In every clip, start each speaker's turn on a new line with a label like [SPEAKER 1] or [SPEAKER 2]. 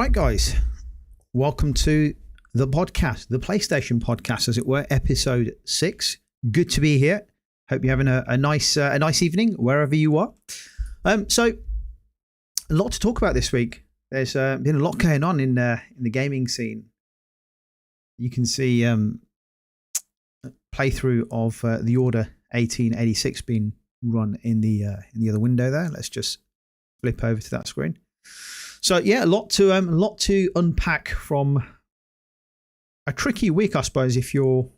[SPEAKER 1] right, guys. Welcome to the podcast, the PlayStation podcast, as it were, episode 6. Good to be here. Hope you're having a nice evening wherever you are. So, a lot to talk about this week. There's been a lot going on in the gaming scene. You can see playthrough of the Order 1886 being run in the other window there. Let's just flip over to that screen. So yeah, a lot to unpack from a tricky week, I suppose, if you're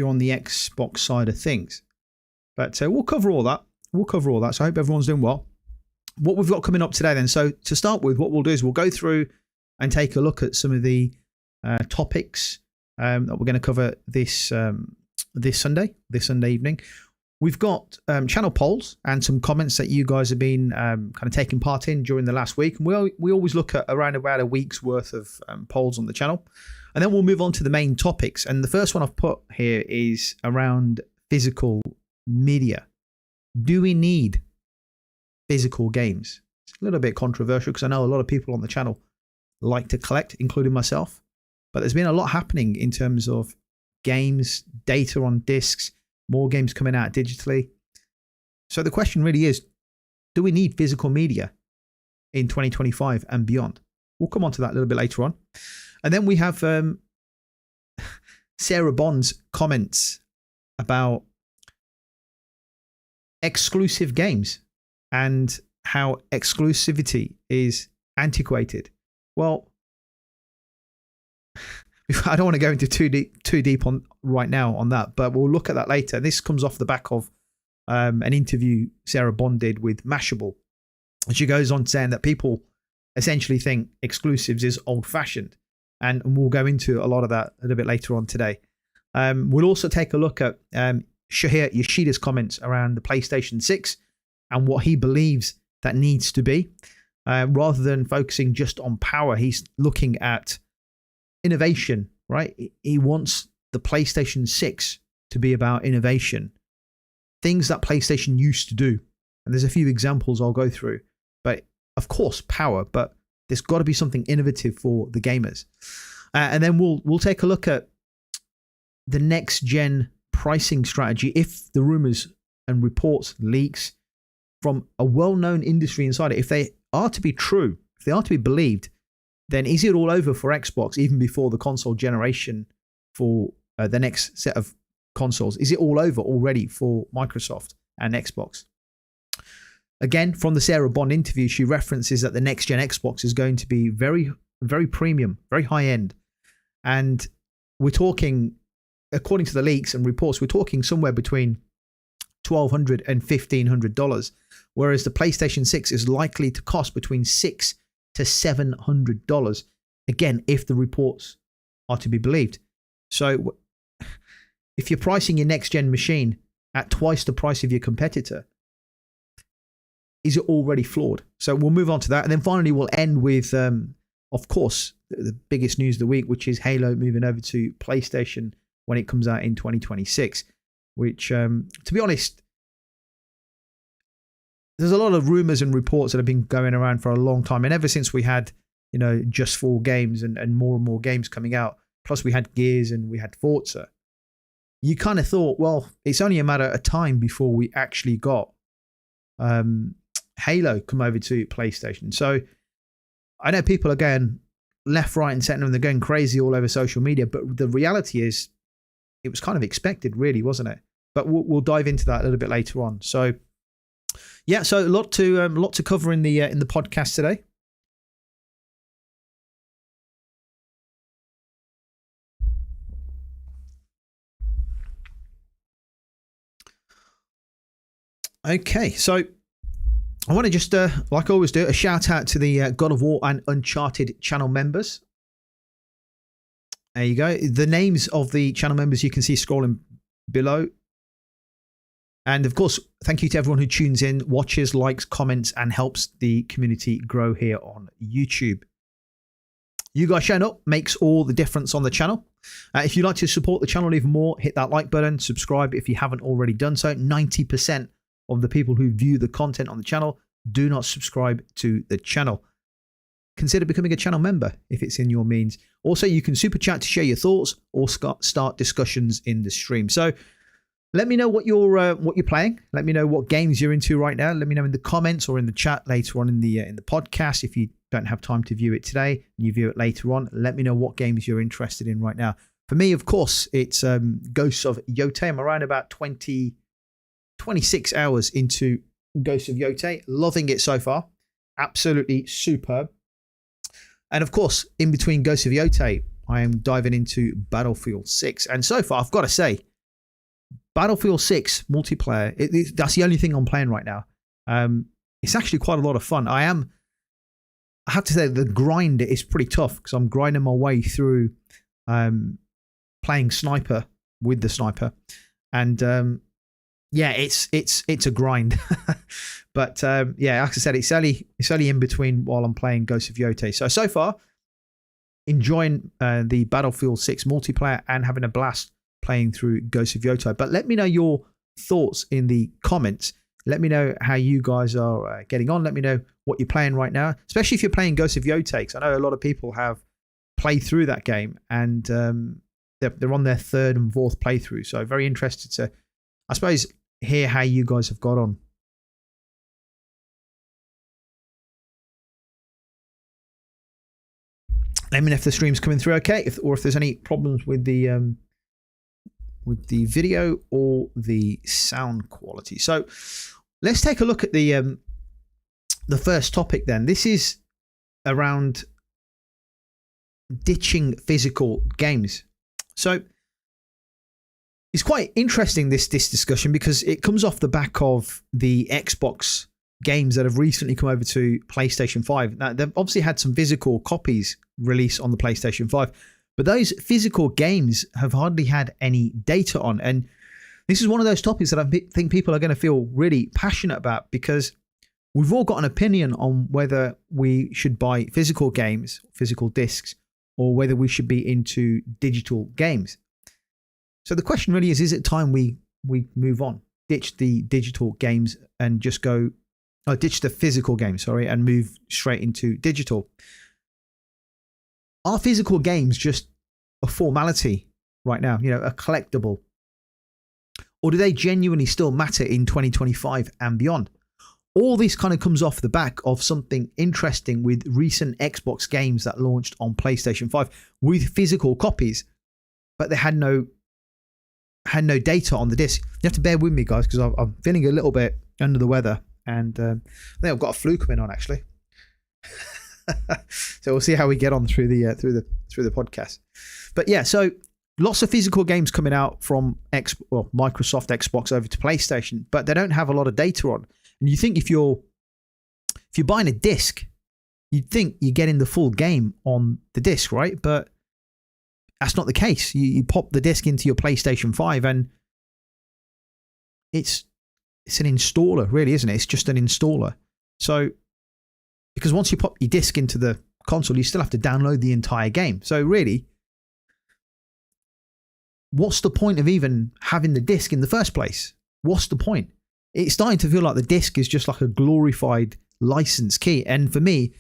[SPEAKER 1] on the Xbox side of things. But we'll cover all that. So I hope everyone's doing well. What we've got coming up today, then. So to start with, what we'll do is we'll go through and take a look at some of the topics that we're going to cover this Sunday evening. We've got channel polls and some comments that you guys have been kind of taking part in during the last week. And we always look at around about a week's worth of polls on the channel. And then we'll move on to the main topics. And the first one I've put here is around physical media. Do we need physical games? It's a little bit controversial because I know a lot of people on the channel like to collect, including myself. But there's been a lot happening in terms of games, data on discs, more games coming out digitally. So the question really is, do we need physical media in 2025 and beyond? We'll come on to that a little bit later on. And then we have Sarach Bond's comments about exclusive games and how exclusivity is antiquated. Well, I don't want to go into too deep on right now on that, but we'll look at that later. This comes off the back of an interview Sarach Bond did with Mashable. And she goes on saying that people essentially think exclusives is old-fashioned. And we'll go into a lot of that a little bit later on today. We'll also take a look at Shuhei Yoshida's comments around the PlayStation 6 and what he believes that needs to be. Rather than focusing just on power, he's looking at innovation, right? He wants the PlayStation 6 to be about innovation. Things that PlayStation used to do. And there's a few examples I'll go through. But of course, power, but there's got to be something innovative for the gamers. And then we'll take a look at the next gen pricing strategy if the rumors and reports, leaks from a well-known industry insider, if they are to be true, if they are to be believed, then is it all over for Xbox even before the console generation for the next set of consoles? Is it all over already for Microsoft and Xbox? Again, from the Sarach Bond interview, she references that the next gen Xbox is going to be very, very premium, very high end. And we're talking, according to the leaks and reports, we're talking somewhere between $1,200 and $1,500, whereas the PlayStation 6 is likely to cost between $600 to $700, again, if the reports are to be believed. So if you're pricing your next gen machine at twice the price of your competitor, is it already flawed? So we'll move on to that. And then finally, we'll end with, of course, the biggest news of the week, which is Halo moving over to PlayStation when it comes out in 2026, which, to be honest, there's a lot of rumors and reports that have been going around for a long time. And ever since we had, just 4 games and more games coming out, plus we had Gears and we had Forza, you kind of thought, well, it's only a matter of time before we actually got Halo come over to PlayStation. So I know people are going left, right, and center, and they're going crazy all over social media. But the reality is, it was kind of expected, really, wasn't it? But we'll dive into that a little bit later on. So yeah, so a lot to cover in the podcast today. Okay, so I want to just, like I always do, a shout out to the God of War and Uncharted channel members. There you go. The names of the channel members you can see scrolling below. And of course, thank you to everyone who tunes in, watches, likes, comments, and helps the community grow here on YouTube. You guys showing up makes all the difference on the channel. If you'd like to support the channel even more, hit that like button, subscribe if you haven't already done so. 90% of the people who view the content on the channel do not subscribe to the channel. consider becoming a channel member if it's in your means. Also, you can super chat to share your thoughts or start discussions in the stream. So let me know what you're playing. Let me know what games you're into right now. Let me know in the comments or in the chat later on in the podcast. If you don't have time to view it today and you view it later on, let me know what games you're interested in right now. For me, of course, it's Ghosts of Yotei. I'm around about 26 hours into Ghosts of Yotei. Loving it so far. Absolutely superb. And of course, in between Ghosts of Yotei, I am diving into Battlefield 6. And so far, I've got to say, Battlefield 6 multiplayer, that's the only thing I'm playing right now. It's actually quite a lot of fun. I have to say, the grind is pretty tough because I'm grinding my way through playing sniper with the sniper. And yeah, it's a grind. But yeah, like I said, it's only in between while I'm playing Ghosts of Yotei. So far, enjoying the Battlefield 6 multiplayer and having a blast playing through Ghosts of Yotei. But let me know your thoughts in the comments. Let me know how you guys are getting on. Let me know what you're playing right now, especially if you're playing Ghosts of Yotei, because I know a lot of people have played through that game and they're on their third and fourth playthrough. So very interested to, I suppose, hear how you guys have got on. Let me know if the stream's coming through okay, or if there's any problems with the video or the sound quality. So let's take a look at the first topic then. This is around ditching physical games. So it's quite interesting, this discussion, because it comes off the back of the Xbox games that have recently come over to PlayStation 5. Now, they've obviously had some physical copies released on the PlayStation 5, but those physical games have hardly had any data on. And this is one of those topics that I think people are going to feel really passionate about, because we've all got an opinion on whether we should buy physical games, physical discs, or whether we should be into digital games. So the question really is it time we move on, ditch the digital games and just go, ditch the physical games, sorry, and move straight into digital? Are physical games just a formality right now, a collectible? Or do they genuinely still matter in 2025 and beyond? All this kind of comes off the back of something interesting with recent Xbox games that launched on PlayStation 5 with physical copies, but they had no data on the disc. You have to bear with me, guys, because I'm feeling a little bit under the weather, and I think I've got a flu coming on actually. So we'll see how we get on through the podcast. But yeah, so lots of physical games coming out from Microsoft Xbox over to PlayStation, but they don't have a lot of data on. And you think if you're buying a disc, you'd think you're getting the full game on the disc, right? But that's not the case. You pop the disc into your PlayStation 5 and it's an installer, really, isn't it? It's just an installer. So, because once you pop your disc into the console, you still have to download the entire game. So really, what's the point of even having the disc in the first place? What's the point? It's starting to feel like the disc is just like a glorified license key. And for me,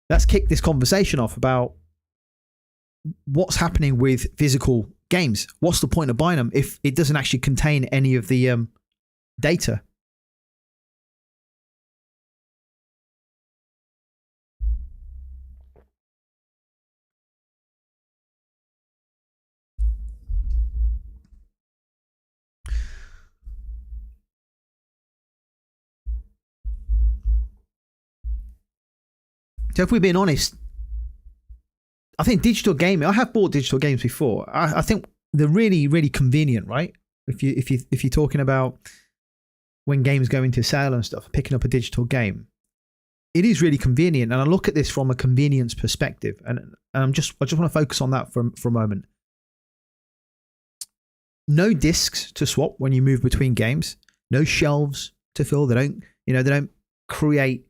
[SPEAKER 1] that's kicked this conversation off about what's happening with physical games. What's the point of buying them if it doesn't actually contain any of the data? So if we're being honest, I think digital gaming, I have bought digital games before. I think they're really, really convenient, right? If you're talking about when games go into sale and stuff, picking up a digital game, it is really convenient. And I look at this from a convenience perspective, and I just want to focus on that for a moment. No discs to swap when you move between games. No shelves to fill. They don't create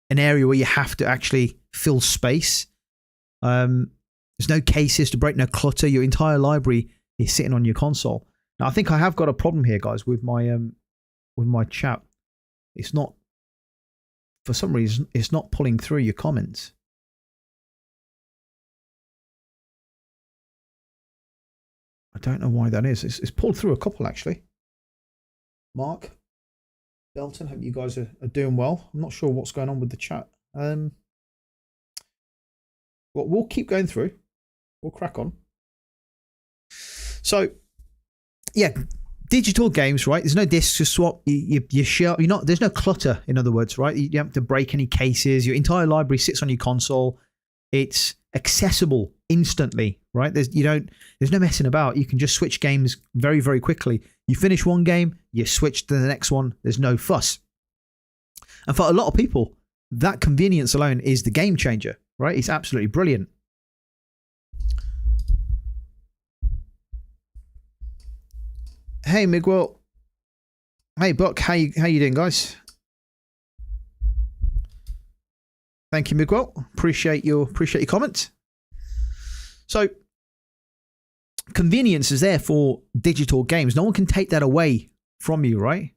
[SPEAKER 1] an area where you have to actually fill space. There's no cases to break, no clutter. Your entire library is sitting on your console. Now, I think I have got a problem here, guys, with my chat. It's not for some reason, it's not pulling through your comments. I don't know why that is. It's pulled through a couple, actually. Mark, Delton, hope you guys are doing well. I'm not sure what's going on with the chat. Well, we'll keep going through. We'll crack on. So, yeah, digital games, right? There's no discs to swap. You share. You're not. There's no clutter. In other words, right? You don't have to break any cases. Your entire library sits on your console. It's accessible instantly, right? There's no messing about. You can just switch games very, very quickly. You finish one game, you switch to the next one. There's no fuss. And for a lot of people, that convenience alone is the game changer, right? It's absolutely brilliant. Hey Miguel. Hey Buck, how you doing, guys? Thank you, Miguel. Appreciate your comment. So, convenience is there for digital games. No one can take that away from you, right?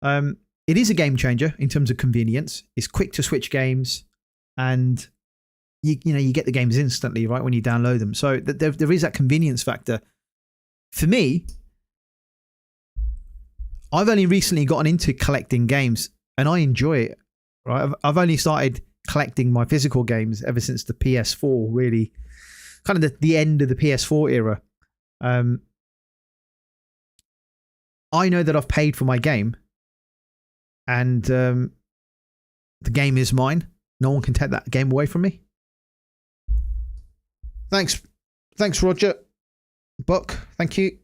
[SPEAKER 1] It is a game changer in terms of convenience. It's quick to switch games, and you get the games instantly, right, when you download them. So there is that convenience factor. For me, I've only recently gotten into collecting games, and I enjoy it. Right, I've only started collecting my physical games ever since the PS4, really, kind of the end of the PS4 era. I know that I've paid for my game, and the game is mine. No one can take that game away from me. Thanks, Roger. Buck, thank you.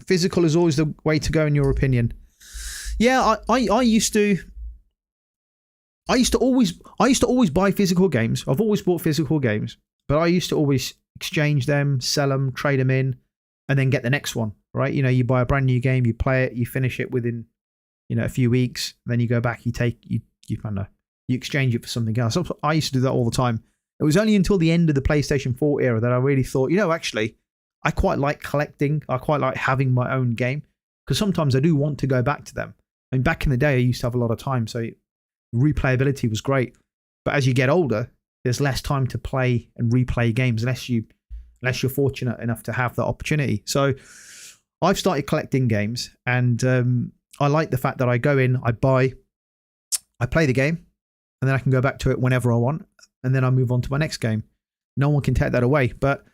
[SPEAKER 1] Physical is always the way to go, in your opinion. Yeah, I used to always buy physical games. I've always bought physical games, but I used to always exchange them, sell them, trade them in, and then get the next one, right? You buy a brand new game, you play it, you finish it within, a few weeks, then you go back, you exchange it for something else. I used to do that all the time. It was only until the end of the PlayStation 4 era that I really thought, actually, I quite like collecting. I quite like having my own game, because sometimes I do want to go back to them. I mean, back in the day, I used to have a lot of time, so replayability was great. But as you get older, there's less time to play and replay games unless you're fortunate enough to have that opportunity. So I've started collecting games, and I like the fact that I go in, I buy, I play the game, and then I can go back to it whenever I want, and then I move on to my next game. No one can take that away. But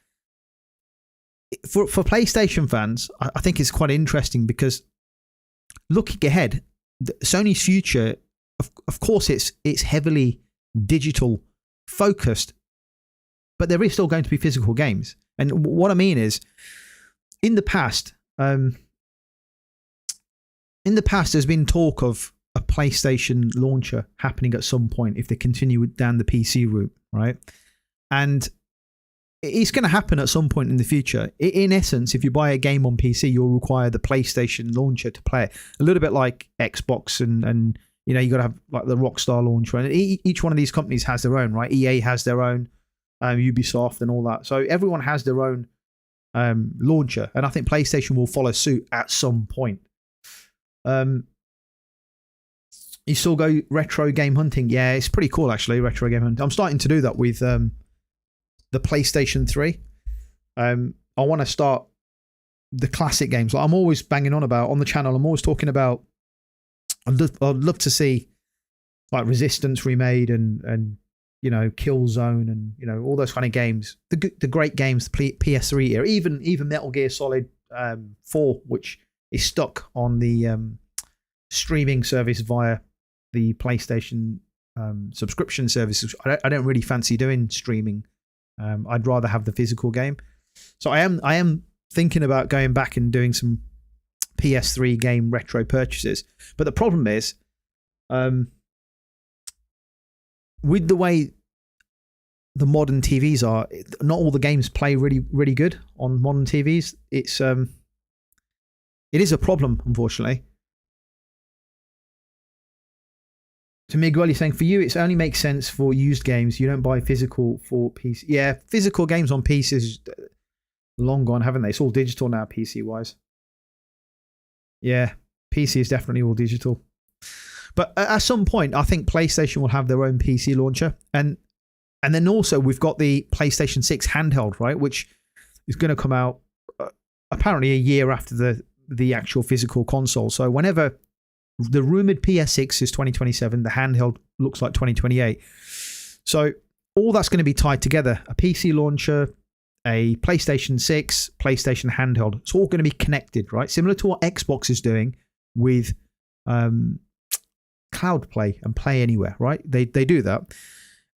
[SPEAKER 1] for PlayStation fans, I think it's quite interesting, because looking ahead, Sony's future, of course, it's heavily digital focused, but there is still going to be physical games. And what I mean is, in the past, there's been talk of a PlayStation launcher happening at some point if they continue down the PC route, right? And it's going to happen at some point in the future. In essence, if you buy a game on PC, you'll require the PlayStation launcher to play it. A little bit like Xbox and you got to have like the Rockstar launcher. And each one of these companies has their own, right? EA has their own, Ubisoft and all that. So everyone has their own launcher. And I think PlayStation will follow suit at some point. You still go retro game hunting? Yeah, it's pretty cool, actually, retro game hunting. I'm starting to do that with the PlayStation 3. I want to start the classic games. Like I'm always banging on about on the channel. I'm always talking about. I'd love to see like Resistance remade and Killzone and all those kind of games. The great games, the PS3 era, even Metal Gear Solid 4, which is stuck on the streaming service via the PlayStation subscription services. I don't really fancy doing streaming. I'd rather have the physical game. So I am thinking about going back and doing some PS3 game retro purchases. But the problem is, with the way the modern TVs are, not all the games play really, really good on modern TVs. It is a problem, unfortunately. To Miguel, you're saying for you, it only makes sense for used games. You don't buy physical for PC. Yeah, physical games on PCs long gone, haven't they? It's all digital now, PC wise. Yeah, PC is definitely all digital. But at some point, I think PlayStation will have their own PC launcher, and then also we've got the PlayStation 6 handheld, right, which is going to come out apparently a year after the actual physical console. So whenever the rumored PS6 is 2027, the handheld looks like 2028. So all that's going to be tied together: a PC launcher, a PlayStation 6, PlayStation handheld. It's all going to be connected, right? Similar to what Xbox is doing with Cloud Play and Play Anywhere, right? They do that.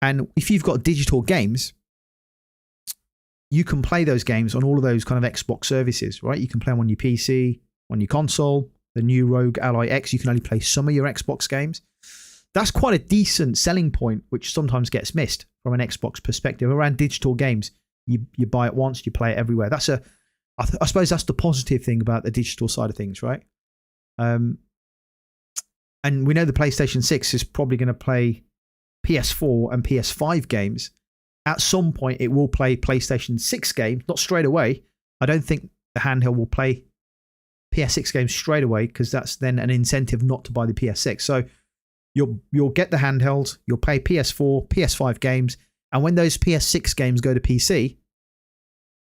[SPEAKER 1] And if you've got digital games, you can play those games on all of those kind of Xbox services, right? You can play them on your PC, on your console. The new Rogue Ally X, you can only play some of your Xbox games. That's quite a decent selling point, which sometimes gets missed from an Xbox perspective. Around digital games, you buy it once, you play it everywhere. I suppose that's the positive thing about the digital side of things, right? And we know the PlayStation 6 is probably going to play PS4 and PS5 games. At some point, it will play PlayStation 6 games, not straight away. I don't think the handheld will play PS6 games straight away, because that's then an incentive not to buy the PS6. So you'll get the handheld, you'll play PS4, PS5 games, and when those PS6 games go to PC,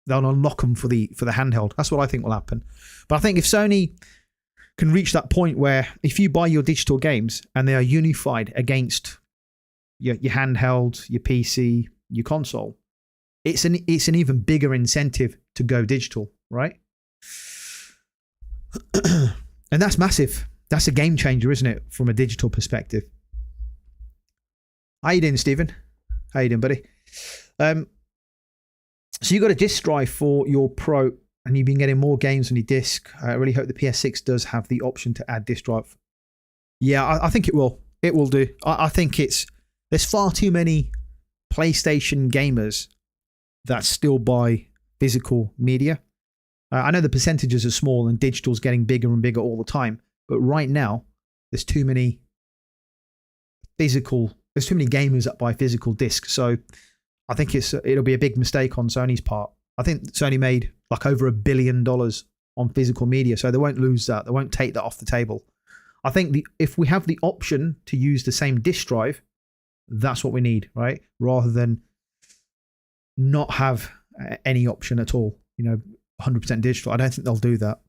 [SPEAKER 1] they'll unlock them for the handheld. That's what I think will happen. But I think if Sony can reach that point where if you buy your digital games and they are unified against your handheld, your PC, your console, it's an even bigger incentive to go digital, right? And that's massive. That's a game changer, isn't it, from a digital perspective? How you doing, Stephen? How you doing, buddy? So you got a disc drive for your Pro, and you've been getting more games on your disc. I really hope the PS6 does have the option to add disc drive. Yeah, I think it will. It will do. I think there's far too many PlayStation gamers that still buy physical media. I know the percentages are small and digital's getting bigger and bigger all the time, but right now there's too many gamers that buy physical discs. So I think it'll be a big mistake on Sony's part. I think Sony made like over $1 billion on physical media, so they won't lose that. They won't take that off the table. I think if we have the option to use the same disc drive, that's what we need, right? Rather than not have any option at all, 100% digital. I don't think they'll do that.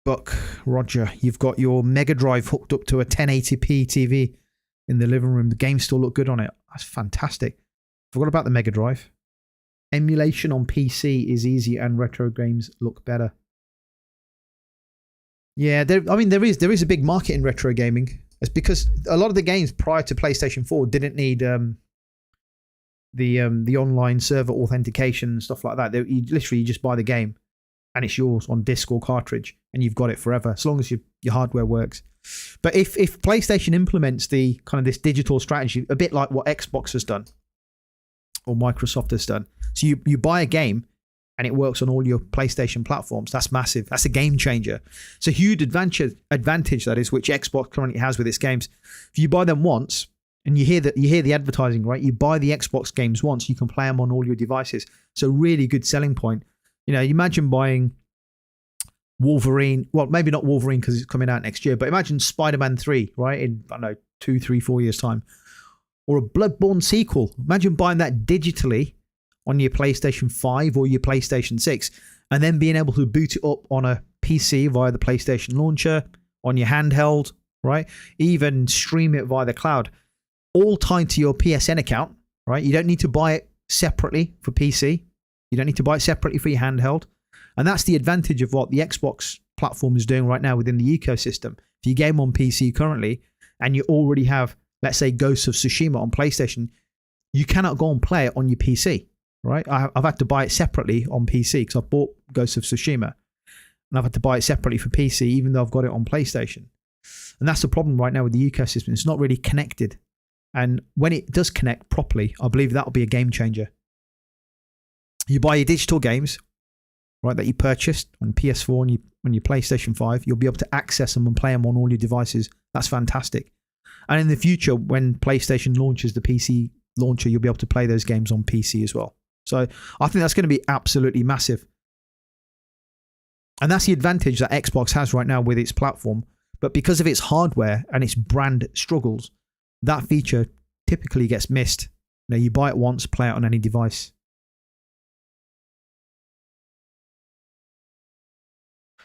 [SPEAKER 1] Buck, Roger, you've got your Mega Drive hooked up to a 1080p TV in the living room. The games still look good on it. That's fantastic. Forgot about the Mega Drive. Emulation on PC is easy and retro games look better. Yeah, there is a big market in retro gaming. It's because a lot of the games prior to PlayStation 4 didn't need the online server authentication and stuff like that. You just buy the game and it's yours on disc or cartridge, and you've got it forever as long as your hardware works. But if PlayStation implements the kind of this digital strategy, a bit like what Xbox has done or Microsoft has done, so you buy a game and it works on all your PlayStation platforms, that's massive. That's a game changer. It's a huge advantage that is, which Xbox currently has with its games. If you buy them once, and you hear the advertising, right? You buy the Xbox games once, you can play them on all your devices. So really good selling point. You imagine buying Wolverine. Well, maybe not Wolverine because it's coming out next year, but imagine Spider-Man 3, right? In, 2, 3, 4 years time. Or a Bloodborne sequel. Imagine buying that digitally on your PlayStation 5 or your PlayStation 6, and then being able to boot it up on a PC via the PlayStation launcher, on your handheld, right? Even stream it via the cloud, all tied to your PSN account, right? You don't need to buy it separately for PC. You don't need to buy it separately for your handheld. And that's the advantage of what the Xbox platform is doing right now within the ecosystem. If you game on PC currently and you already have, let's say, Ghosts of Tsushima on PlayStation, you cannot go and play it on your PC. Right, I've had to buy it separately on PC because I bought Ghost of Tsushima, and I've had to buy it separately for PC, even though I've got it on PlayStation. And that's the problem right now with the ecosystem. It's not really connected, and when it does connect properly, I believe that will be a game changer. You buy your digital games, right, that you purchased on PS4 and on your PlayStation 5, you'll be able to access them and play them on all your devices. That's fantastic. And in the future, when PlayStation launches the PC launcher, you'll be able to play those games on PC as well. So I think that's going to be absolutely massive. And that's the advantage that Xbox has right now with its platform. But because of its hardware and its brand struggles, that feature typically gets missed. You know, you buy it once, play it on any device.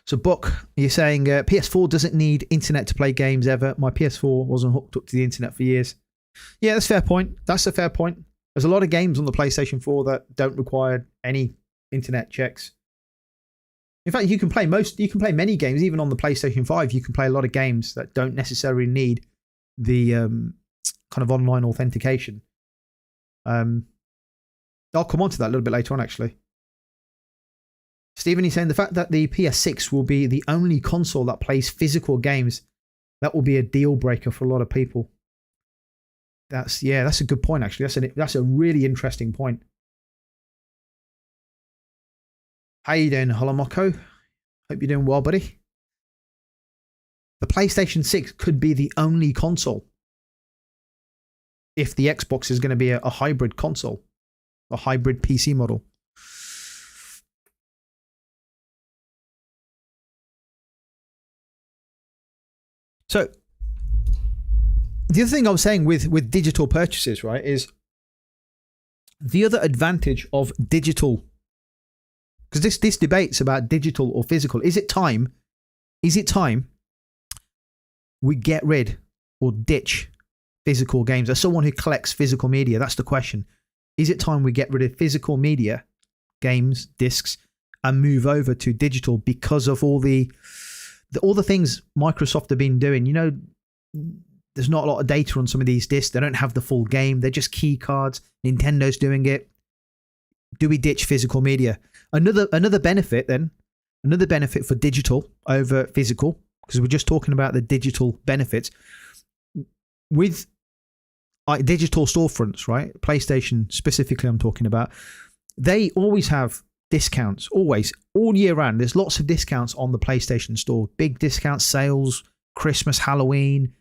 [SPEAKER 1] So, Buck, you're saying PS4 doesn't need internet to play games ever. My PS4 wasn't hooked up to the internet for years. Yeah, that's a fair point. That's a fair point. There's a lot of games on the PlayStation 4 that don't require any internet checks. In fact, you can play many games, even on the PlayStation 5. You can play a lot of games that don't necessarily need the kind of online authentication. I'll come on to that a little bit later on, actually. Stephen is saying the fact that the PS6 will be the only console that plays physical games, that will be a deal breaker for a lot of people. That's a good point, actually. That's a really interesting point. How you doing, Holomoko? Hope you're doing well, buddy. The PlayStation 6 could be the only console if the Xbox is going to be a hybrid console, a hybrid PC model. So the other thing I was saying with digital purchases, right, is the other advantage of digital, because this debate's about digital or physical. Is it time we get rid or ditch physical games? As someone who collects physical media, that's the question. Is it time we get rid of physical media, games, discs, and move over to digital because of all the things Microsoft have been doing? You know, there's not a lot of data on some of these discs. They don't have the full game. They're just key cards. Nintendo's doing it. Do we ditch physical media? Another benefit for digital over physical, because we're just talking about the digital benefits with digital storefronts, right? PlayStation specifically, I'm talking about. They always have discounts, always, all year round. There's lots of discounts on the PlayStation Store. Big discounts, sales, Christmas, Halloween.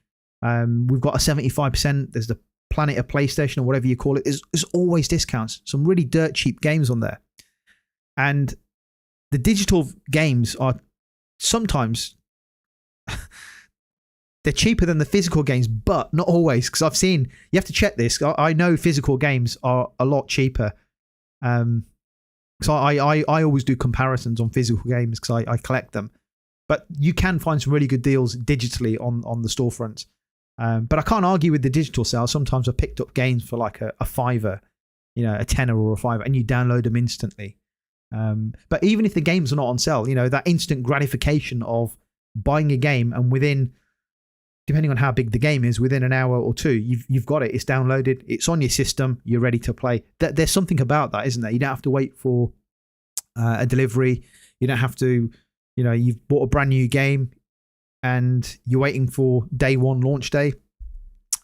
[SPEAKER 1] We've got a 75%. There's the Planet of PlayStation or whatever you call it. There's always discounts. Some really dirt cheap games on there. And the digital games are sometimes they're cheaper than the physical games, but not always, because I've seen, you have to check this. I know physical games are a lot cheaper. So I always do comparisons on physical games because I collect them. But you can find some really good deals digitally on the storefronts. But I can't argue with the digital sales. Sometimes I've picked up games for like a $5, you know, a $10 or a $5, and you download them instantly. But even if the games are not on sale, you know, that instant gratification of buying a game and within, depending on how big the game is, within an hour or two, you've got it. It's downloaded. It's on your system. You're ready to play. There's something about that, isn't there? You don't have to wait for a delivery. You don't have to, you know, you've bought a brand new game and you're waiting for day one, launch day,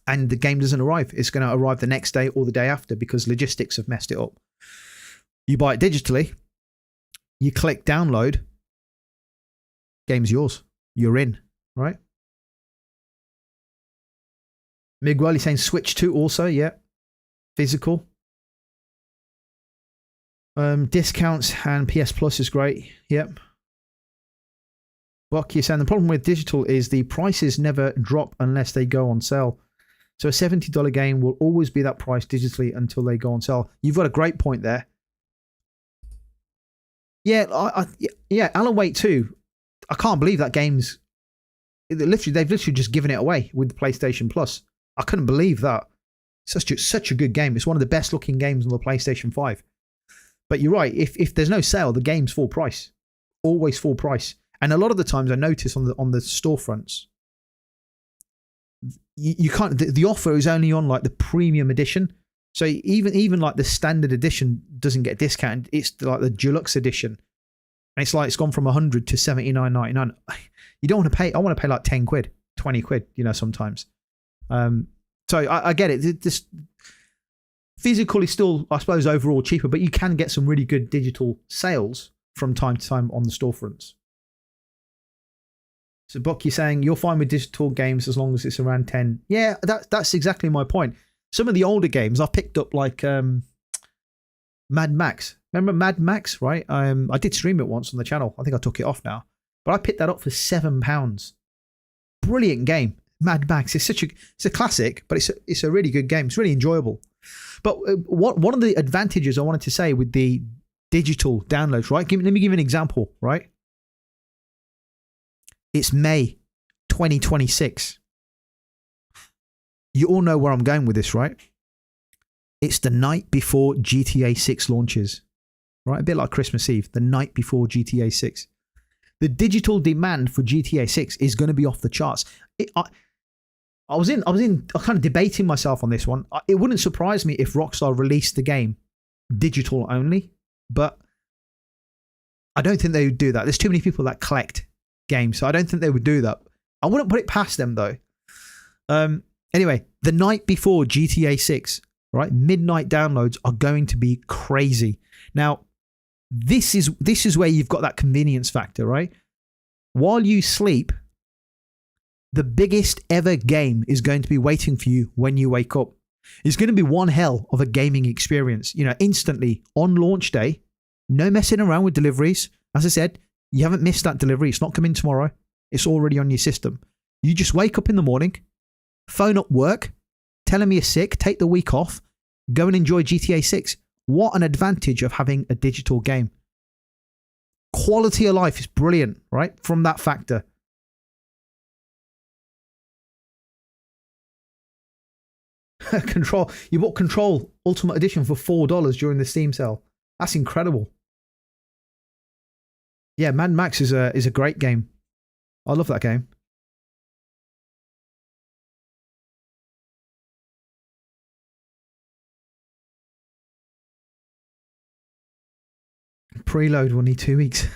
[SPEAKER 1] and the game doesn't arrive. It's going to arrive the next day or the day after because logistics have messed it up. You buy it digitally. You click download. Game's yours. You're in, right? Miguel, is saying Switch 2 also, yeah. Physical. Discounts and PS Plus is great, yep. Buck, you're saying the problem with digital is the prices never drop unless they go on sale. So a $70 game will always be that price digitally until they go on sale. You've got a great point there. Yeah, yeah, Alan Wake 2. I can't believe that game's they've literally just given it away with the PlayStation Plus. I couldn't believe that. Such a good game. It's one of the best looking games on the PlayStation 5. But you're right. If there's no sale, the game's full price. Always full price. And a lot of the times I notice on the storefronts, you can't. The offer is only on like the premium edition. So even like the standard edition doesn't get discounted. It's like the deluxe edition, and it's like it's gone from $100 to $79.99. You don't want to pay. I want to pay like 10 quid, 20 quid. You know, sometimes. So I get it. This physical is still, I suppose, overall cheaper, but you can get some really good digital sales from time to time on the storefronts. So Buck, you're saying you're fine with digital games as long as it's around 10. Yeah, that's exactly my point. Some of the older games I've picked up, like Mad Max. Remember Mad Max, right? I did stream it once on the channel. I think I took it off now. But I picked that up for £7. Brilliant game. Mad Max. It's a classic, but it's a really good game. It's really enjoyable. But one of the advantages I wanted to say with the digital downloads, right? Let me give you an example, right? It's May 2026. You all know where I'm going with this, right? It's the night before GTA 6 launches, right? A bit like Christmas Eve, the night before GTA 6. The digital demand for GTA 6 is going to be off the charts. I was kind of debating myself on this one. It wouldn't surprise me if Rockstar released the game digital only, but I don't think they would do that. There's too many people that collect games, so I don't think they would do that. I wouldn't put it past them though. Anyway, the night before GTA 6, right? Midnight downloads are going to be crazy. Now, this is where you've got that convenience factor, right? While you sleep, the biggest ever game is going to be waiting for you when you wake up. It's going to be one hell of a gaming experience. You know, instantly on launch day, no messing around with deliveries. As I said, you haven't missed that delivery. It's not coming tomorrow. It's already on your system. You just wake up in the morning, phone up work, tell them you're sick, take the week off, go and enjoy GTA 6. What an advantage of having a digital game. Quality of life is brilliant, right? From that factor. Control. You bought Control Ultimate Edition for $4 during the Steam sale. That's incredible. Yeah, Mad Max is a great game. I love that game. Preload will need 2 weeks.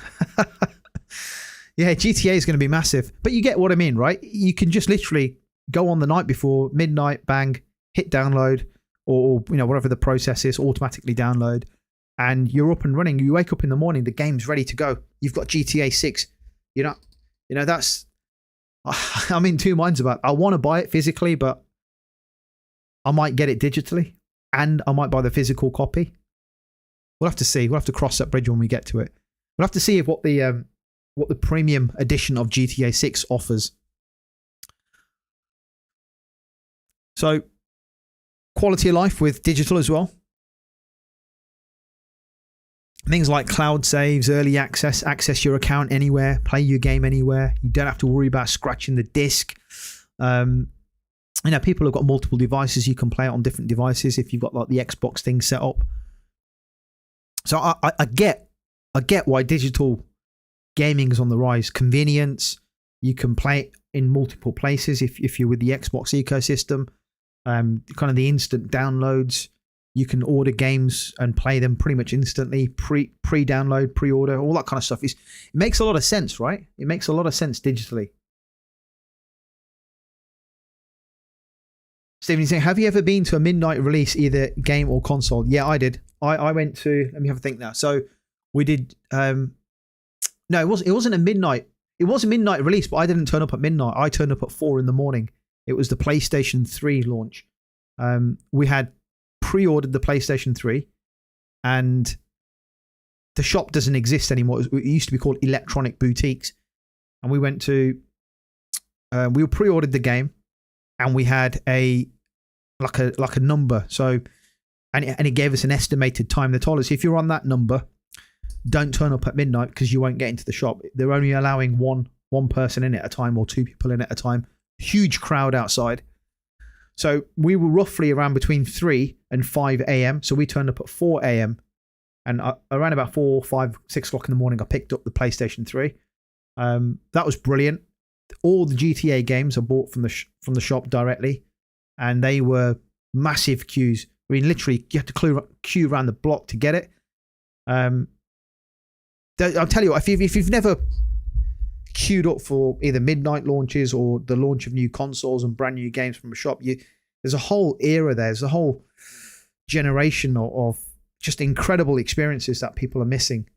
[SPEAKER 1] Yeah, GTA is going to be massive. But you get what I mean, right? You can just literally go on the night before, midnight, bang, hit download, or you know, whatever the process is, automatically download, and you're up and running. You wake up in the morning, the game's ready to go. You've got GTA 6. You know, that's... I'm in two minds about it. I want to buy it physically, but I might get it digitally, and I might buy the physical copy. We'll have to see. We'll have to cross that bridge when we get to it. We'll have to see what the premium edition of GTA 6 offers. So, quality of life with digital as well. Things like cloud saves, early access your account anywhere, play your game anywhere. You don't have to worry about scratching the disc. You know, people have got multiple devices. You can play it on different devices if you've got like the Xbox thing set up. So I get why digital gaming is on the rise. Convenience. You can play it in multiple places if you're with the Xbox ecosystem. Kind of the instant downloads. You can order games and play them pretty much instantly. Pre-download, pre-order, all that kind of stuff. It makes a lot of sense, right? It makes a lot of sense digitally. Stephen, you saying, have you ever been to a midnight release, either game or console? Yeah, I did. I went to, let me have a think now. So we did, no, it wasn't a midnight. It was a midnight release, but I didn't turn up at midnight. I turned up at 4 a.m. It was the PlayStation 3 launch. We had pre-ordered the PlayStation 3, and the shop doesn't exist anymore. It used to be called Electronic Boutiques. And we went to, we pre-ordered the game, and we had a number. So, and it gave us an estimated time. They told us, if you're on that number, don't turn up at midnight because you won't get into the shop. They're only allowing one person in at a time, or 2 people in at a time. Huge crowd outside. So we were roughly around between 3 and 5 a.m. So we turned up at 4 a.m. And around about 4, 5, 6 o'clock in the morning, I picked up the PlayStation 3. That was brilliant. All the GTA games I bought from the shop directly, and they were massive queues. I mean, literally, you had to queue around the block to get it. I'll tell you what, if you've never queued up for either midnight launches or the launch of new consoles and brand new games from a shop, there's a whole era there. There's a whole generation of just incredible experiences that people are missing.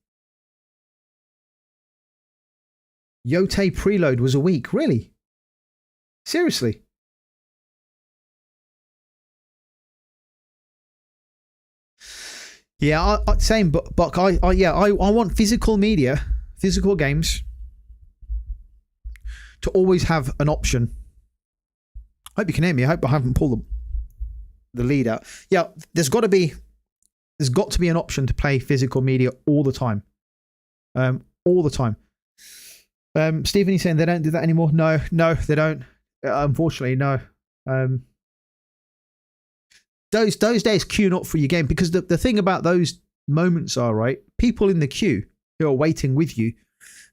[SPEAKER 1] Yote preload was a week. Really? Seriously? Yeah, same. But Buck, I want physical media, physical games, to always have an option. I hope you can hear me. I hope I haven't pulled the lead out. Yeah, there's got to be an option to play physical media all the time. All the time. Stephen, he's saying they don't do that anymore. No, they don't. Unfortunately, no. Those days queuing up for your game, because the thing about those moments are, right, people in the queue who are waiting with you,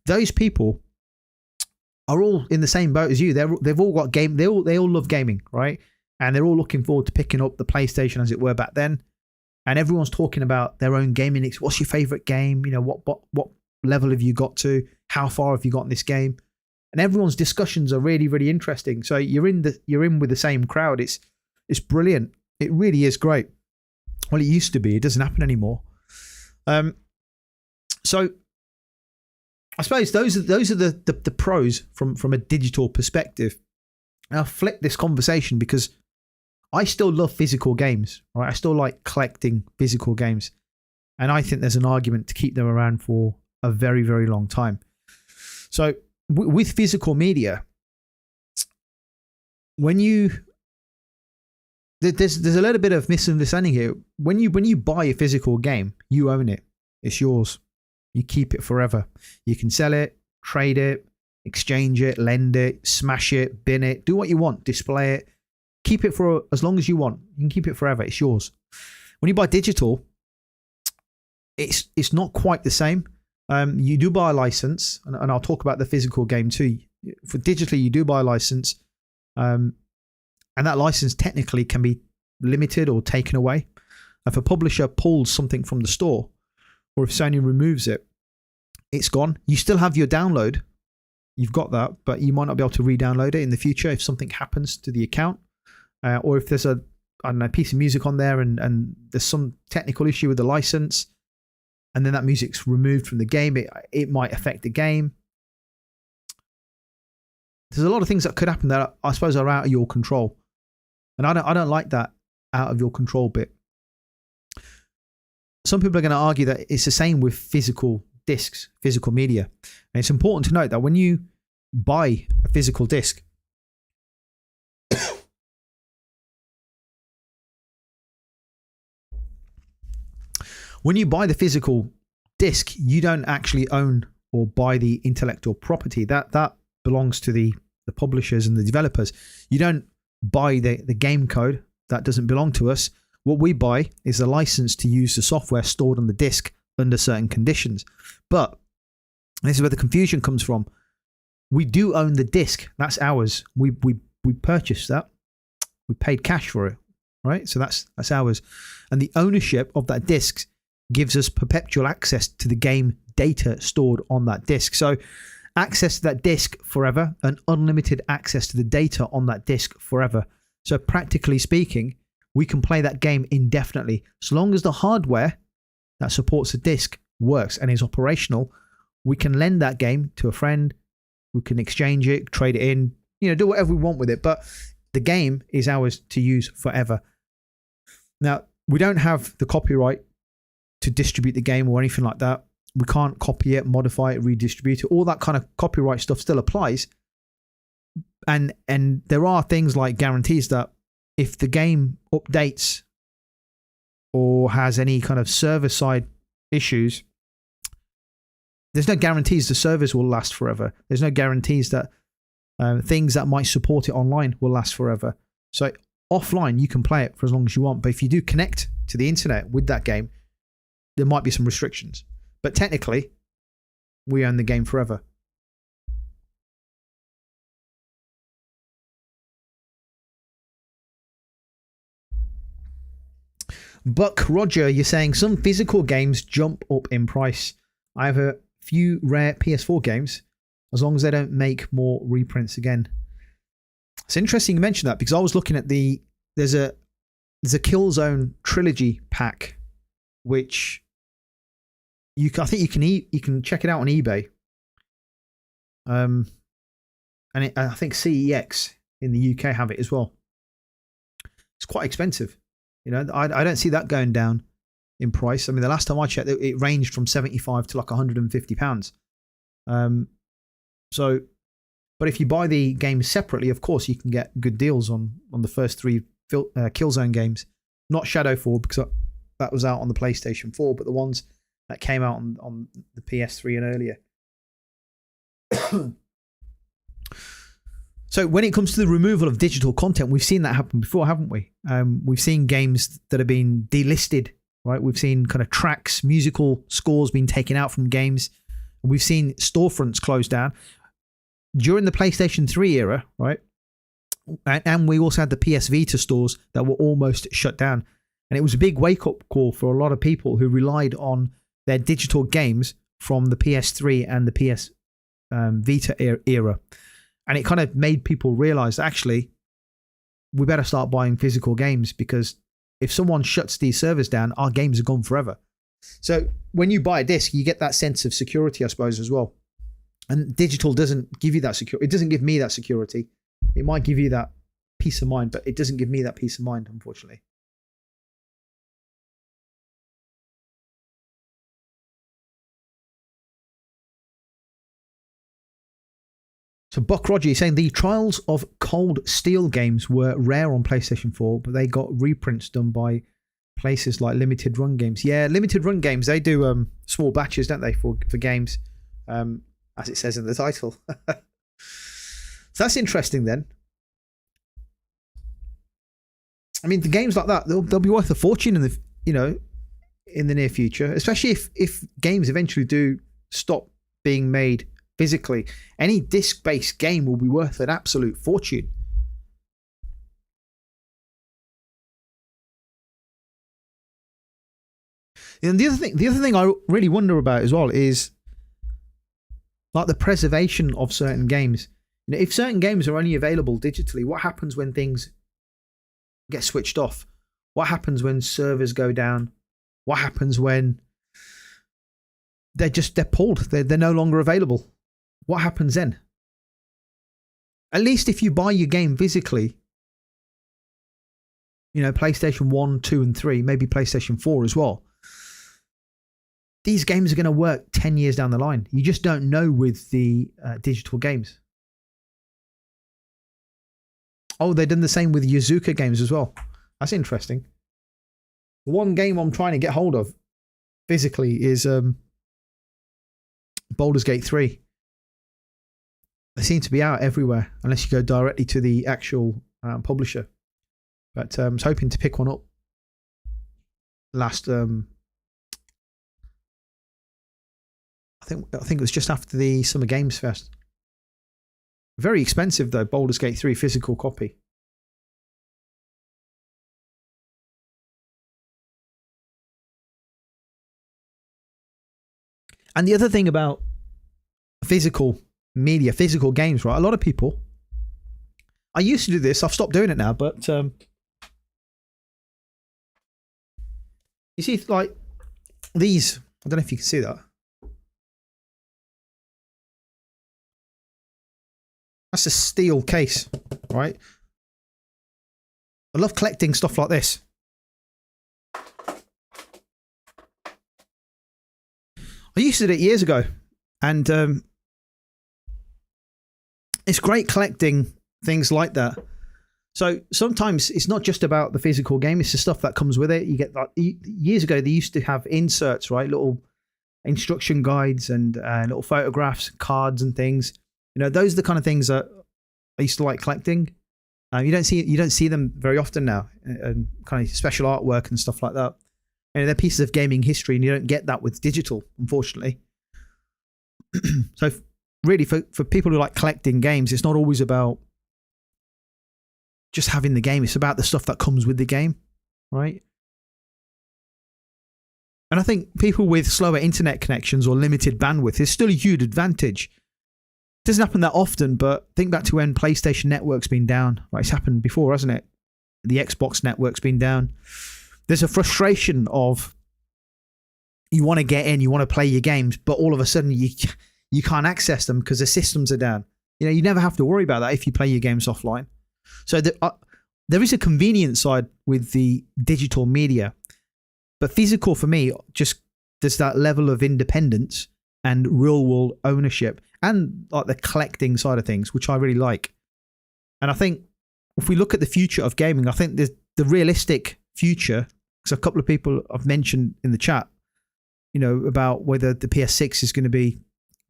[SPEAKER 1] those people are all in the same boat as you. They've all got game. They all love gaming, right? And they're all looking forward to picking up the PlayStation, as it were, back then. And everyone's talking about their own gaming. What's your favorite game? You know, what level have you got to? How far have you got in this game? And everyone's discussions are really, really interesting. So you're in with the same crowd. It's brilliant. It really is great. Well, it used to be. It doesn't happen anymore. So I suppose those are the pros from a digital perspective. And I'll flip this conversation because I still love physical games. Right? I still like collecting physical games, and I think there's an argument to keep them around for a very, very long time. So with physical media, when there's a little bit of misunderstanding here. When you buy a physical game, you own it. It's yours. You keep it forever. You can sell it, trade it, exchange it, lend it, smash it, bin it, do what you want, display it, keep it for as long as you want. You can keep it forever. It's yours. When you buy digital, it's not quite the same. You do buy a license, and I'll talk about the physical game too. For digitally, you do buy a license, and that license technically can be limited or taken away. If a publisher pulls something from the store, or if Sony removes it, it's gone. You still have your download. You've got that, but you might not be able to re-download it in the future if something happens to the account, or if there's a piece of music on there and there's some technical issue with the license, and then that music's removed from the game. It might affect the game. There's a lot of things that could happen that I suppose are out of your control, and I don't like that out of your control bit. Some people are going to argue that it's the same with physical discs, physical media. And it's important to note that when you buy a physical disc, when you buy the physical disc, you don't actually own or buy the intellectual property. That belongs to the publishers and the developers. You don't buy the game code. That doesn't belong to us. What we buy is a license to use the software stored on the disc under certain conditions. But this is where the confusion comes from. We do own the disc. That's ours. We purchased that. We paid cash for it, right? So that's ours. And the ownership of that disc gives us perpetual access to the game data stored on that disc. So access to that disc forever, and unlimited access to the data on that disc forever. So practically speaking, we can play that game indefinitely. So long as the hardware that supports the disc works and is operational, we can lend that game to a friend. We can exchange it, trade it in, do whatever we want with it. But the game is ours to use forever. Now, we don't have the copyright to distribute the game or anything like that. We can't copy it, modify it, redistribute it. All that kind of copyright stuff still applies. And there are things like guarantees that if the game updates or has any kind of server side issues, there's no guarantees the servers will last forever. There's no guarantees that things that might support it online will last forever. So offline, you can play it for as long as you want. But if you do connect to the internet with that game, there might be some restrictions. But technically, we own the game forever. Buck Roger, you're saying some physical games jump up in price. I have a few rare PS4 games, as long as they don't make more reprints again. It's interesting you mention that, because I was looking at there's a Killzone trilogy pack, which I think you can check it out on eBay. I think CEX in the UK have it as well. It's quite expensive. I don't see that going down in price. I mean, the last time I checked, it ranged from 75 to like £150. So, but if you buy the games separately, of course, you can get good deals on the first 3 Killzone games. Not Shadow 4, because that was out on the PlayStation 4, but the ones that came out on the PS3 and earlier. So when it comes to the removal of digital content, we've seen that happen before, haven't we? We've seen games that have been delisted, right? We've seen kind of tracks, musical scores being taken out from games. We've seen storefronts closed down during the PlayStation 3 era, right? And we also had the PS Vita stores that were almost shut down. And it was a big wake-up call for a lot of people who relied on their digital games from the PS3 and the PS Vita era. And it kind of made people realize, actually, we better start buying physical games, because if someone shuts these servers down, our games are gone forever. So when you buy a disc, you get that sense of security, I suppose, as well. And digital doesn't give you that security. It doesn't give me that security. It might give you that peace of mind, but it doesn't give me that peace of mind, unfortunately. So Buck Roger is saying the trials of Cold Steel games were rare on PlayStation 4, but they got reprints done by places like Limited Run Games. Yeah, Limited Run Games, they do small batches, don't they, for games, as it says in the title. So that's interesting then. I mean, the games like that, they'll be worth a fortune in the near future, especially if games eventually do stop being made physically. Any disc-based game will be worth an absolute fortune. And the other thing I really wonder about as well is like the preservation of certain games. You know, if certain games are only available digitally, what happens when things get switched off? What happens when servers go down? What happens when they're pulled? They're no longer available. What happens then? At least if you buy your game physically, you know, PlayStation 1, 2, and 3, maybe PlayStation 4 as well, these games are going to work 10 years down the line. You just don't know with the digital games. Oh, they've done the same with Yakuza games as well. That's interesting. The one game I'm trying to get hold of physically is Baldur's Gate 3. They seem to be out everywhere unless you go directly to the actual publisher. But I was hoping to pick one up last. I think it was just after the Summer Games Fest. Very expensive though, Baldur's Gate 3 physical copy. And the other thing about physical media, physical games, right? A lot of people, I used to do this, I've stopped doing it now, but you see, like these, I don't know if you can see that. That's a steel case, right? I love collecting stuff like this. I used to do it years ago, and it's great collecting things like that. So sometimes it's not just about the physical game, it's the stuff that comes with it. You get like, years ago they used to have inserts, right? Little instruction guides and little photographs, cards and things. You know, those are the kind of things that I used to like collecting. You don't see them very often now, and kind of special artwork and stuff like that. You know, they're pieces of gaming history, and you don't get that with digital, unfortunately. So really, for people who like collecting games, it's not always about just having the game. It's about the stuff that comes with the game, right? And I think people with slower internet connections or limited bandwidth is still a huge advantage. It doesn't happen that often, but think back to when PlayStation Network's been down. Right, it's happened before, hasn't it? The Xbox Network's been down. There's a frustration of you want to get in, you want to play your games, but all of a sudden you can't access them because the systems are down. You know, you never have to worry about that if you play your games offline. So there is a convenience side with the digital media, But physical for me, just there's that level of independence and real world ownership and like the collecting side of things, which I really like. And I think if we look at the future of gaming, I think the realistic future, because a couple of people have mentioned in the chat, about whether the PS6 is going to be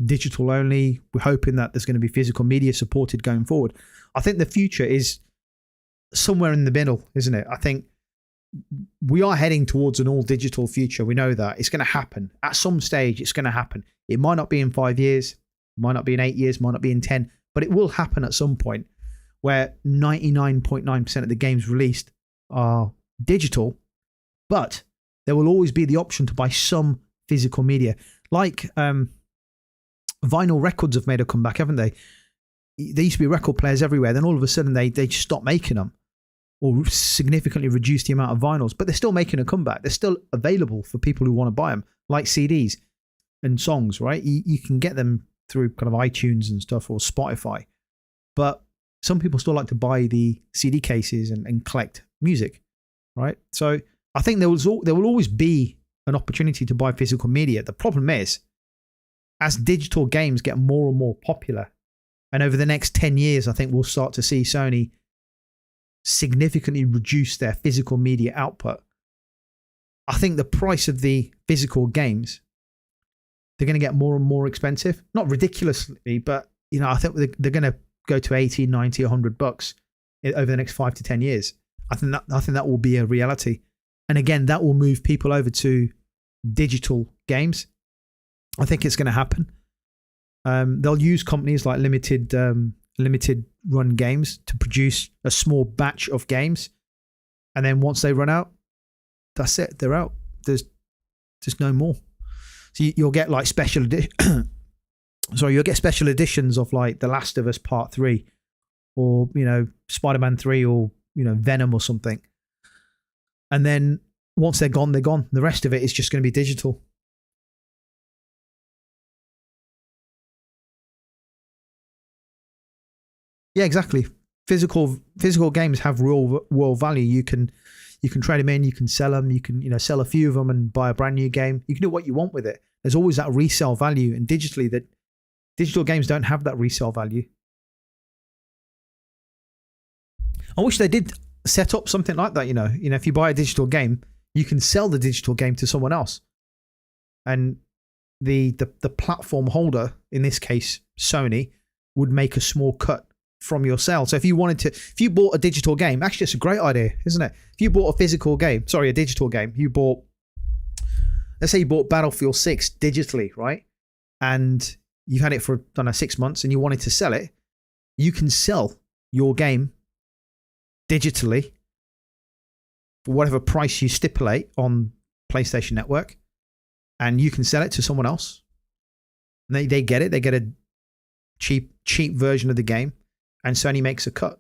[SPEAKER 1] digital only. We're hoping that there's going to be physical media supported going forward. I think the future is somewhere in the middle, isn't it? I think we are heading towards an all digital future. We know that it's going to happen at some stage. It's going to happen. It might not be in 5 years, might not be in 8 years, might not be in 10, but it will happen at some point where 99.9% of the games released are digital, but there will always be the option to buy some physical media. Like vinyl records have made a comeback, haven't they? There used to be record players everywhere. Then all of a sudden they just stopped making them or significantly reduced the amount of vinyls, but they're still making a comeback. They're still available for people who want to buy them, like CDs and songs, right? You can get them through kind of iTunes and stuff or Spotify, but some people still like to buy the CD cases and collect music, right? So I think there will always be an opportunity to buy physical media. The problem is, as digital games get more and more popular, and over the next 10 years, I think we'll start to see Sony significantly reduce their physical media output. I think the price of the physical games, they're going to get more and more expensive. Not ridiculously, but I think they're going to go to 80, 90, $100 over the next 5 to 10 years. I think that will be a reality. And again, that will move people over to digital games. I think it's going to happen. They'll use companies like limited run games to produce a small batch of games, and then once they run out, that's it. They're out. There's no more. So you'll get like special edition. Sorry, you'll get special editions of like The Last of Us Part 3, or Spider-Man 3, or Venom or something. And then once they're gone, they're gone. The rest of it is just going to be digital. Yeah, exactly. Physical games have real world value. You can trade them in, you can sell them, you can sell a few of them and buy a brand new game. You can do what you want with it. There's always that resale value, and digitally, that digital games don't have that resale value. I wish they did set up something like that. If you buy a digital game, you can sell the digital game to someone else, and the platform holder, in this case Sony, would make a small cut from your sale. So if you bought a digital game, actually it's a great idea, isn't it? If you bought a digital game, let's say you bought Battlefield 6 digitally, right? And you've had it for, 6 months, and you wanted to sell it, you can sell your game digitally for whatever price you stipulate on PlayStation Network, and you can sell it to someone else. And they get it. They get a cheap version of the game, and Sony makes a cut.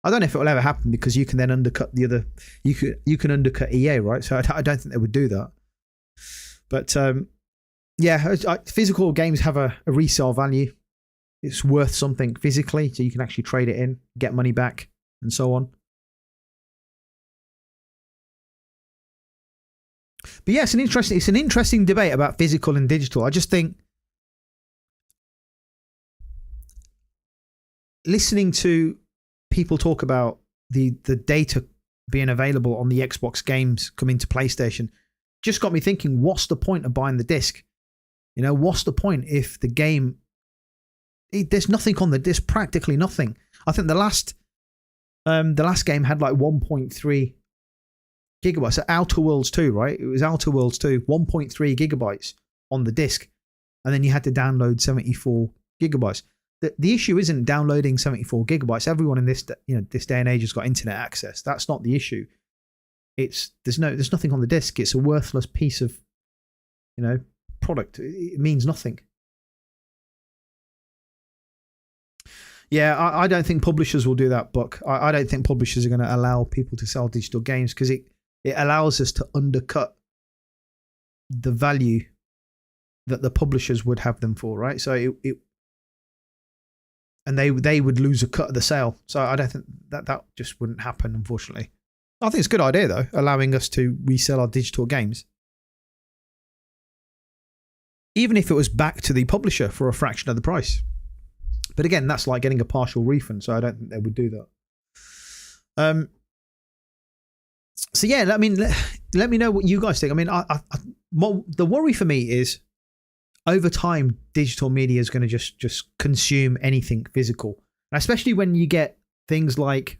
[SPEAKER 1] I don't know if it will ever happen, because you can then undercut the other. You can undercut EA, right? So I don't think they would do that. But physical games have a resale value. It's worth something physically, so you can actually trade it in, get money back, and so on. But yeah, it's an interesting debate about physical and digital. I just think listening to people talk about the data being available on the Xbox games coming to PlayStation just got me thinking, what's the point of buying the disc? What's the point if the game, there's nothing on the disc, practically nothing. I think the last game had like 1.3 gigabytes. So Outer Worlds 2, right? It was Outer Worlds 2, 1.3 gigabytes on the disc, and then you had to download 74 gigabytes. The issue isn't downloading 74 gigabytes. Everyone in this day and age has got internet access. That's not the issue. There's nothing on the disc. It's a worthless piece of product. It means nothing. Yeah, I don't think publishers will do that, Buck. I don't think publishers are going to allow people to sell digital games, because it allows us to undercut the value that the publishers would have them for, right? So and they would lose a cut of the sale. So I don't think that just wouldn't happen, unfortunately. I think it's a good idea, though, allowing us to resell our digital games. Even if it was back to the publisher for a fraction of the price. But again, that's like getting a partial refund, so I don't think they would do that. So yeah, I mean, let me know what you guys think. I mean, the worry for me is over time, digital media is going to just consume anything physical, and especially when you get things like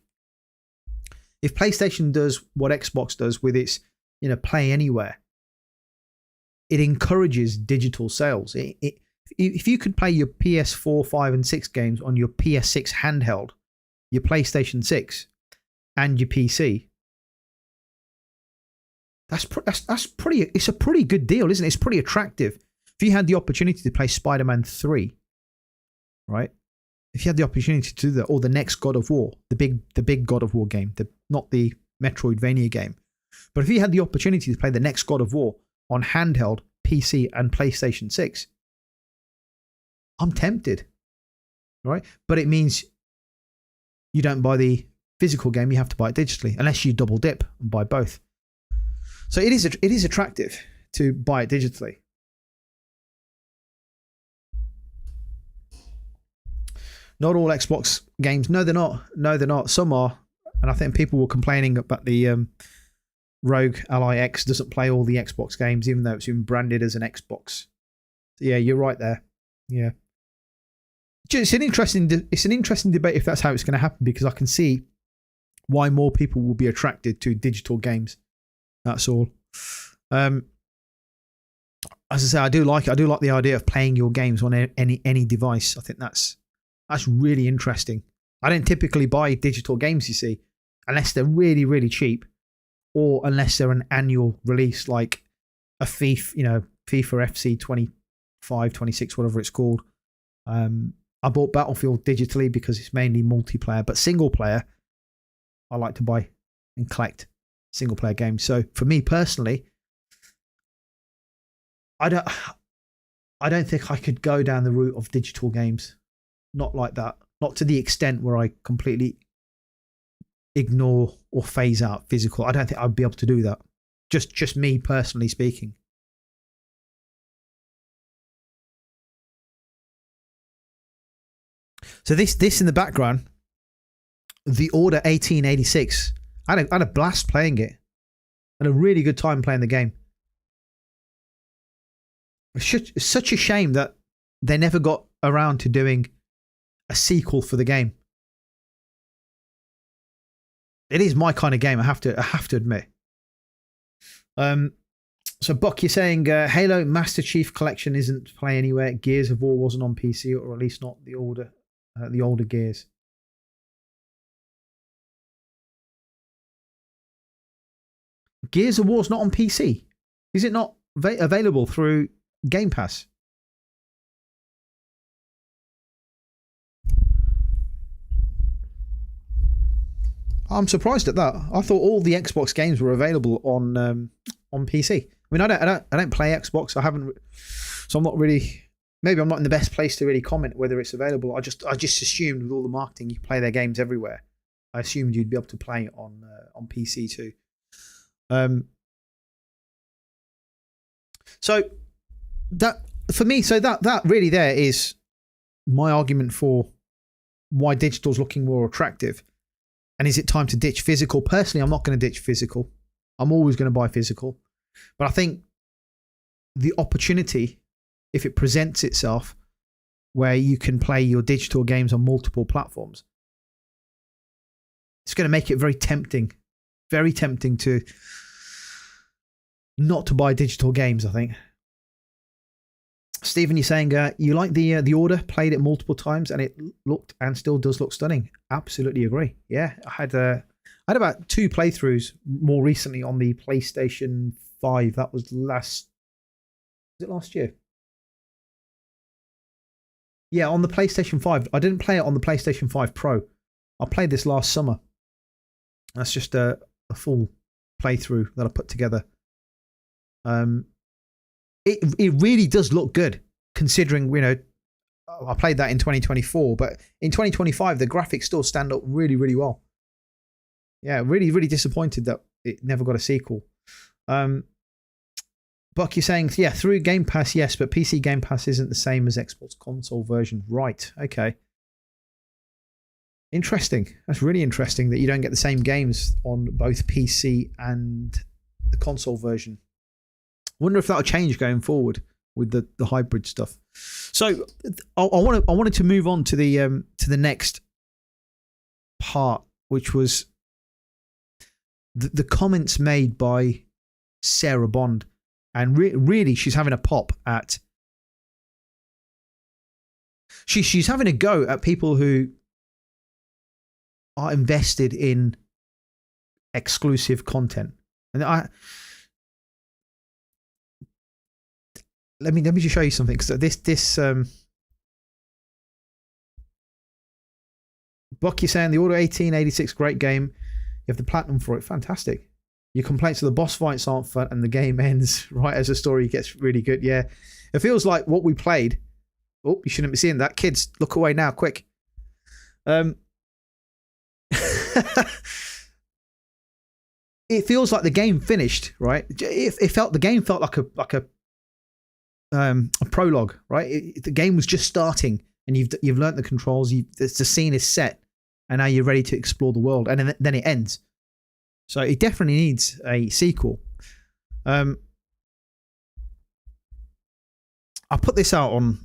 [SPEAKER 1] if PlayStation does what Xbox does with its, play anywhere, it encourages digital sales. If you could play your PS4, 5, and 6 games on your PS6 handheld, your PlayStation 6, and your PC, that's pretty. It's a pretty good deal, isn't it? It's pretty attractive. If you had the opportunity to play Spider-Man 3, right? If you had the opportunity to do that, or the next God of War, the big God of War game, not the Metroidvania game, but if you had the opportunity to play the next God of War on handheld, PC, and PlayStation 6, I'm tempted, right? But it means you don't buy the physical game; you have to buy it digitally, unless you double dip and buy both. So it is attractive to buy it digitally. Not all Xbox games. No, they're not. No, they're not. Some are. And I think people were complaining about the Rogue Ally X doesn't play all the Xbox games, even though it's been branded as an Xbox. So yeah, you're right there. Yeah. It's an interesting debate if that's how it's going to happen, because I can see why more people will be attracted to digital games. That's all. As I say, I do like the idea of playing your games on any device. I think that's really interesting. I don't typically buy digital games, you see, unless they're really, really cheap, or unless they're an annual release like a FIFA FC 25, 26, whatever it's called. I bought Battlefield digitally because it's mainly multiplayer, but single player, I like to buy and collect single player games. So for me personally, I don't think I could go down the route of digital games. Not like that. Not to the extent where I completely ignore or phase out physical. I don't think I'd be able to do that. Just me personally speaking. So this in the background, The Order 1886. I had a blast playing it. I had a really good time playing the game. It's such a shame that they never got around to doing a sequel for the game. It is my kind of game, I have to admit. So Buck, you're saying Halo Master Chief Collection isn't play anywhere. Gears of War wasn't on PC, or at least not the older Gears. Gears of War's not on PC. Is it not available through Game Pass? I'm surprised at that. I thought all the Xbox games were available on PC. I mean, I don't play Xbox. I haven't, so I'm not really. Maybe I'm not in the best place to really comment whether it's available. I just assumed with all the marketing, you play their games everywhere. I assumed you'd be able to play on PC too. So that for me, so that really there is my argument for why digital's looking more attractive. And is it time to ditch physical? Personally, I'm not going to ditch physical. I'm always going to buy physical. But I think the opportunity, if it presents itself, where you can play your digital games on multiple platforms, it's going to make it very tempting to not to buy digital games, I think. Stephen, you're saying you like the Order, played it multiple times, and it looked and still does look stunning. Absolutely agree. Yeah, I had about 2 playthroughs more recently on the PlayStation 5. That was last year? Yeah, on the PlayStation 5. I didn't play it on the PlayStation 5 Pro. I played this last summer. That's just a full playthrough that I put together. It really does look good, considering, I played that in 2024, but in 2025, the graphics still stand up really, really well. Yeah, really, really disappointed that it never got a sequel. Buck, you're saying, yeah, through Game Pass, yes, but PC Game Pass isn't the same as Xbox console version. Right, okay. Interesting. That's really interesting that you don't get the same games on both PC and the console version. Wonder if that'll change going forward with the hybrid stuff. So I wanted to move on to the next part, which was the comments made by Sarach Bond, and really she's having a pop at. She's having a go at people who are invested in exclusive content, and let me just show you something, because this Bucky saying the Order 1886 great game. You have the platinum for it. Fantastic. Your complaints of the boss fights aren't fun and the game ends right as the story gets really good. Yeah. It feels like what we played. Oh, you shouldn't be seeing that. Kids, look away now, quick. It feels like the game finished, right? The game felt like a prologue, right? The game was just starting, and you've learnt the controls. The scene is set, and now you're ready to explore the world, and then it ends. So it definitely needs a sequel. I put this out on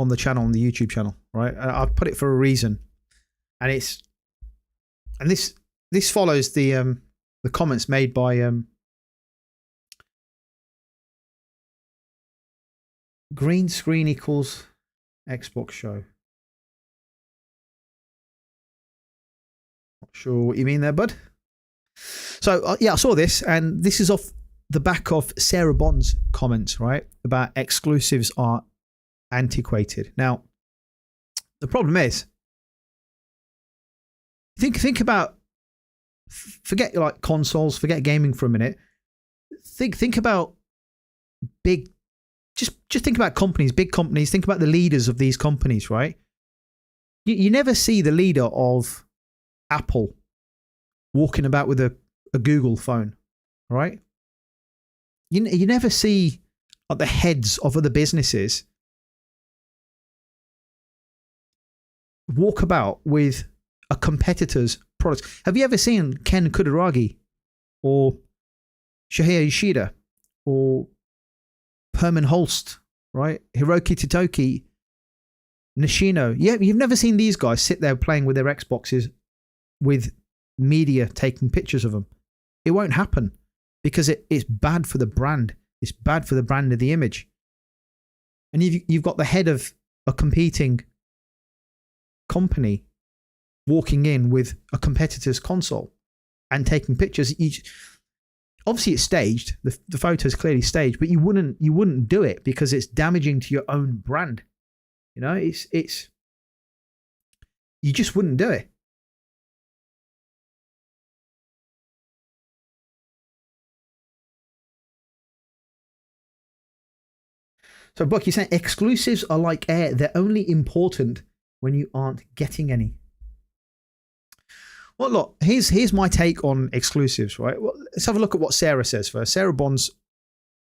[SPEAKER 1] the channel, on the YouTube channel, right? I put it for a reason, and this follows the comments made by green screen equals Xbox show. Not sure what you mean there, bud. So yeah, I saw this, and this is off the back of Sarach Bond's comments, right, about exclusives are antiquated. Now, the problem is, think about, forget like consoles, forget gaming for a minute. Think about just think about companies, big companies. Think about the leaders of these companies, right? You never see the leader of Apple walking about with a Google phone, right? You never see like the heads of other businesses walk about with a competitor's products. Have you ever seen Ken Kutaragi or Shuhei Yoshida or Herman Holst, right? Hiroki Totoki, Nishino. Yeah, you've never seen these guys sit there playing with their Xboxes with media taking pictures of them. It won't happen because it's bad for the brand. It's bad for the brand of the image. And you've got the head of a competing company walking in with a competitor's console and taking pictures. Obviously it's staged. The photo's clearly staged, but you wouldn't do it because it's damaging to your own brand. You know, it's you just wouldn't do it. So, Buck, you're saying exclusives are like air. They're only important when you aren't getting any. Well, look, here's my take on exclusives, right? Well, let's have a look at what Sarah says first. Sarach Bond's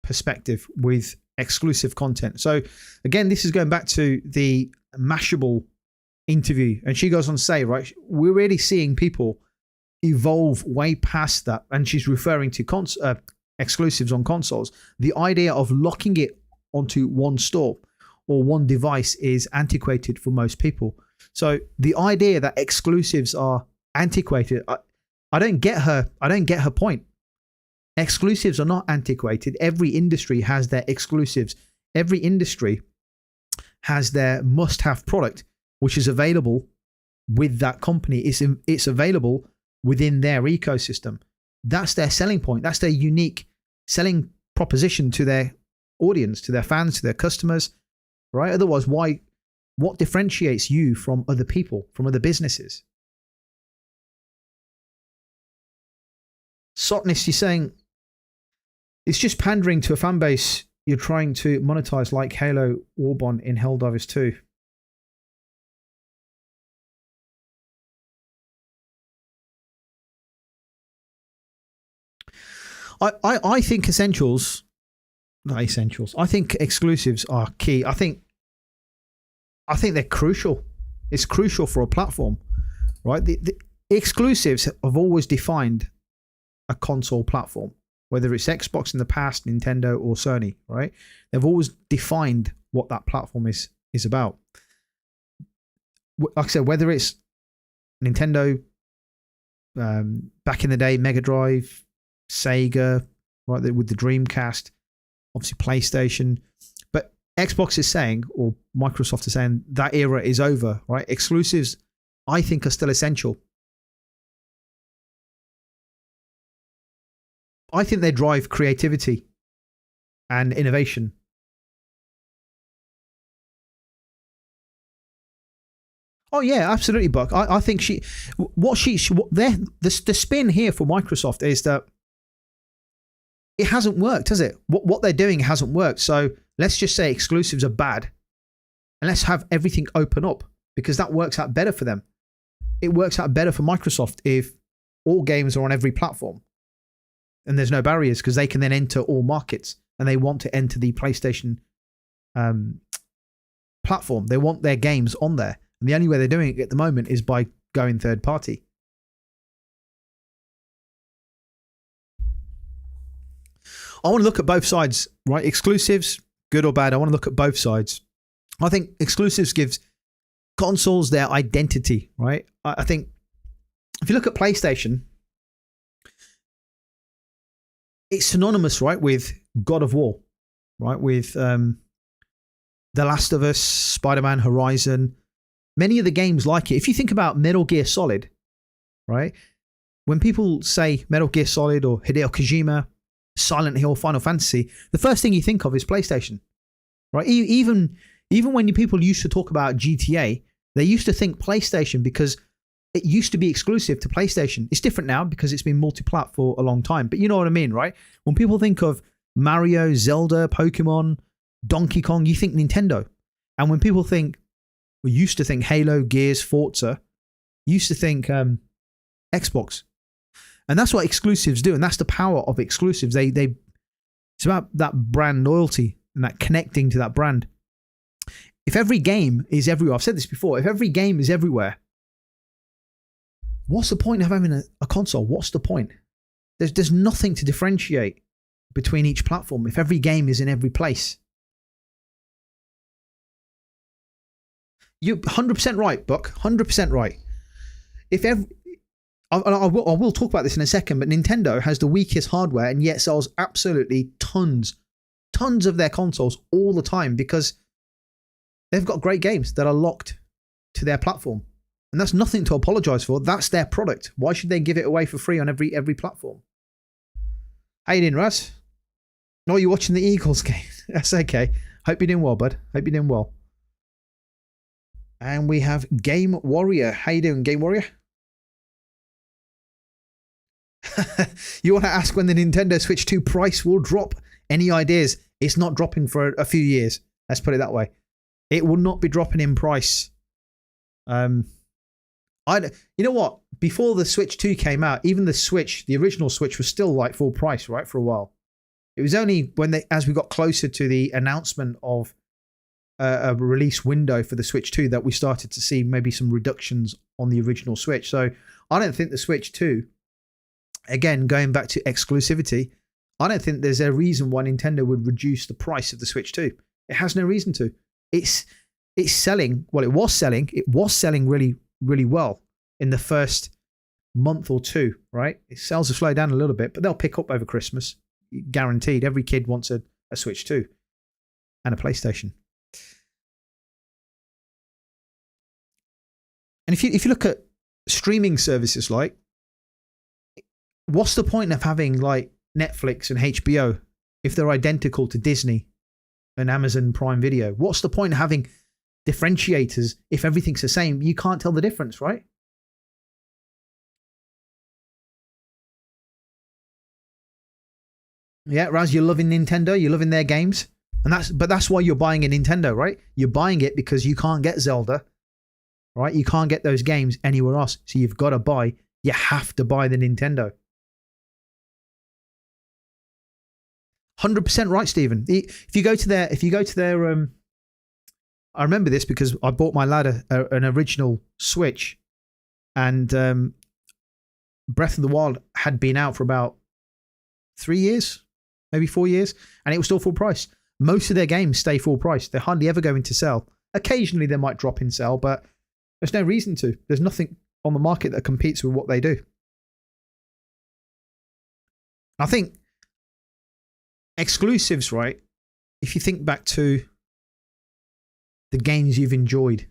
[SPEAKER 1] perspective with exclusive content. So, again, this is going back to the Mashable interview. And she goes on to say, right, we're really seeing people evolve way past that. And she's referring to exclusives on consoles. The idea of locking it onto one store or one device is antiquated for most people. So the idea that exclusives are antiquated, I don't get her point. Exclusives are not antiquated. Every industry has their exclusives. Every industry has their must-have product, which is available with that company. It's available within their ecosystem. That's their selling point. That's their unique selling proposition to their audience, to their fans, to their customers, right? Otherwise, what differentiates you from other people, from other businesses? Sotness, you're saying it's just pandering to a fan base you're trying to monetize, like Halo Warbond in Helldivers 2. I think not essentials. I think exclusives are key. I think they're crucial. It's crucial for a platform, right? The exclusives have always defined a console platform, whether it's Xbox in the past, Nintendo, or Sony, right? They've always defined what that platform is about. Like I said, whether it's Nintendo, back in the day, Mega Drive, Sega, right, with the Dreamcast, obviously PlayStation, but Xbox is saying, or Microsoft is saying, that era is over, right? Exclusives, I think, are still essential. I think they drive creativity and innovation. Oh yeah, absolutely, Buck. I think the spin here for Microsoft is that it hasn't worked, has it? What they're doing hasn't worked. So let's just say exclusives are bad, and let's have everything open up, because that works out better for them. It works out better for Microsoft if all games are on every platform, and there's no barriers, because they can then enter all markets, and they want to enter the PlayStation platform. They want their games on there. And the only way they're doing it at the moment is by going third party. I want to look at both sides, right? Exclusives, good or bad. I want to look at both sides. I think exclusives gives consoles their identity, right? I think if you look at PlayStation, it's synonymous, right, with God of War, right? With The Last of Us, Spider-Man, Horizon, many of the games like it. If you think about Metal Gear Solid, right? When people say Metal Gear Solid or Hideo Kojima, Silent Hill, Final Fantasy, the first thing you think of is PlayStation, right? Even when people used to talk about GTA, they used to think PlayStation because it used to be exclusive to PlayStation. It's different now because it's been multi-plat for a long time. But you know what I mean, right? When people think of Mario, Zelda, Pokemon, Donkey Kong, you think Nintendo. And when people we used to think Halo, Gears, Forza, used to think Xbox. And that's what exclusives do. And that's the power of exclusives. It's about that brand loyalty and that connecting to that brand. If every game is everywhere, I've said this before, if every game is everywhere, what's the point of having a console? What's the point? There's nothing to differentiate between each platform if every game is in every place. You're 100% right, Buck. 100% right. I will talk about this in a second, but Nintendo has the weakest hardware and yet sells absolutely tons of their consoles all the time because they've got great games that are locked to their platform. And that's nothing to apologize for. That's their product. Why should they give it away for free on every platform? How you doing, Russ? No, you're watching the Eagles game. That's okay. Hope you're doing well, bud. Hope you're doing well. And we have Game Warrior. How you doing, Game Warrior? You want to ask when the Nintendo Switch 2 price will drop? Any ideas? It's not dropping for a few years. Let's put it that way. It will not be dropping in price. You know what? Before the Switch 2 came out, even the original Switch was still like full price, right? For a while. It was only as we got closer to the announcement of a release window for the Switch 2 that we started to see maybe some reductions on the original Switch. So I don't think the Switch 2, again, going back to exclusivity, I don't think there's a reason why Nintendo would reduce the price of the Switch 2. It has no reason to. It's selling, well, it was selling really, really well in the first month or two, right? It sales have slowed down a little bit, but they'll pick up over Christmas. Guaranteed. Every kid wants a Switch 2 and a PlayStation. And if you look at streaming services, like, what's the point of having like Netflix and HBO if they're identical to Disney and Amazon Prime Video? What's the point of having differentiators if everything's the same? You can't tell the difference, right? Yeah, Raz, you're loving Nintendo, you're loving their games, and that's why you're buying a Nintendo, right? You're buying it because you can't get Zelda, right? You can't get those games anywhere else, so you have to buy the Nintendo. 100% right, Stephen. If you go to their, I remember this because I bought my lad an original Switch, and Breath of the Wild had been out for about 3 years, maybe 4 years, and it was still full price. Most of their games stay full price. They hardly ever go into sale. Occasionally they might drop in sale, but there's no reason to. There's nothing on the market that competes with what they do. I think exclusives, right? If you think back to the games you've enjoyed,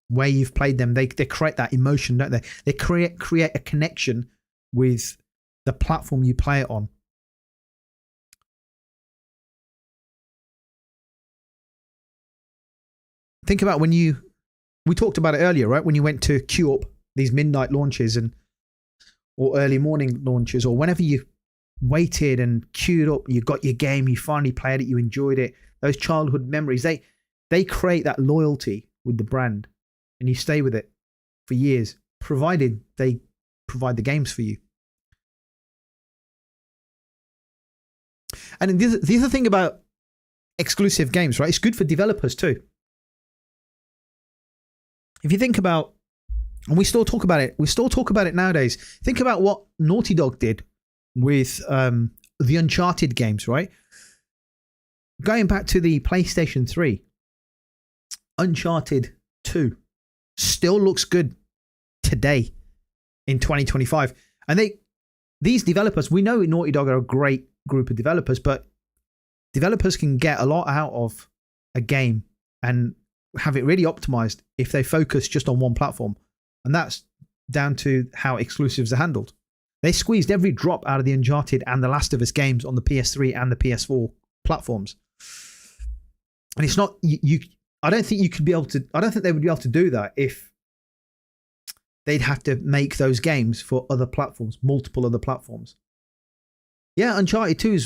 [SPEAKER 1] where you've played them, they create that emotion, don't they? They create a connection with the platform you play it on. Think about when we talked about it earlier, right? When you went to queue up these midnight launches or early morning launches, or whenever you waited and queued up, you got your game, you finally played it, you enjoyed it. Those childhood memories, they create that loyalty with the brand, and you stay with it for years, provided they provide the games for you. And the other thing about exclusive games, right? It's good for developers too. If you think about, and we still talk about it nowadays. Think about what Naughty Dog did with the Uncharted games, right? Going back to the PlayStation 3, Uncharted 2 still looks good today in 2025. And these developers, we know Naughty Dog are a great group of developers, but developers can get a lot out of a game and have it really optimized if they focus just on one platform. And that's down to how exclusives are handled. They squeezed every drop out of the Uncharted and the Last of Us games on the PS3 and the PS4 platforms. And it's not, I don't think they would be able to do that if they'd have to make those games for other platforms, multiple other platforms. Yeah, Uncharted 2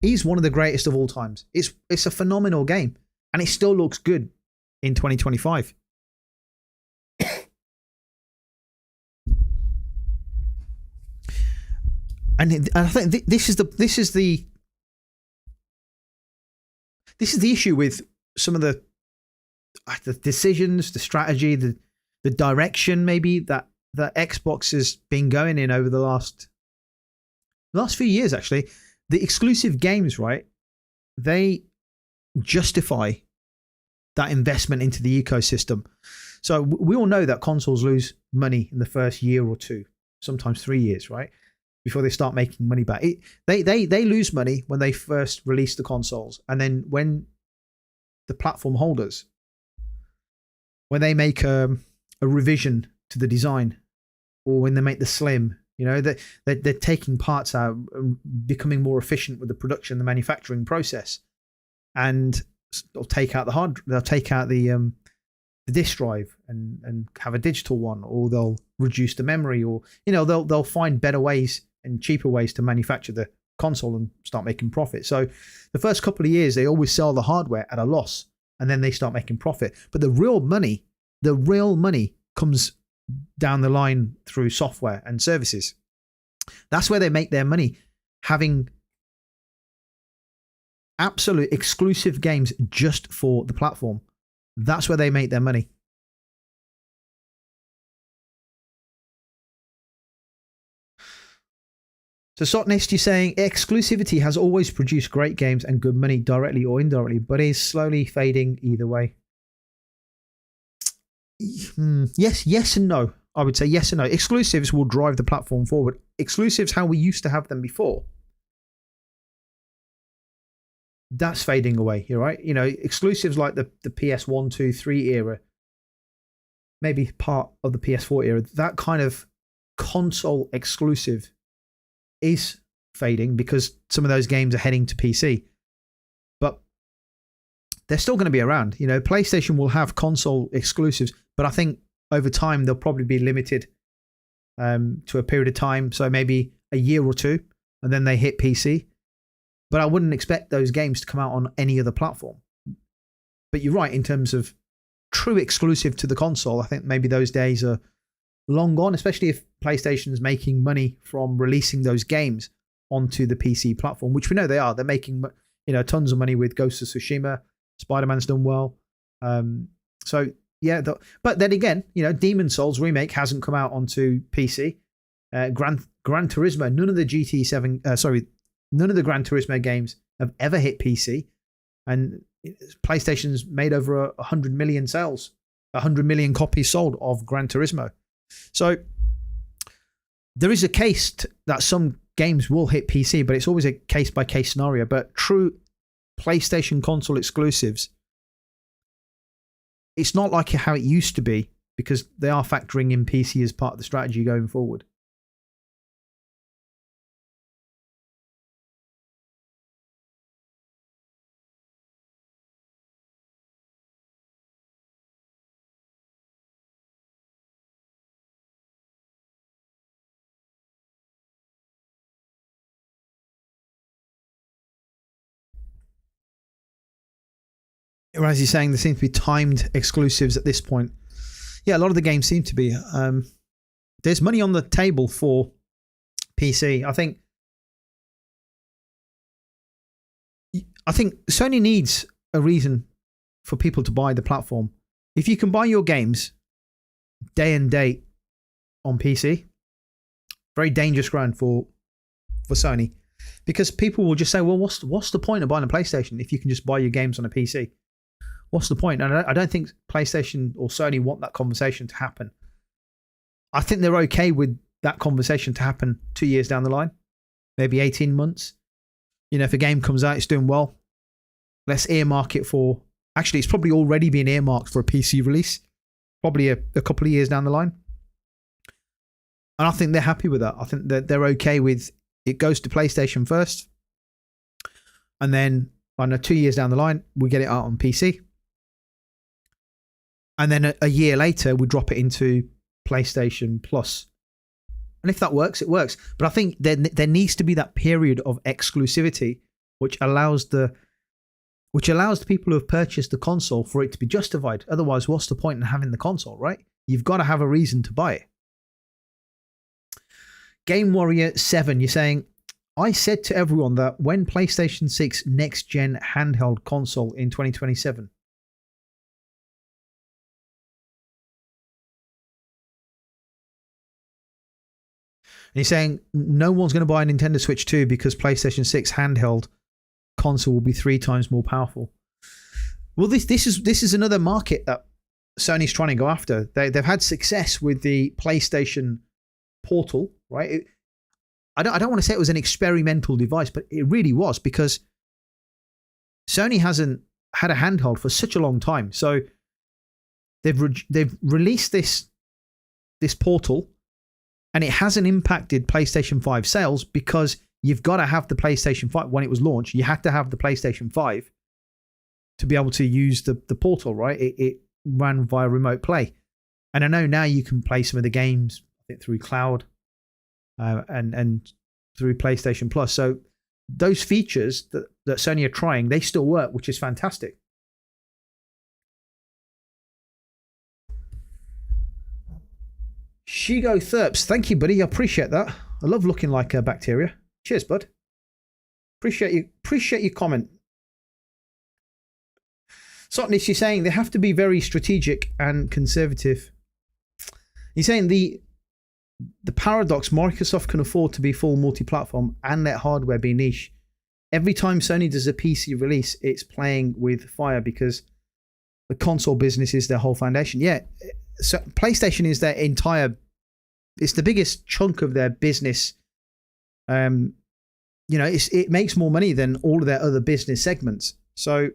[SPEAKER 1] is one of the greatest of all times. It's a phenomenal game, and it still looks good in 2025. And I think this is the issue with some of the decisions, the strategy, the direction maybe that Xbox has been going in over the last few years. Actually, the exclusive games, right? They justify that investment into the ecosystem. So we all know that consoles lose money in the first year or two, sometimes 3 years, right? Before they start making money back. They lose money when they first release the consoles. And then when the platform holders, when they make a revision to the design, or when they make the slim, they're taking parts out, becoming more efficient with the production, the manufacturing process. And they'll take out the disk drive and have a digital one, or they'll reduce the memory, or they'll find better ways and cheaper ways to manufacture the console and start making profit. So the first couple of years they always sell the hardware at a loss, and then they start making profit. But the real money comes down the line through software and services. That's where they make their money, having absolute exclusive games just for the platform. That's where they make their money. So Sotnist, you're saying exclusivity has always produced great games and good money directly or indirectly, but is slowly fading either way. Yes and no. I would say yes and no. Exclusives will drive the platform forward. Exclusives, how we used to have them before, that's fading away. You're right. Exclusives like the PS1, 2, 3 era, maybe part of the PS4 era, that kind of console exclusive is fading because some of those games are heading to PC. But they're still going to be around. PlayStation will have console exclusives, but I think over time they'll probably be limited to a period of time. So maybe a year or two, and then they hit PC. But I wouldn't expect those games to come out on any other platform. But you're right, in terms of true exclusive to the console, I think maybe those days are long gone, especially if PlayStation is making money from releasing those games onto the PC platform, which we know they are. They're making tons of money with Ghost of Tsushima. Spider-Man's done well. So yeah, but then again, Demon Souls remake hasn't come out onto PC. Gran Turismo, none of the none of the Gran Turismo games have ever hit PC, and PlayStation's made over 100 million sales, 100 million copies sold of Gran Turismo. So there is a case that some games will hit PC, but it's always a case by case scenario. But true PlayStation console exclusives, it's not like how it used to be, because they are factoring in PC as part of the strategy going forward. As you're saying, there seem to be timed exclusives at this point. Yeah, a lot of the games seem to be. There's money on the table for PC. I think Sony needs a reason for people to buy the platform. If you can buy your games day and date on PC, very dangerous ground for Sony, because people will just say, well, what's the point of buying a PlayStation if you can just buy your games on a PC? What's the point? And I don't think PlayStation or Sony want that conversation to happen. I think they're okay with that conversation to happen 2 years down the line, maybe 18 months. If a game comes out, it's doing well, let's earmark it for... Actually, it's probably already been earmarked for a PC release, probably a couple of years down the line. And I think they're happy with that. I think that they're okay with it goes to PlayStation first, and then, I know, 2 years down the line, we get it out on PC. And then a year later, we drop it into PlayStation Plus. And if that works, it works. But I think there needs to be that period of exclusivity, which allows the people who have purchased the console for it to be justified. Otherwise, what's the point in having the console, right? You've got to have a reason to buy it. Game Warrior 7, you're saying, I said to everyone that when PlayStation 6 next-gen handheld console in 2027. And he's saying no one's going to buy a Nintendo Switch 2 because PlayStation 6 handheld console will be 3 times more powerful. Well, this is another market that Sony's trying to go after. They've had success with the PlayStation Portal, right? I don't want to say it was an experimental device, but it really was, because Sony hasn't had a handheld for such a long time. So they've released this Portal, and it hasn't impacted PlayStation 5 sales, because you've got to have the PlayStation 5. When it was launched, you had to have the PlayStation 5 to be able to use the Portal, right? It ran via remote play. And I know now you can play some of the games, I think, through cloud and through PlayStation Plus. So those features that Sony are trying, they still work, which is fantastic. Shigo Thurps, thank you, buddy. I appreciate that. I love looking like a bacteria. Cheers, bud. Appreciate your comment. Sotnish, you're saying they have to be very strategic and conservative. He's saying the paradox, Microsoft can afford to be full multi-platform and let hardware be niche. Every time Sony does a PC release, it's playing with fire because the console business is their whole foundation. Yeah, so PlayStation is their entire... It's the biggest chunk of their business. It makes more money than all of their other business segments. So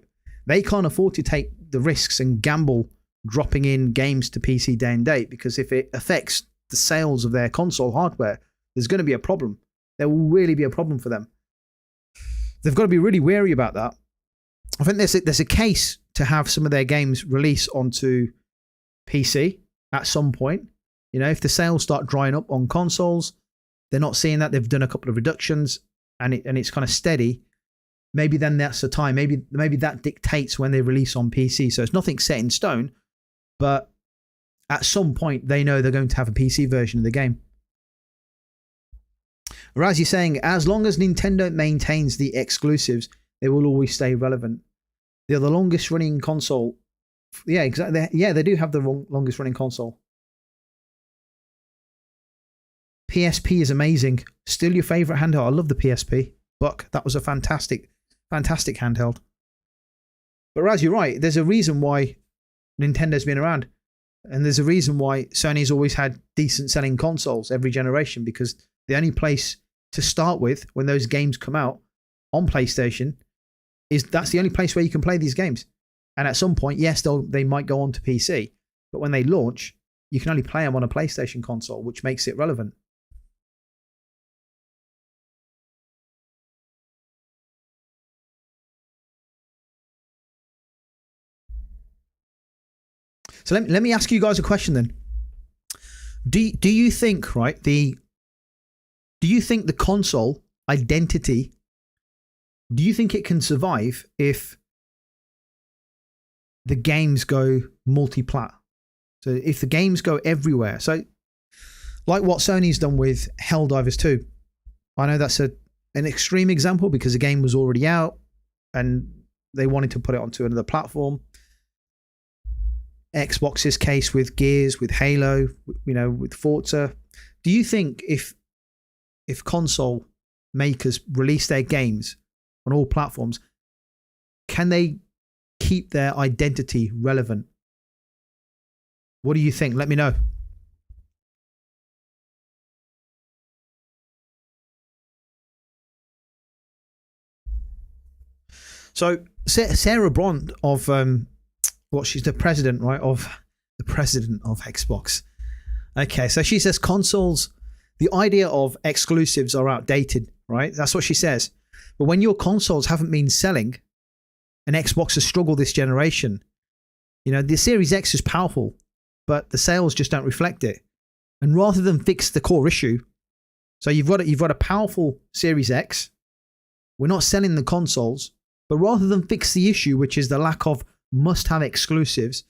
[SPEAKER 1] they can't afford to take the risks and gamble dropping in games to PC day and date, because if it affects the sales of their console hardware, there's going to be a problem. There will really be a problem for them. They've got to be really wary about that. I think there's a case to have some of their games release onto PC at some point. If the sales start drying up on consoles, they're not seeing that. They've done a couple of reductions and it's kind of steady. Maybe then that's the time. Maybe that dictates when they release on PC. So it's nothing set in stone, but at some point they know they're going to have a PC version of the game. Raz, you're saying as long as Nintendo maintains the exclusives, They will always stay relevant. They're the longest running console. Yeah, exactly. Yeah, they do have the longest running console. PSP is amazing. Still your favorite handheld. I love the PSP. Buck, that was a fantastic handheld. But Raz, you're right. There's a reason why Nintendo's been around. And there's a reason why Sony's always had decent selling consoles every generation, because the only place to start with when those games come out on PlayStation that's the only place where you can play these games. And at some point, yes, they might go on to PC, but when they launch, you can only play them on a PlayStation console, which makes it relevant. So let me ask you guys a question then. Do you think, right, do you think the console identity, do you think it can survive if the games go multi-plat? So if the games go everywhere, so like what Sony's done with Helldivers 2. I know that's an extreme example because the game was already out and they wanted to put it onto another platform. Xbox's case with Gears, with Halo, with Forza. Do you think if console makers release their games on all platforms, can they keep their identity relevant? What do you think? Let me know. So Sarach Bond of she's the president, right, of Xbox. Okay, so she says consoles, the idea of exclusives are outdated, right? That's what she says. But when your consoles haven't been selling, and Xbox has struggled this generation, the Series X is powerful, but the sales just don't reflect it. And rather than fix the core issue, so you've got a powerful Series X, we're not selling the consoles, but rather than fix the issue, which is the lack of must-have exclusives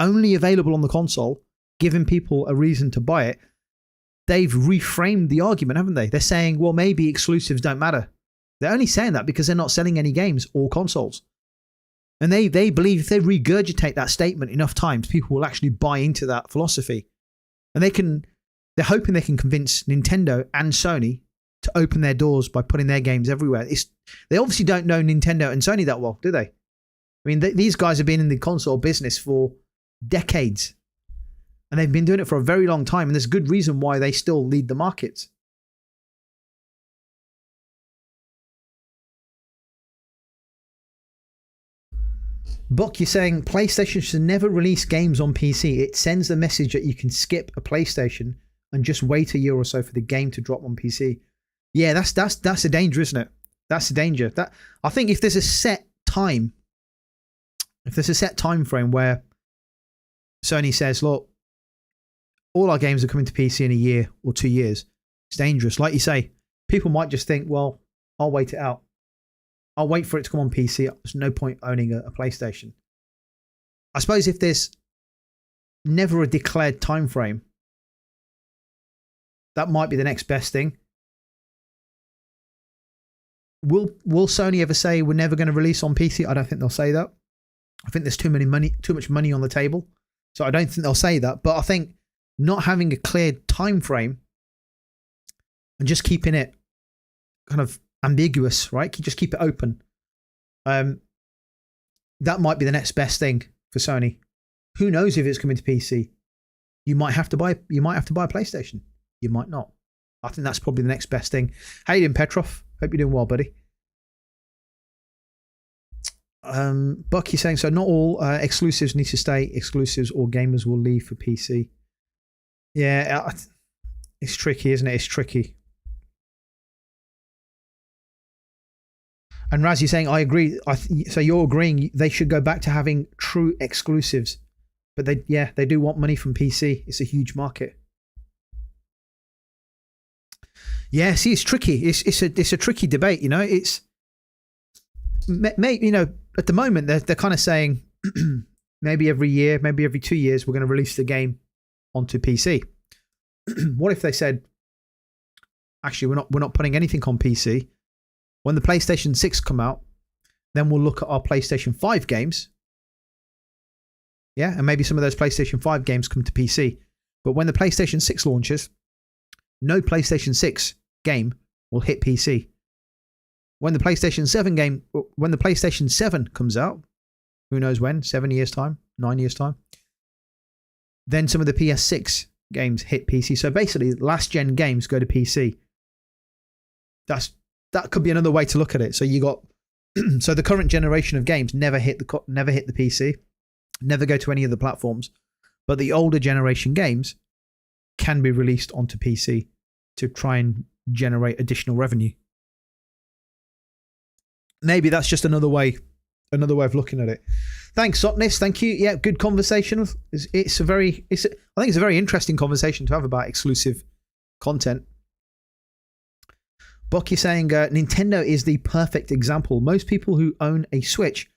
[SPEAKER 1] only available on the console, giving people a reason to buy it, they've reframed the argument, haven't they? They're saying, well, maybe exclusives don't matter. They're only saying that because they're not selling any games or consoles. And they believe if they regurgitate that statement enough times, people will actually buy into that philosophy. And they're hoping they can convince Nintendo and Sony to open their doors by putting their games everywhere. They obviously don't know Nintendo and Sony that well, do they? I mean, these guys have been in the console business for decades. And they've been doing it for a very long time. And there's good reason why they still lead the markets. Buck, you're saying PlayStation should never release games on PC. It sends the message that you can skip a PlayStation and just wait a year or so for the game to drop on PC. Yeah, that's a danger, isn't it? That's a danger. I think if there's a set time frame where Sony says, look, all our games are coming to PC in a year or 2 years, it's dangerous. Like you say, people might just think, well, I'll wait it out. I'll wait for it to come on PC. There's no point owning a PlayStation. I suppose if there's never a declared time frame, that might be the next best thing. Will Sony ever say we're never going to release on PC? I don't think they'll say that. I think there's too much money on the table. So I don't think they'll say that. But I think not having a clear time frame and just keeping it kind of ambiguous, right? Just keep it open. That might be the next best thing for Sony. Who knows if it's coming to PC? You might have to buy a PlayStation. You might not. I think that's probably the next best thing. How you doing, Petrov? Hope you're doing well, buddy. Buck, you're saying, so not all exclusives need to stay exclusives or gamers will leave for PC. Yeah, it's tricky, isn't it? It's tricky. And Raz, you're saying, I agree. So you're agreeing they should go back to having true exclusives. But they do want money from PC. It's a huge market. Yeah, see, it's tricky. It's a tricky debate. It's at the moment they're kind of saying maybe every year, maybe every 2 years, we're going to release the game onto PC. What if they said, actually, we're not putting anything on PC? When the PlayStation 6 come out, then we'll look at our PlayStation 5 games. Yeah, and maybe some of those PlayStation 5 games come to PC. But when the PlayStation 6 launches, no PlayStation 6 game will hit PC. When the PlayStation 7 comes out, who knows when, 7 years time, 9 years time, then some of the PS6 games hit PC. So basically, last gen games go to PC. That could be another way to look at it. So you got so the current generation of games never hit the PC, never go to any of the platforms, but the older generation games can be released onto PC to try and generate additional revenue. Maybe that's just another way of looking at it. Thanks, Sotnis. Thank you. Yeah, good conversation. I think it's a very interesting conversation to have about exclusive content. Bucky saying Nintendo is the perfect example. Most people who own a Switch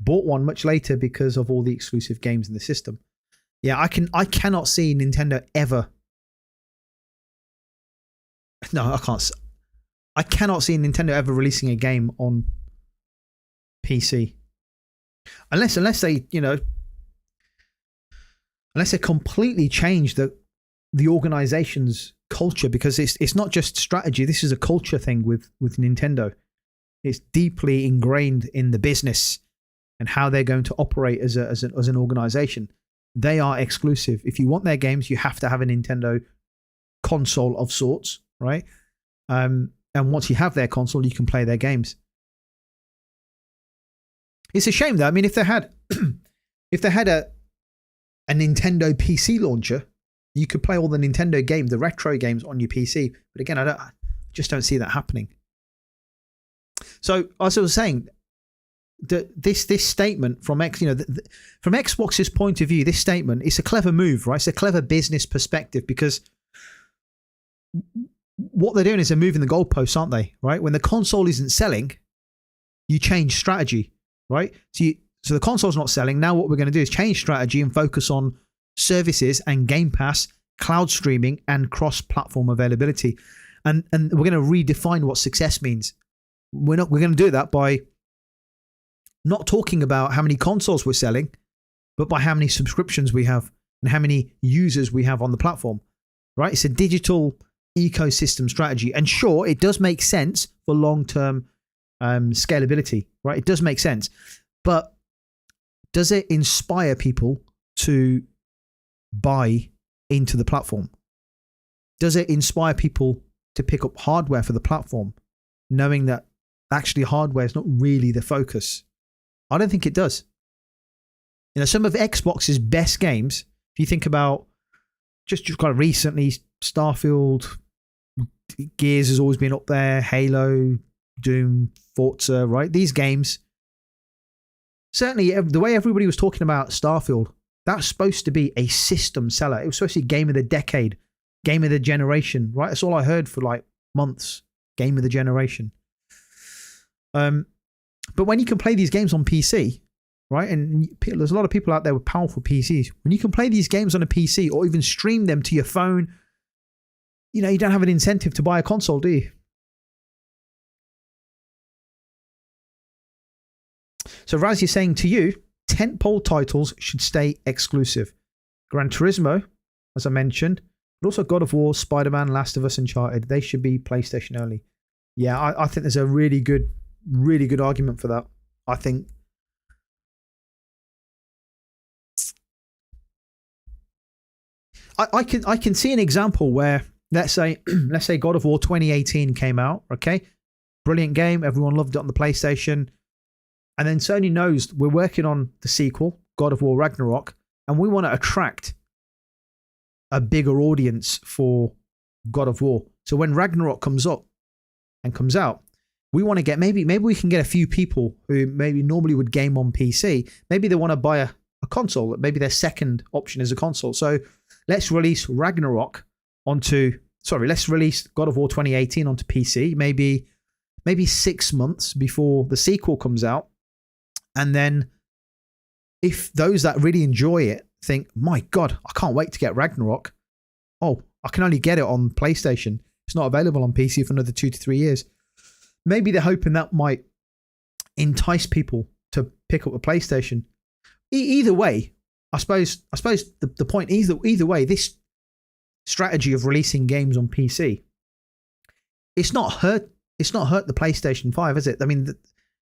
[SPEAKER 1] bought one much later because of all the exclusive games in the system. Yeah, I cannot see Nintendo ever. No, I can't. I cannot see Nintendo ever releasing a game on PC. Unless they, unless they completely change the organization's culture, because it's not just strategy. This is a culture thing with Nintendo. It's deeply ingrained in the business and how they're going to operate as an organization. They are exclusive. If you want their games, you have to have a Nintendo console of sorts, right? And once you have their console, you can play their games. It's a shame though. I mean, if they had a Nintendo PC launcher, you could play all the Nintendo games, the retro games on your PC. But again, I just don't see that happening. So as I was saying, this statement from from Xbox's point of view, this statement, it's a clever move, right? It's a clever business perspective, because what they're doing is they're moving the goalposts, aren't they? Right? When the console isn't selling, you change strategy, right? So the console's not selling. Now what we're going to do is change strategy and focus on services and Game Pass, cloud streaming, and cross-platform availability. And we're going to redefine what success means. We're going to do that by not talking about how many consoles we're selling, but by how many subscriptions we have and how many users we have on the platform, right? It's a digital ecosystem strategy. And sure, it does make sense for long-term scalability, right? It does make sense. But does it inspire people to buy into the platform? Does it inspire people to pick up hardware for the platform, knowing that actually hardware is not really the focus? I don't think it does. Some of Xbox's best games, if you think about just kind of recently, Starfield, Gears has always been up there, Halo, Doom, Forza, right? These games, certainly the way everybody was talking about Starfield, that's supposed to be a system seller. It was supposed to be game of the decade, game of the generation, right? That's all I heard for like months. Game of the generation. But when you can play these games on PC, right? And there's a lot of people out there with powerful PCs. When you can play these games on a PC or even stream them to your phone, you don't have an incentive to buy a console, do you? So Raz is saying to you, tentpole titles should stay exclusive. Gran Turismo, as I mentioned, but also God of War, Spider-Man, Last of Us, Uncharted, they should be PlayStation only. Yeah, I think there's a really good argument for that. I think I can see an example where let's say God of War 2018 came out, okay? Brilliant game, everyone loved it on the PlayStation. And then Sony knows we're working on the sequel, God of War Ragnarok, and we want to attract a bigger audience for God of War. So when Ragnarok comes up and comes out, we want to get, maybe we can get a few people who maybe normally would game on PC. Maybe they want to buy a console. Maybe their second option is a console. So let's release let's release God of War 2018 onto PC, maybe 6 months before the sequel comes out. And then if those that really enjoy it think, my God, I can't wait to get Ragnarok. Oh, I can only get it on PlayStation. It's not available on PC for another 2 to 3 years. Maybe they're hoping that might entice people to pick up a PlayStation. Either way, I suppose the point either way, this strategy of releasing games on PC, it's not hurt the PlayStation 5, is it? I mean,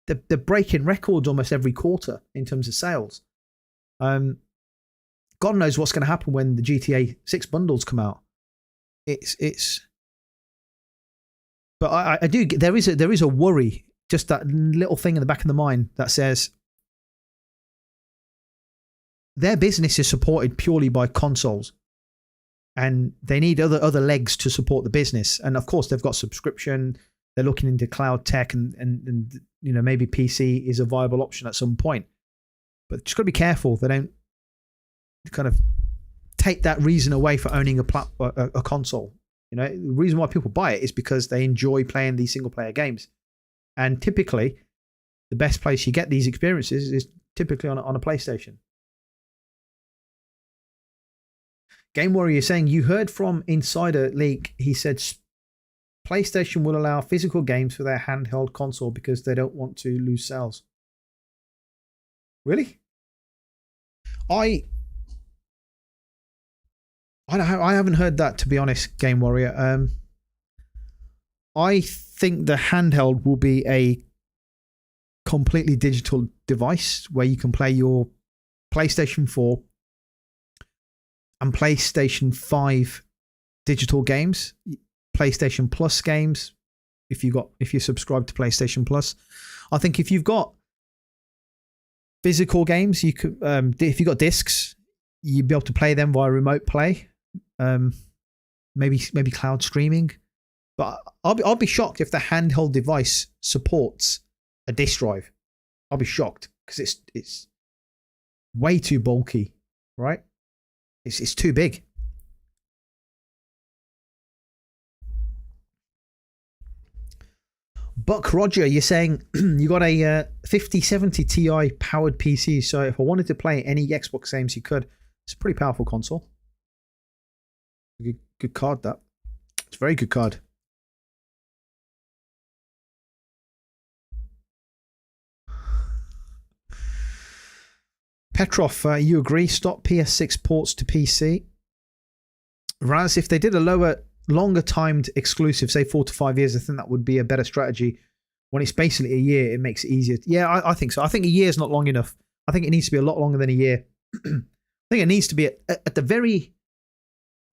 [SPEAKER 1] they're breaking records almost every quarter in terms of sales. God knows what's going to happen when the GTA 6 bundles come out. But I do. There is a worry, just that little thing in the back of the mind that says their business is supported purely by consoles, and they need other legs to support the business. And of course, they've got subscription. They're looking into cloud tech, and maybe PC is a viable option at some point. But just got to be careful they don't kind of take that reason away for owning a console. The reason why people buy it is because they enjoy playing these single player games, and typically, the best place you get these experiences is typically on a PlayStation. Game Warrior saying you heard from Insider Leak. He said PlayStation will allow physical games for their handheld console because they don't want to lose sales. Really? I haven't heard that, to be honest, Game Warrior. I think the handheld will be a completely digital device where you can play your PlayStation 4 and PlayStation 5 digital games, PlayStation Plus games. If you subscribe to PlayStation Plus, I think if you've got physical games, you could. If you got discs, you'd be able to play them via remote play. Maybe cloud streaming. But I'll be shocked if the handheld device supports a disk drive. I'll be shocked because it's way too bulky, right? It's too big. Buck Roger, you're saying you got a 5070 Ti powered PC, so if I wanted to play any Xbox games, you could. It's a pretty powerful console. Good card, that. It's a very good card. Petrov, you agree? Stop PS6 ports to PC. Raz, if they did a longer timed exclusive, say 4 to 5 years, I think that would be a better strategy. When it's basically a year, it makes it easier. Yeah, I think so. I think a year is not long enough. I think it needs to be a lot longer than a year. I think it needs to be at the very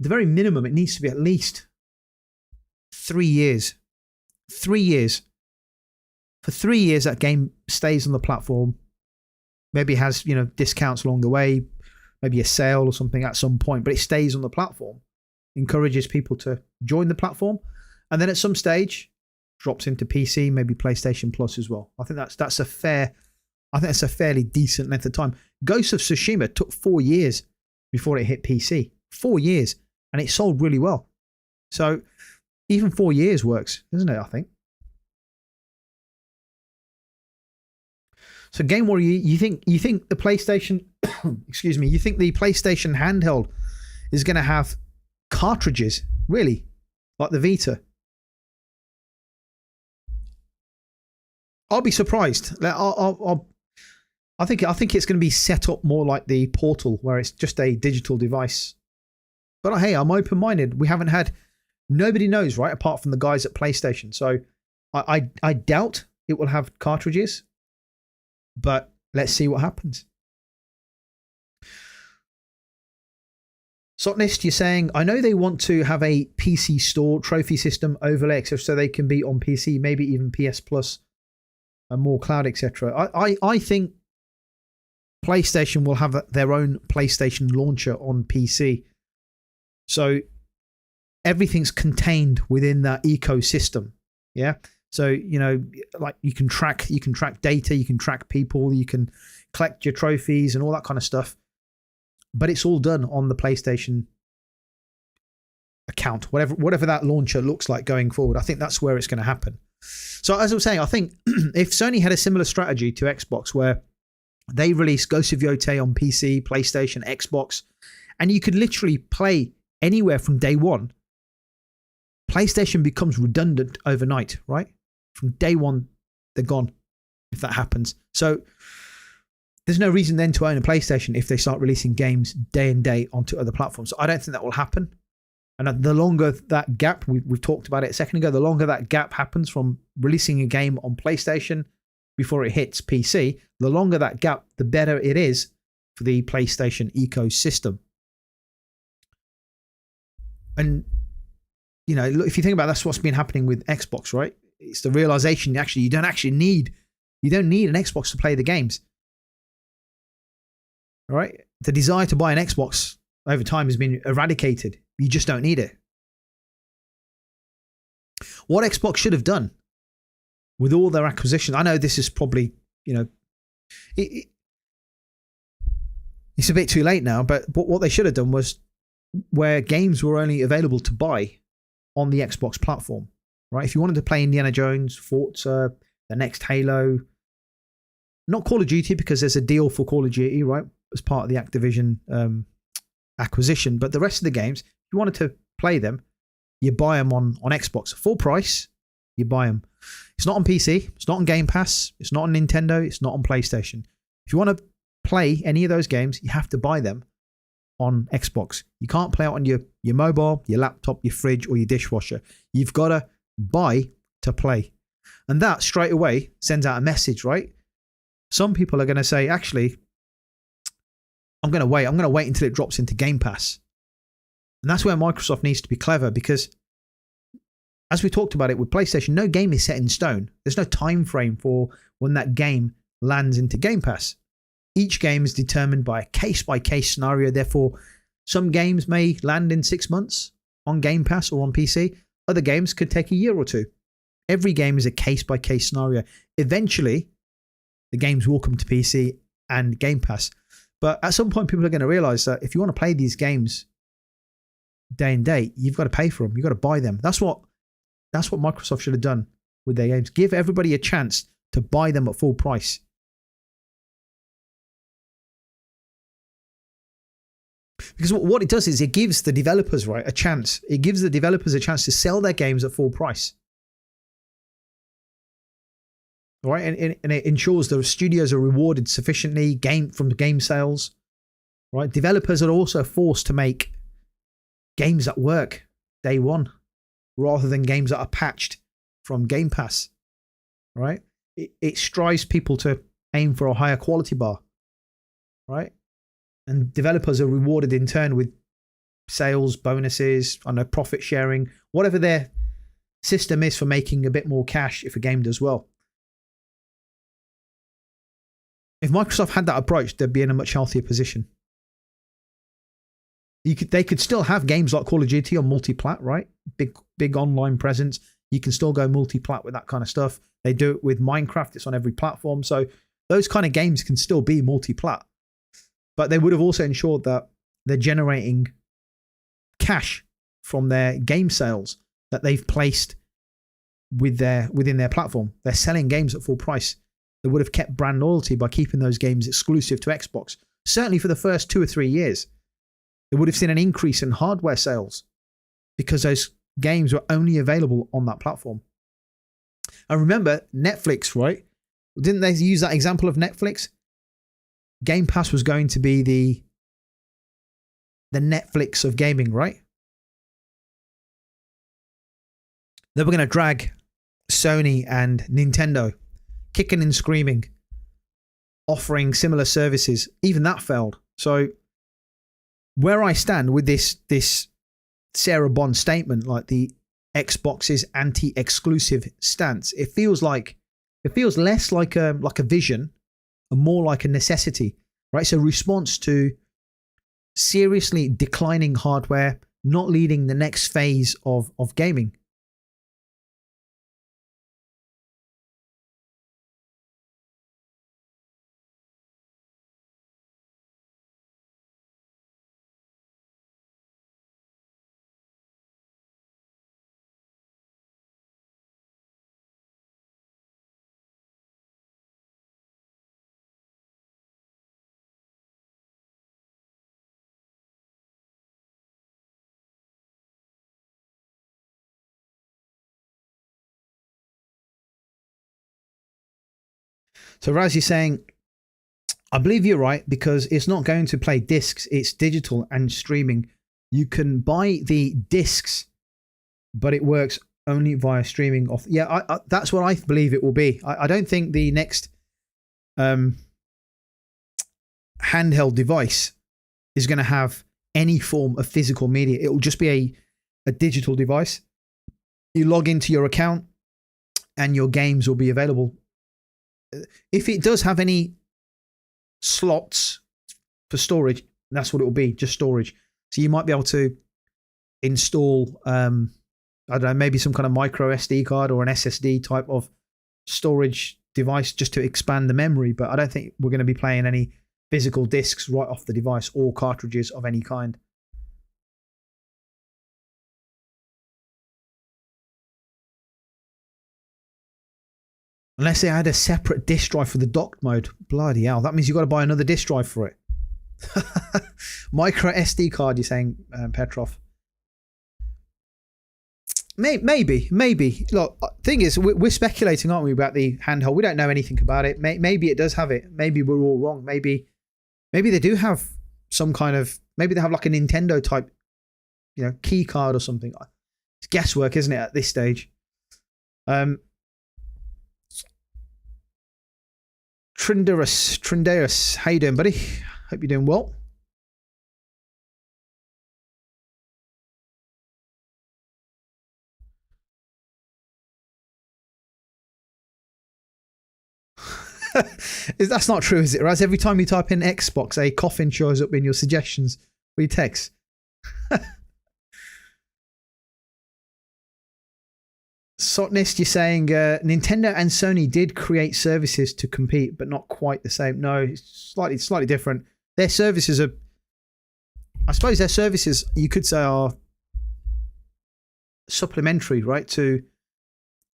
[SPEAKER 1] minimum, it needs to be at least 3 years. 3 years. For 3 years, that game stays on the platform. Maybe it has, discounts along the way, maybe a sale or something at some point, but it stays on the platform. Encourages people to join the platform, and then at some stage drops into PC, maybe PlayStation Plus as well. I think that's a fairly decent length of time. Ghost of Tsushima took 4 years before it hit PC. 4 years, and it sold really well. So even 4 years works, doesn't it? I think. So Game Warrior, you think the PlayStation, excuse me, you think the PlayStation handheld is going to have cartridges, really, like the Vita? I'll be surprised. I think it's going to be set up more like the Portal, where it's just a digital device. But hey, I'm open-minded. We haven't had, nobody knows, right, apart from the guys at PlayStation. So I doubt it will have cartridges. But let's see what happens. Sotonist, you're saying, I know they want to have a PC store, trophy system, overlay, etc., so they can be on PC, maybe even PS Plus, and more cloud, etc. I think PlayStation will have their own PlayStation launcher on PC. So everything's contained within that ecosystem. Yeah. So, like you can track data, you can track people, you can collect your trophies and all that kind of stuff. But it's all done on the PlayStation account, whatever that launcher looks like going forward. I think that's where it's going to happen. So as I was saying, I think if Sony had a similar strategy to Xbox, where they release Ghost of Yotei on PC, PlayStation, Xbox, and you could literally play anywhere from day one, PlayStation becomes redundant overnight, right? From day one, they're gone. if that happens. So there's no reason then to own a PlayStation if they start releasing games day and day onto other platforms. So I don't think that will happen. And the longer that gap, we've talked about it a second ago, the longer that gap happens from releasing a game on PlayStation before it hits PC, the longer that gap, the better it is for the PlayStation ecosystem. And, you know, look, if you think about it, that's what's been happening with Xbox, right? It's the realization you don't need an Xbox to play the games. All right? The desire to buy an Xbox over time has been eradicated. You just don't need it. What Xbox should have done with all their acquisitions, I know this is probably, you know, it's a bit too late now, but what they should have done was where games were only available to buy on the Xbox platform, right? If you wanted to play Indiana Jones, Forza, the next Halo, not Call of Duty because there's a deal for Call of Duty, right, as part of the Activision acquisition, but the rest of the games, if you wanted to play them, you buy them on Xbox. Full price, you buy them. It's not on PC, it's not on Game Pass, it's not on Nintendo, it's not on PlayStation. If you want to play any of those games, you have to buy them on Xbox. You can't play it on your mobile, your laptop, your fridge, or your dishwasher. You've got to buy to play. And that straight away sends out a message, right? Some people are going to say, actually, I'm going to wait until it drops into Game Pass. And that's where Microsoft needs to be clever, because as we talked about it with PlayStation, no game is set in stone. There's no time frame for when that game lands into Game Pass. Each game is determined by a case-by-case scenario. Therefore, some games may land in 6 months on Game Pass or on PC. Other games could take a year or two. Every game is a case-by-case scenario. Eventually, the games will come to PC and Game Pass. But at some point, people are going to realize that if you want to play these games day and day, you've got to pay for them. You've got to buy them. That's what Microsoft should have done with their games. Give everybody a chance to buy them at full price. Because what it does is it gives the developers, right, a chance. It gives the developers a chance to sell their games at full price. Right? And it ensures the studios are rewarded sufficiently from the game sales. Right? Developers are also forced to make games that work day one rather than games that are patched from Game Pass. Right? It strives people to aim for a higher quality bar. Right? And developers are rewarded in turn with sales, bonuses, I know, profit sharing, whatever their system is for making a bit more cash if a game does well. If Microsoft had that approach, they'd be in a much healthier position. They could still have games like Call of Duty on multi-plat, right? Big online presence. You can still go multi-plat with that kind of stuff. They do it with Minecraft. It's on every platform. So those kind of games can still be multi-plat. But they would have also ensured that they're generating cash from their game sales that they've placed within their platform. They're selling games at full price. They would have kept brand loyalty by keeping those games exclusive to Xbox. Certainly for the first 2 or 3 years. They would have seen an increase in hardware sales because those games were only available on that platform. And remember, Netflix, right? Didn't they use that example of Netflix? Game Pass was going to be the Netflix of gaming, right? They were going to drag Sony and Nintendo kicking and screaming, offering similar services. Even that failed. So where I stand with this Sarach Bond statement, like the Xbox's anti-exclusive stance, it feels less like a vision and more like a necessity, right? So response to seriously declining hardware, not leading the next phase of gaming. So Raz, you're saying, I believe you're right, because it's not going to play discs. It's digital and streaming. You can buy the discs, but it works only via streaming. That's what I believe it will be. I don't think the next handheld device is going to have any form of physical media. It will just be a digital device. You log into your account and your games will be available. If it does have any slots for storage, that's what it will be, just storage. So you might be able to install, I don't know, maybe some kind of micro SD card or an SSD type of storage device just to expand the memory. But I don't think we're going to be playing any physical discs right off the device or cartridges of any kind. Unless they had a separate disk drive for the docked mode. Bloody hell. That means you've got to buy another disk drive for it. Micro SD card, you're saying, Petrov. Maybe. Look, thing is, we're speculating, aren't we, about the handheld? We don't know anything about it. Maybe it does have it. Maybe we're all wrong. Maybe they do have some kind of, maybe they have like a Nintendo type, key card or something. It's guesswork, isn't it, at this stage? Trinderus, how you doing, buddy? Hope you're doing well. That's not true, is it? Raz, every time you type in Xbox, a coffin shows up in your suggestions or your text. Sotnist, you're saying Nintendo and Sony did create services to compete, but not quite the same. No, it's slightly different. Their services are, I suppose their services, you could say, are supplementary, right, to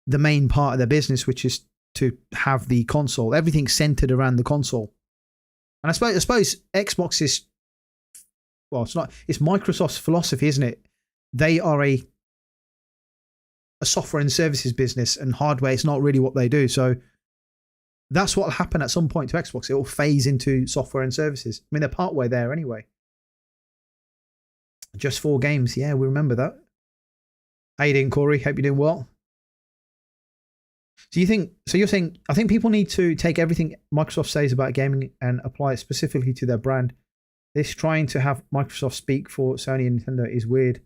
[SPEAKER 1] the main part of their business, which is to have the console. Everything's centered around the console. And I suppose Xbox is, well, it's Microsoft's philosophy, isn't it? They are a software and services business, and hardware is not really what they do. So that's what will happen at some point to Xbox. It will phase into software and services. I mean, they're partway there anyway. Just 4 games. Yeah, we remember that. How you doing, Corey? Hope you're doing well. So you're saying, I think people need to take everything Microsoft says about gaming and apply it specifically to their brand. This trying to have Microsoft speak for Sony and Nintendo is weird.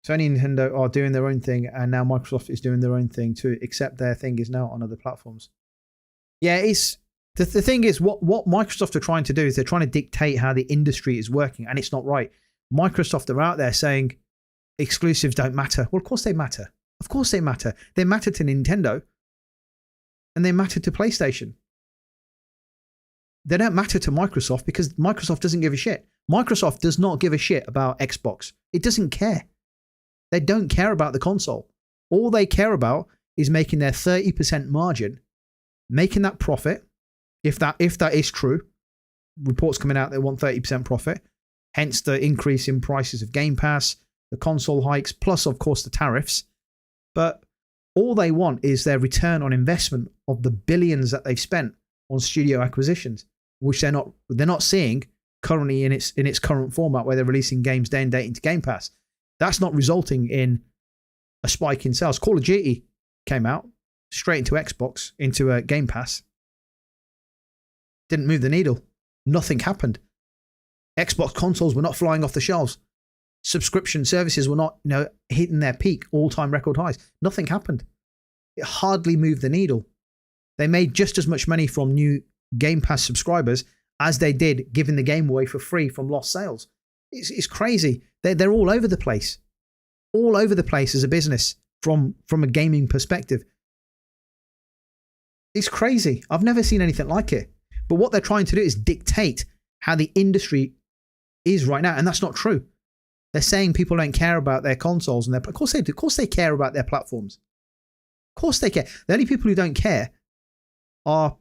[SPEAKER 1] Sony and Nintendo are doing their own thing, and now Microsoft is doing their own thing too, except their thing is now on other platforms. Yeah, it's the thing is what Microsoft are trying to do is they're trying to dictate how the industry is working, and it's not right. Microsoft are out there saying exclusives don't matter. Well, of course they matter. Of course they matter. They matter to Nintendo, and they matter to PlayStation. They don't matter to Microsoft because Microsoft doesn't give a shit. Microsoft does not give a shit about Xbox. It doesn't care. They don't care about the console. All they care about is making their 30% margin, making that profit. If that is true, reports coming out they want 30% profit, hence the increase in prices of Game Pass, the console hikes, plus of course the tariffs. But all they want is their return on investment of the billions that they've spent on studio acquisitions, which they're not seeing currently in its current format, where they're releasing games day and date into Game Pass. That's not resulting in a spike in sales. Call of Duty came out straight into Xbox, into a Game Pass. Didn't move the needle. Nothing happened. Xbox consoles were not flying off the shelves. Subscription services were not, hitting their peak, all-time record highs. Nothing happened. It hardly moved the needle. They made just as much money from new Game Pass subscribers as they did giving the game away for free from lost sales. It's crazy. They're all over the place. All over the place as a business from a gaming perspective. It's crazy. I've never seen anything like it. But what they're trying to do is dictate how the industry is right now. And that's not true. They're saying people don't care about their consoles. Of course they do. Of course they care about their platforms. Of course they care. The only people who don't care are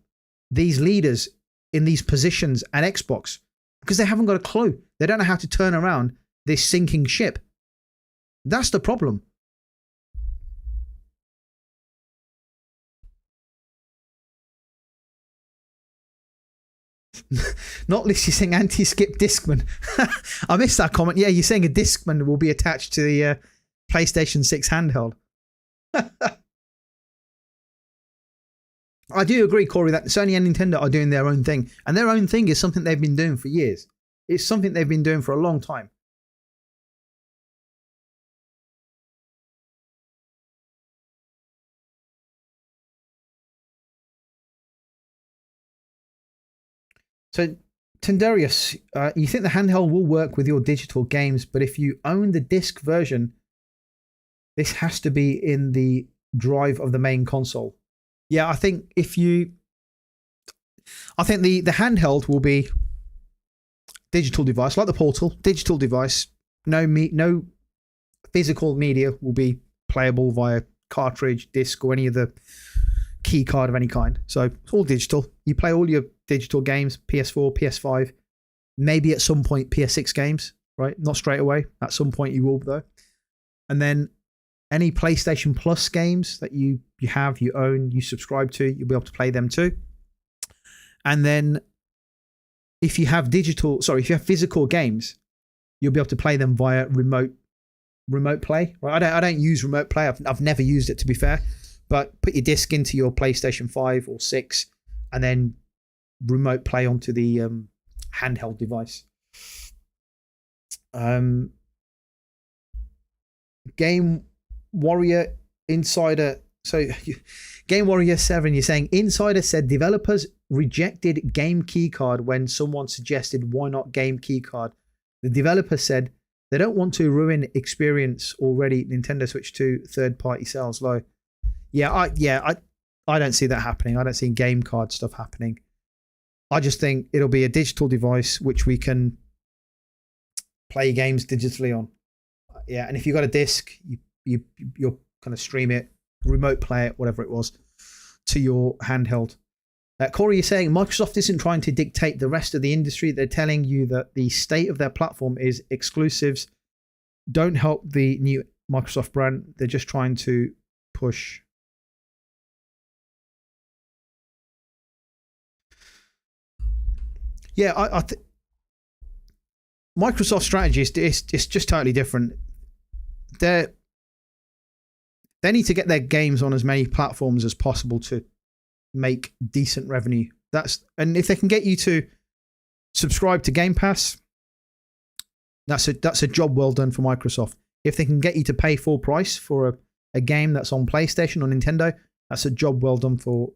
[SPEAKER 1] these leaders in these positions at Xbox, because they haven't got a clue. They don't know how to turn around this sinking ship. That's the problem. Not least, you're saying anti-skip Discman. I missed that comment. Yeah, you're saying a Discman will be attached to the PlayStation 6 handheld. I do agree, Corey, that Sony and Nintendo are doing their own thing. And their own thing is something they've been doing for years. It's something they've been doing for a long time. So, Tendarius, you think the handheld will work with your digital games, but if you own the disc version, this has to be in the drive of the main console. Yeah, I think the handheld will be digital device, like the Portal, digital device. No physical media will be playable via cartridge, disc, or any other key card of any kind. So it's all digital. You play all your digital games, PS4, PS5, maybe at some point PS6 games, right? Not straight away. At some point you will, though. And then any PlayStation Plus games that you own, you subscribe to, you'll be able to play them too. And then if you have physical games, you'll be able to play them via remote play. Right? I don't use remote play. I've never used it, to be fair. But put your disc into your PlayStation 5 or 6 and then remote play onto the handheld device. Game Warrior Insider. So, Game Warrior 7, you're saying Insider said developers rejected game keycard when someone suggested why not game keycard. The developer said they don't want to ruin experience already. Nintendo Switch 2 third-party sales low. I don't see that happening. I don't see game card stuff happening. I just think it'll be a digital device which we can play games digitally on. Yeah, and if you've got a disc, you'll kind of stream it, remote play it, whatever it was, to your handheld. Corey, you're saying Microsoft isn't trying to dictate the rest of the industry. They're telling you that the state of their platform is exclusives don't help the new Microsoft brand. They're just trying to push. Yeah, I think Microsoft's strategy is just totally different. They need to get their games on as many platforms as possible to make decent revenue. And if they can get you to subscribe to Game Pass, that's a job well done for Microsoft. If they can get you to pay full price for a game that's on PlayStation or Nintendo, that's a job well done for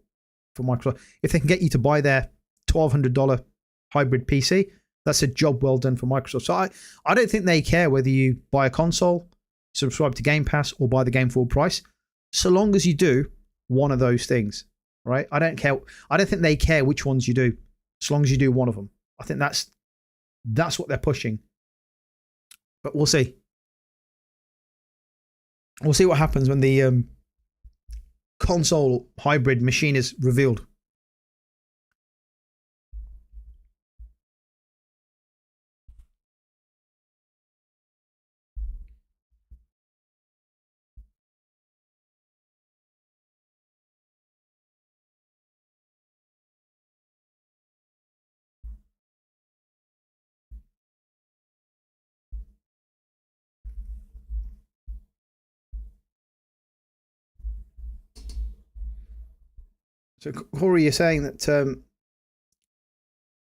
[SPEAKER 1] Microsoft. If they can get you to buy their $1,200 hybrid PC, that's a job well done for Microsoft. So I don't think they care whether you buy a console, subscribe to Game Pass, or buy the game full price, so long as you do one of those things, right? I don't care. I don't think they care which ones you do, so long as you do one of them. I think that's what they're pushing. But we'll see. We'll see what happens when the console hybrid machine is revealed. So, Corey, you're saying that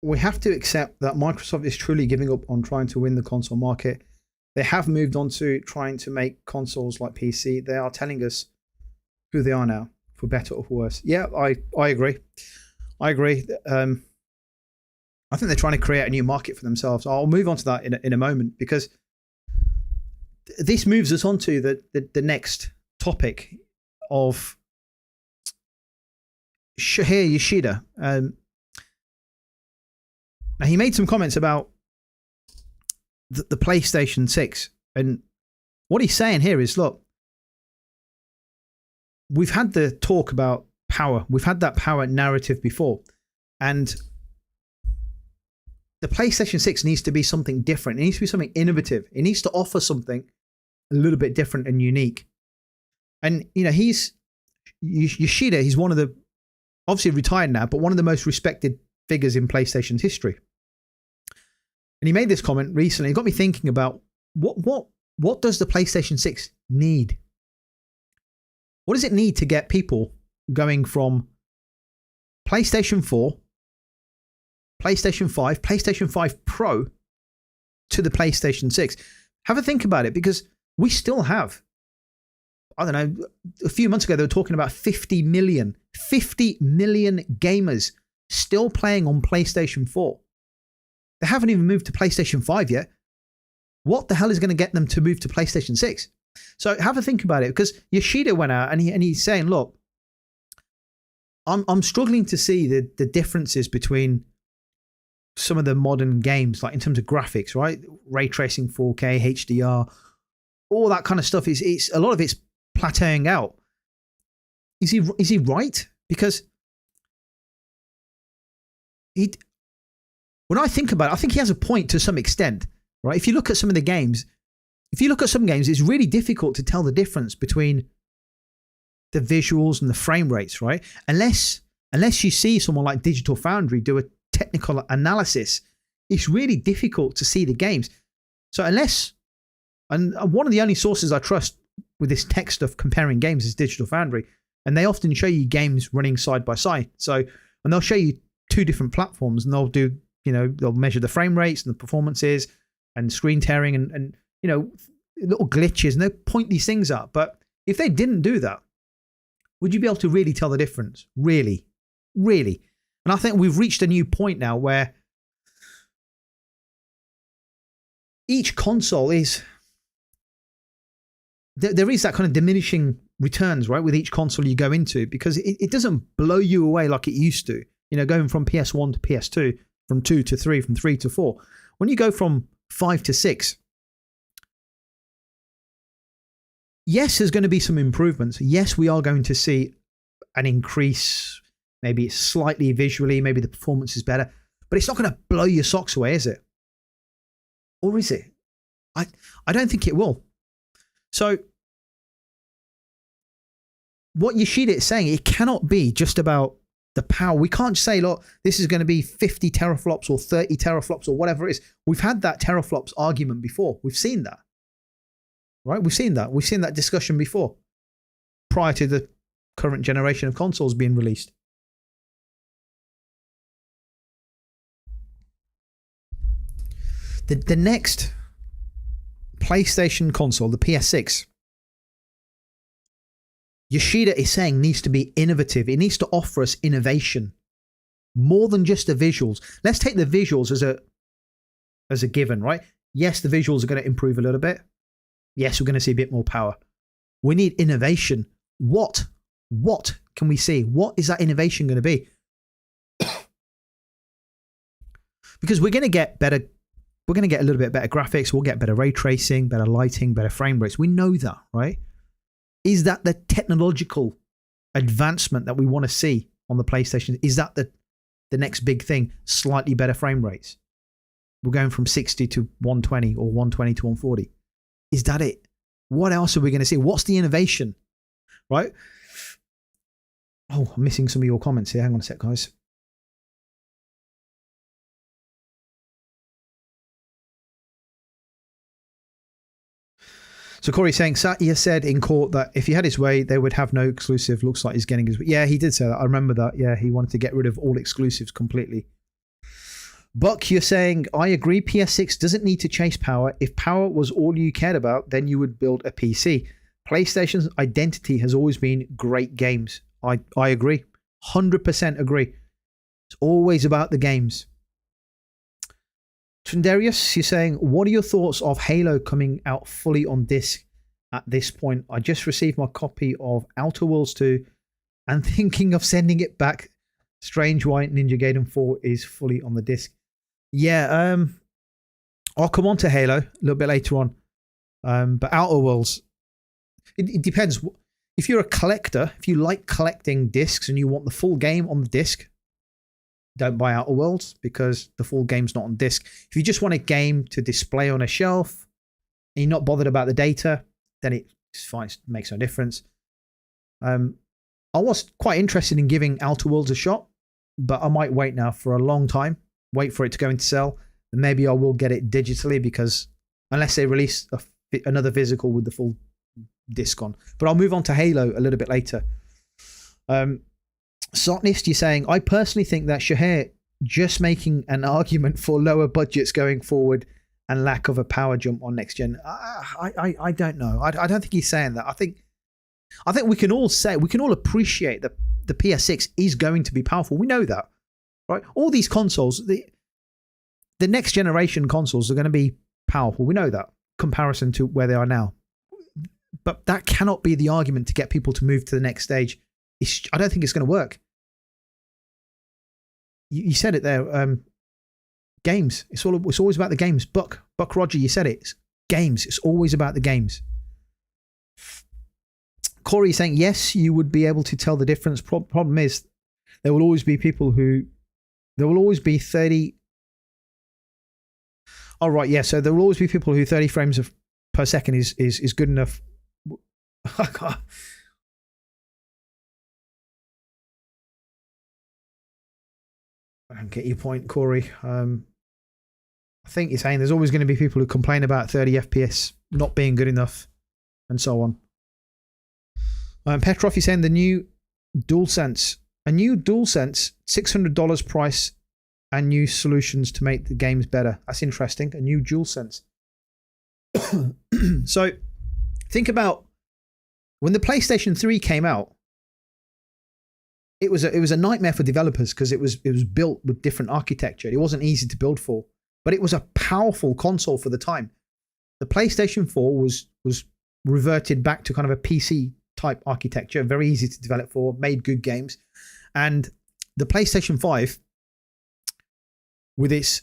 [SPEAKER 1] we have to accept that Microsoft is truly giving up on trying to win the console market. They have moved on to trying to make consoles like PC. They are telling us who they are now, for better or for worse. Yeah, I agree. I agree. I think they're trying to create a new market for themselves. I'll move on to that in a moment, because this moves us on to the next topic of Shuhei Yoshida. Now, he made some comments about the PlayStation 6, and what he's saying here is, look, we've had the talk about power. We've had that power narrative before, and the PlayStation 6 needs to be something different. It needs to be something innovative. It needs to offer something a little bit different and unique. And, you know, Yoshida, he's one of the, obviously retired now, but one of the most respected figures in PlayStation's history. And he made this comment recently. It got me thinking about what does the PlayStation 6 need? What does it need to get people going from PlayStation 4, PlayStation 5, PlayStation 5 Pro to the PlayStation 6? Have a think about it, because we still have, I don't know, a few months ago they were talking about 50 million gamers still playing on PlayStation 4. They haven't even moved to PlayStation 5 yet. What the hell is going to get them to move to PlayStation 6? So have a think about it, because Yoshida went out and he's saying, look, I'm struggling to see the differences between some of the modern games, like in terms of graphics, right? Ray tracing, 4K, HDR, all that kind of stuff. It's a lot of it's plateauing out. Is he right? Because when I think about it, I think he has a point to some extent, right? If you look at some of the games, it's really difficult to tell the difference between the visuals and the frame rates, right? Unless you see someone like Digital Foundry do a technical analysis, it's really difficult to see the games. So and one of the only sources I trust with this tech stuff comparing games is Digital Foundry, and they often show you games running side by side. So, and they'll show you two different platforms, and they'll measure the frame rates and the performances and screen tearing and little glitches, and they'll point these things out. But if they didn't do that, would you be able to really tell the difference? Really? And I think we've reached a new point now where each console is, there is that kind of diminishing returns, right, with each console you go into, because it doesn't blow you away like it used to. Going from PS1 to PS2, from 2 to 3, from 3 to 4. When you go from 5 to 6, yes, there's going to be some improvements. Yes, we are going to see an increase. Maybe it's slightly visually, maybe the performance is better, but it's not going to blow your socks away, is it? Or is it? I don't think it will. So what Yoshida is saying, it cannot be just about the power. We can't say, look, this is going to be 50 teraflops or 30 teraflops or whatever it is. We've had that teraflops argument before. We've seen that. Right? We've seen that discussion before, prior to the current generation of consoles being released. The next PlayStation console, the PS6, Yoshida is saying needs to be innovative. It needs to offer us innovation more than just the visuals. Let's take the visuals as a given, right? Yes, the visuals are going to improve a little bit. Yes, we're going to see a bit more power. We need innovation. What can we see? What is that innovation going to be? Because we're going to get better. We're going to get a little bit better graphics. We'll get better ray tracing, better lighting, better frame rates. We know that, right? Is that the technological advancement that we want to see on the PlayStation? Is that the next big thing? Slightly better frame rates. We're going from 60 to 120 or 120 to 140. Is that it? What else are we going to see? What's the innovation? Right? Oh, I'm missing some of your comments here. Hang on a sec, guys. So Corey's saying, Satya said in court that if he had his way, they would have no exclusive. Looks like he's getting his way. Yeah, he did say that. I remember that. Yeah, he wanted to get rid of all exclusives completely. Buck, you're saying, I agree, PS6 doesn't need to chase power. If power was all you cared about, then you would build a PC. PlayStation's identity has always been great games. I agree. 100% agree. It's always about the games. Trindarius, you're saying, what are your thoughts of Halo coming out fully on disc at this point? I just received my copy of Outer Worlds 2 and thinking of sending it back. Strange White Ninja Gaiden 4 is fully on the disc. Yeah, I'll come on to Halo a little bit later on. But Outer Worlds, it depends. If you're a collector, if you like collecting discs and you want the full game on the disc, don't buy Outer Worlds because the full game's not on disc. If you just want a game to display on a shelf and you're not bothered about the data, then it's fine. It makes no difference. I was quite interested in giving Outer Worlds a shot but I might wait now for a long time, wait for it to go into sale. And maybe I will get it digitally, because unless they release another physical with the full disc on. But I'll move on to Halo a little bit later. Sotnist, you're saying, I personally think that Shuhei just making an argument for lower budgets going forward and lack of a power jump on next gen. I don't know. I don't think he's saying that. I think we can all appreciate that the PS6 is going to be powerful. We know that, right? All these consoles, the next generation consoles are going to be powerful. We know that, comparison to where they are now. But that cannot be the argument to get people to move to the next stage. I don't think it's going to work. You said it there. Games. It's always about the games. Buck Roger, you said it. It's games. It's always about the games. Corey is saying, yes, you would be able to tell the difference. Problem is, there will always be people who... There will always be 30... Oh, right, yeah. So there will always be people who 30 frames per second is good enough. I get your point, Corey. I think you're saying there's always going to be people who complain about 30 FPS not being good enough, and so on. Petrov is saying the new DualSense, $600 price, and new solutions to make the games better. That's interesting. A new DualSense. So think about when the PlayStation 3 came out. It was a nightmare for developers because it was built with different architecture. It wasn't easy to build for, but it was a powerful console for the time. The PlayStation 4 was reverted back to kind of a PC type architecture, very easy to develop for, made good games. And the PlayStation 5, with its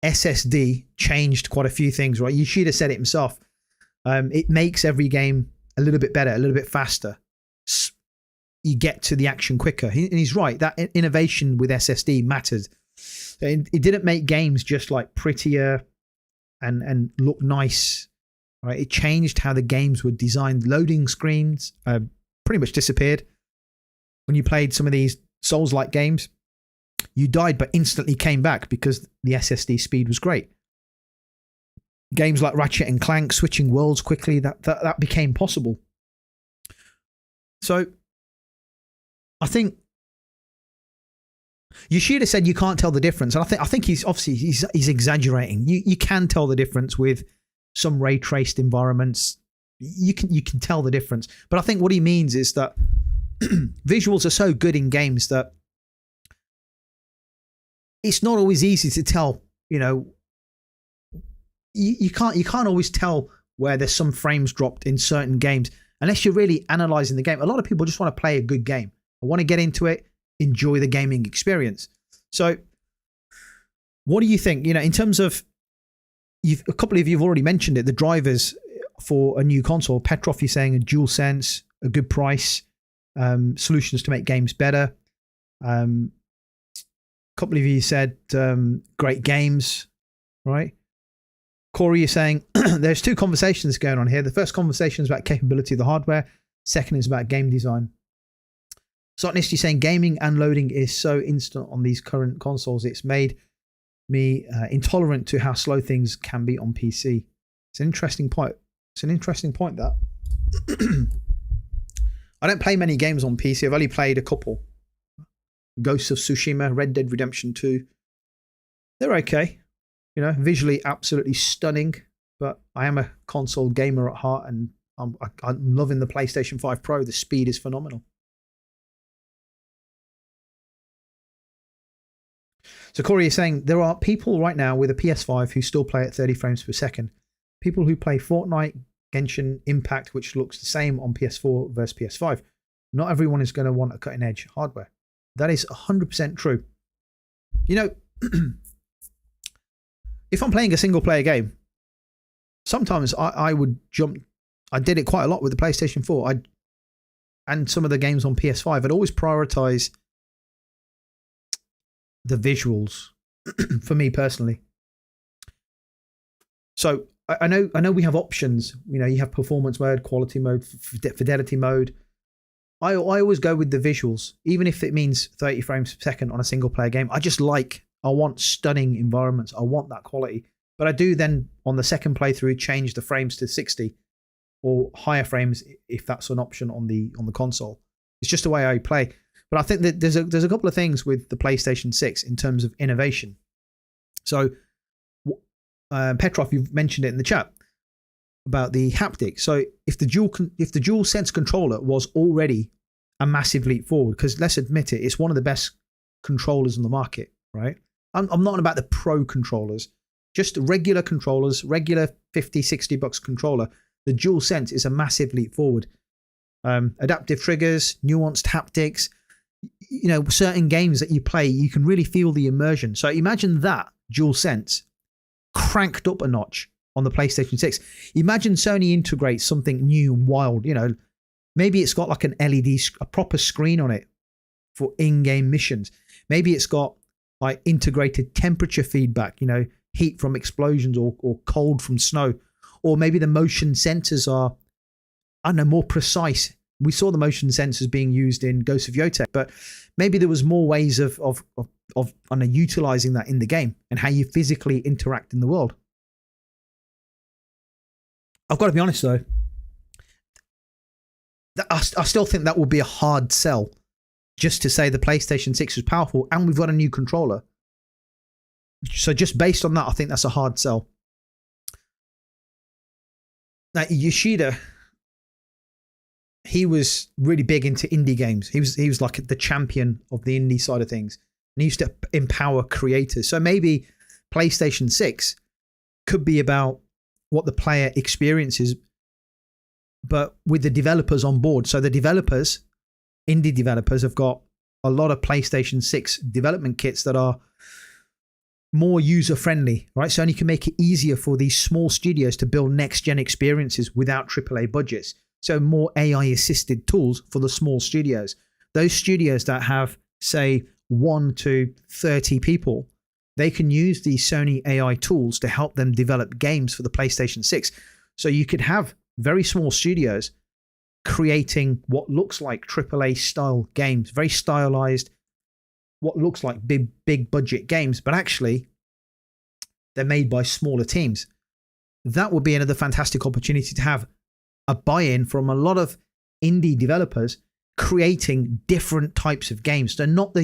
[SPEAKER 1] SSD, changed quite a few things, right? Yoshida said it himself. It makes every game a little bit better, a little bit faster. You get to the action quicker. And he's right. That innovation with SSD mattered. It didn't make games just like prettier and look nice. Right? It changed how the games were designed. Loading screens pretty much disappeared. When you played some of these Souls-like games, you died but instantly came back because the SSD speed was great. Games like Ratchet and Clank, switching worlds quickly, that became possible. So I think Yoshida said you can't tell the difference, and I think he's exaggerating. You can tell the difference with some ray traced environments. You can tell the difference, but I think what he means is that visuals are so good in games that it's not always easy to tell. You know, you can't always tell where there's some frames dropped in certain games unless you're really analyzing the game. A lot of people just want to play a good game. I want to get into it, enjoy the gaming experience. So what do you think? You know, in terms of, a couple of you have already mentioned it, the drivers for a new console. Petrov is saying a DualSense, a good price, solutions to make games better. A couple of you said great games, right? Corey is saying there's two conversations going on here. The first conversation is about capability of the hardware. Second is about game design. Sotnist is saying gaming and loading is so instant on these current consoles. It's made me intolerant to how slow things can be on PC. It's an interesting point. That. I don't play many games on PC. I've only played a couple. Ghosts of Tsushima, Red Dead Redemption 2. They're okay. You know, visually absolutely stunning. But I am a console gamer at heart, and I'm loving the PlayStation 5 Pro. The speed is phenomenal. So Corey is saying there are people right now with a PS5 who still play at 30 frames per second. People who play Fortnite, Genshin Impact, which looks the same on PS4 versus PS5. Not everyone is going to want a cutting edge hardware. That is 100% true. You know, if I'm playing a single player game, sometimes I would jump. I did it quite a lot with the PlayStation 4. And some of the games on PS5. I'd always prioritize the visuals for me personally. So I know we have options. You know, you have performance mode, quality mode, fidelity mode. I always go with the visuals, even if it means 30 frames per second on a single player game. I want stunning environments. I want that quality. But I do then, on the second playthrough, change the frames to 60 or higher frames if that's an option on the console. It's just the way I play. But I think that there's a couple of things with the PlayStation 6 in terms of innovation. So, Petrov, you've mentioned it in the chat about the haptic. So if the DualSense controller was already a massive leap forward, because let's admit it, it's one of the best controllers on the market, right? I'm not on about the pro controllers, just regular controllers, regular $50-$60 controller. The DualSense is a massive leap forward. Adaptive triggers, nuanced haptics, certain games that you play, you can really feel the immersion. So imagine that DualSense cranked up a notch on the PlayStation 6. Imagine Sony integrates something new and wild. Maybe it's got like an LED, a proper screen on it for in-game missions. Maybe it's got like integrated temperature feedback, heat from explosions or cold from snow. Or maybe the motion sensors are, more precise. We saw the motion sensors being used in Ghost of Yotei, but maybe there was more ways of utilizing that in the game and how you physically interact in the world. I've got to be honest though, I still think that will be a hard sell, just to say the PlayStation 6 is powerful and we've got a new controller. So just based on that, I think that's a hard sell. Now, Yoshida, he was really big into indie games. He was like the champion of the indie side of things. And he used to empower creators. So maybe PlayStation 6 could be about what the player experiences, but with the developers on board. So the developers, indie developers, have got a lot of PlayStation 6 development kits that are more user-friendly, right? Sony can make it easier for these small studios to build next-gen experiences without AAA budgets. So more AI-assisted tools for the small studios. Those studios that have, say, 1 to 30 people, they can use these Sony AI tools to help them develop games for the PlayStation 6. So you could have very small studios creating what looks like AAA style games, very stylized, what looks like big budget games, but actually they're made by smaller teams. That would be another fantastic opportunity to have a buy-in from a lot of indie developers creating different types of games. So not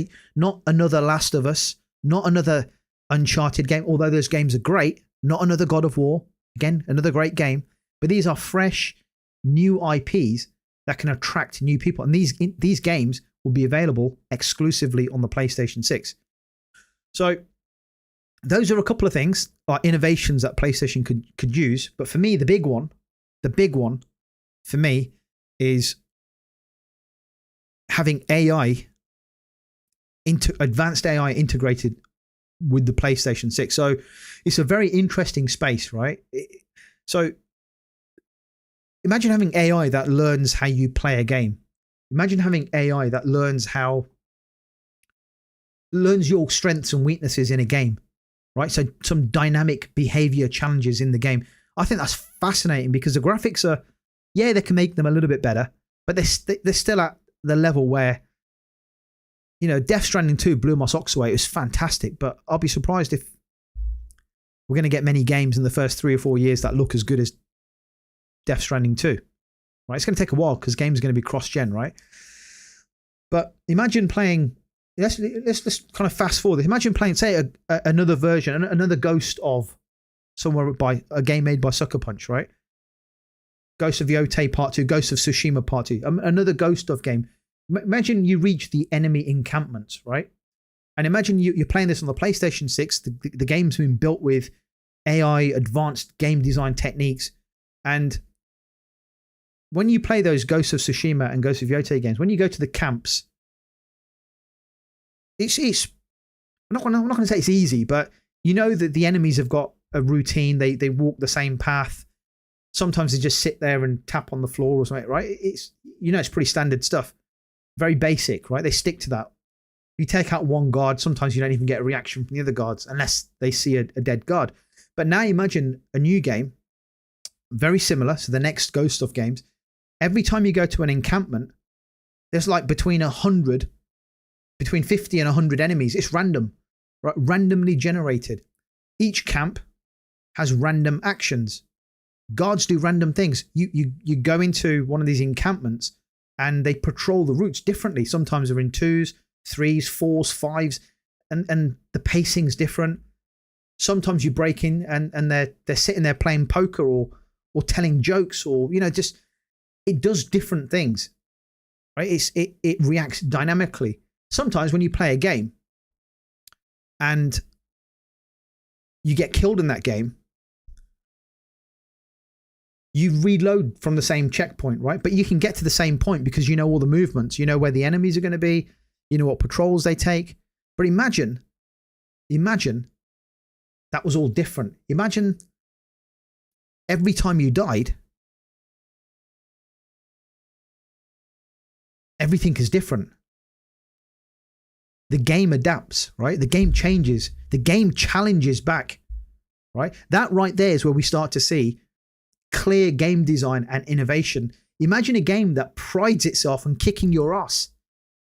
[SPEAKER 1] another Last of Us, not another Uncharted game, although those games are great, not another God of War, again, another great game, but these are fresh, new IPs that can attract new people. And these games will be available exclusively on the PlayStation 6. So those are a couple of things, innovations that PlayStation could use. But for me, the big one for me is having advanced AI integrated with the PlayStation 6. So it's a very interesting space, right? So imagine having AI that learns how you play a game. Imagine having AI that learns your strengths and weaknesses in a game, right? So some dynamic behavior challenges in the game. I think that's fascinating because the graphics are, they can make them a little bit better, but they're still at the level where, Death Stranding 2 blew my socks away. It was fantastic, but I'll be surprised if we're going to get many games in the first 3 or 4 years that look as good as Death Stranding 2. Right? It's going to take a while because games are going to be cross-gen, right? But imagine playing. Let's kind of fast forward. Imagine playing, say, another version, another Ghost of somewhere by a game made by Sucker Punch, right? Ghost of Yotei Part 2, Ghost of Tsushima Part 2, another Ghost of game. Imagine you reach the enemy encampments, right? And imagine you're playing this on the PlayStation 6. The game's been built with AI, advanced game design techniques. And when you play those Ghost of Tsushima and Ghost of Yotei games, when you go to the camps, it's I'm not going to say it's easy, but that the enemies have got a routine. They walk the same path. Sometimes they just sit there and tap on the floor or something, right? It's pretty standard stuff. Very basic, right? They stick to that. If you take out one guard, sometimes you don't even get a reaction from the other guards unless they see a dead guard. But now imagine a new game, very similar. So the next Ghost of games, every time you go to an encampment, there's like between 50 and 100 enemies. It's random, right? Randomly generated. Each camp has random actions. Guards do random things. You go into one of these encampments and they patrol the routes differently. Sometimes they're in 2s, 3s, 4s, 5s, and the pacing's different. Sometimes you break in and they're sitting there playing poker or telling jokes, or just it does different things, right? It reacts dynamically. Sometimes when you play a game and you get killed in that game, you reload from the same checkpoint, right? But you can get to the same point because you know all the movements, you know where the enemies are going to be, you know what patrols they take. But imagine that was all different. Imagine every time you died, everything is different. The game adapts, right? The game changes. The game challenges back, right? That right there is where we start to see clear game design and innovation. Imagine a game that prides itself on kicking your ass.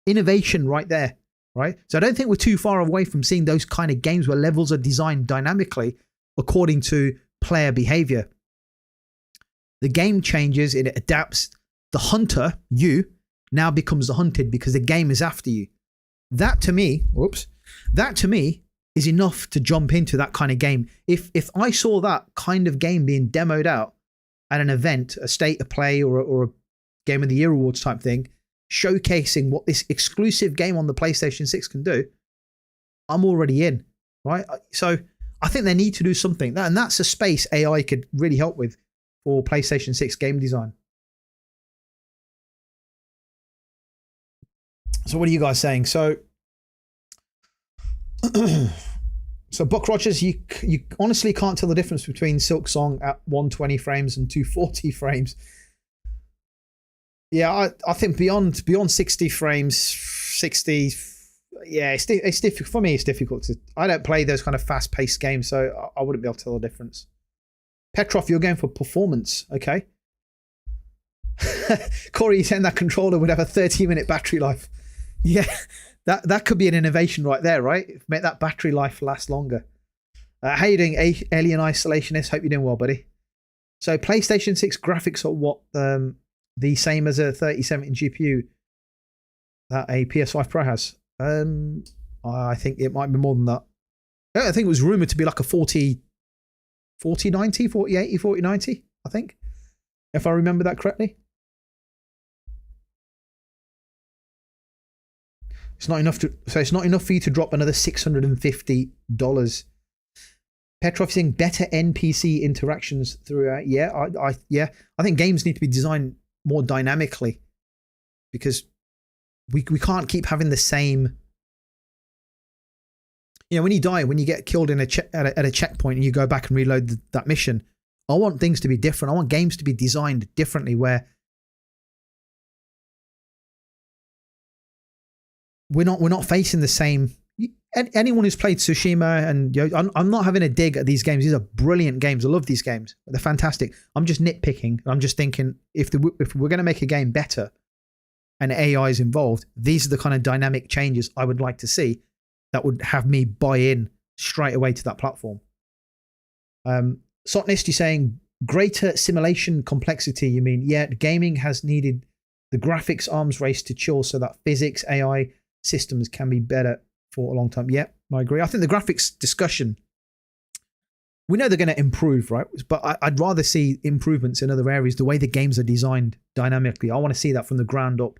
[SPEAKER 1] Innovation right there, right? So I don't think we're too far away from seeing those kind of games where levels are designed dynamically according to player behavior. The game changes, it adapts. The hunter, you, now becomes the hunted because the game is after you. That to me is enough to jump into that kind of game. If I saw that kind of game being demoed out at an event, a state of play or a Game of the Year awards type thing, showcasing what this exclusive game on the PlayStation 6 can do, I'm already in, right? So I think they need to do something. And that's a space AI could really help with for PlayStation 6 game design. So what are you guys saying? So Buck Rogers, you honestly can't tell the difference between Silk Song at 120 frames and 240 frames. Yeah, I think beyond 60 frames, 60, yeah, it's difficult for me. It's difficult to. I don't play those kind of fast-paced games, so I wouldn't be able to tell the difference. Petrov, you're going for performance, okay? Corey, you saying that controller would have a 30-minute battery life? Yeah, that could be an innovation right there, right? Make that battery life last longer. How you doing, Alien Isolationist? Hope you're doing well, buddy. So PlayStation 6 graphics are what the same as a 3070 GPU that a PS5 Pro has. I think it might be more than that. I think it was rumored to be like a 4090, 4080, 4090, I think, if I remember that correctly. It's not enough for you to drop another $650. Petrov saying better NPC interactions throughout. Yeah, I think games need to be designed more dynamically because we can't keep having the same. When you die, when you get killed in at a checkpoint and you go back and reload that mission, I want things to be different. I want games to be designed differently where we're not facing the same. Anyone who's played Tsushima and I'm not having a dig at these games. These are brilliant games. I love these games. They're fantastic. I'm just nitpicking. I'm just thinking if we're going to make a game better and AI is involved, these are the kind of dynamic changes I would like to see that would have me buy in straight away to that platform. Sotnist, you're saying greater simulation complexity. You mean, yeah, gaming has needed the graphics arms race to chill so that physics, AI systems can be better for a long time. Yeah, I agree. I think the graphics discussion, we know they're going to improve, right? But I'd rather see improvements in other areas, the way the games are designed dynamically. I want to see that from the ground up.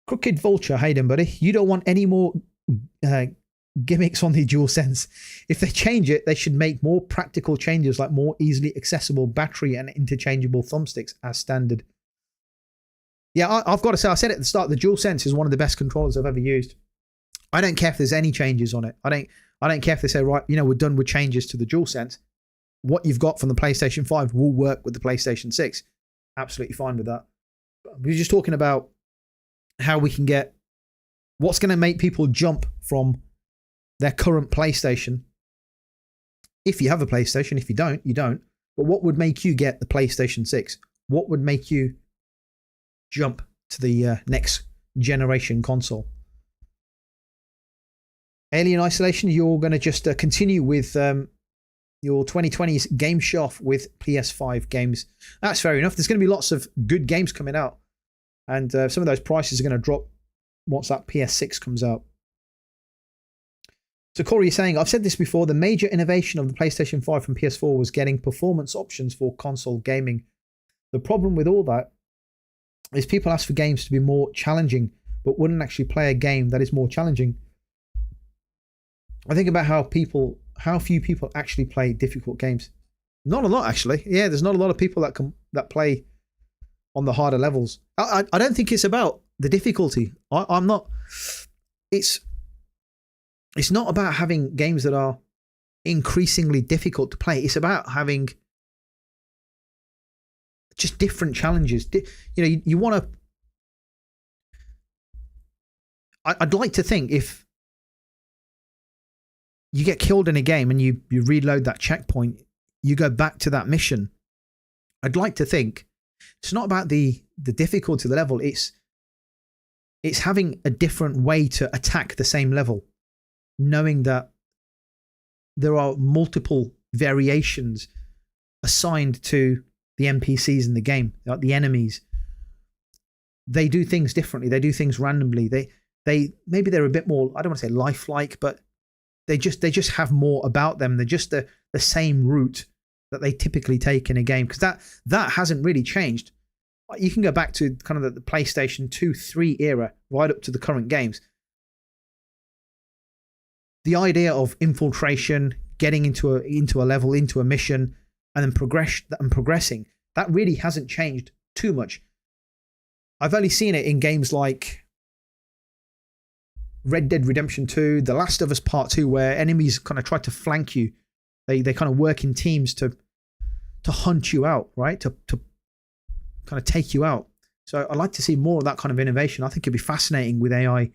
[SPEAKER 1] Crooked Vulture, Hayden, buddy. You don't want any more gimmicks on the DualSense. If they change it, they should make more practical changes like more easily accessible battery and interchangeable thumbsticks as standard. Yeah, I've got to say, I said at the start, the DualSense is one of the best controllers I've ever used. I don't care if there's any changes on it. I don't care if they say, right, we're done with changes to the DualSense. What you've got from the PlayStation 5 will work with the PlayStation 6. Absolutely fine with that. We're just talking about how we can get what's going to make people jump from their current PlayStation. If you have a PlayStation, if you don't, you don't. But what would make you get the PlayStation 6? What would make you jump to the next generation console. Alien Isolation, you're going to just continue with your 2020's game shelf with PS5 games. That's fair enough. There's going to be lots of good games coming out, and some of those prices are going to drop once that PS6 comes out. So Corey is saying, I've said this before, the major innovation of the PlayStation 5 from PS4 was getting performance options for console gaming. The problem with all that is people ask for games to be more challenging, but wouldn't actually play a game that is more challenging. I think about how few people actually play difficult games. Not a lot, actually. Yeah, there's not a lot of people that play on the harder levels. I don't think it's about the difficulty. I'm not. It's not about having games that are increasingly difficult to play. It's about having just different challenges. You want to. I'd like to think if you get killed in a game and you reload that checkpoint, you go back to that mission. I'd like to think it's not about the difficulty of the level. It's having a different way to attack the same level, knowing that there are multiple variations assigned to the NPCs in the game, like the enemies. They do things differently. They do things randomly. They maybe they're a bit more, I don't want to say lifelike, but they just have more about them. They're just the same route that they typically take in a game, because that hasn't really changed. You can go back to kind of the PlayStation 2, 3 era right up to the current games. The idea of infiltration, getting into a level, into a mission, and then progressing, that really hasn't changed too much. I've only seen it in games like Red Dead Redemption 2, The Last of Us Part 2, where enemies kind of try to flank you. They kind of work in teams to hunt you out, right? To kind of take you out. So I'd like to see more of that kind of innovation. I think it'd be fascinating with AI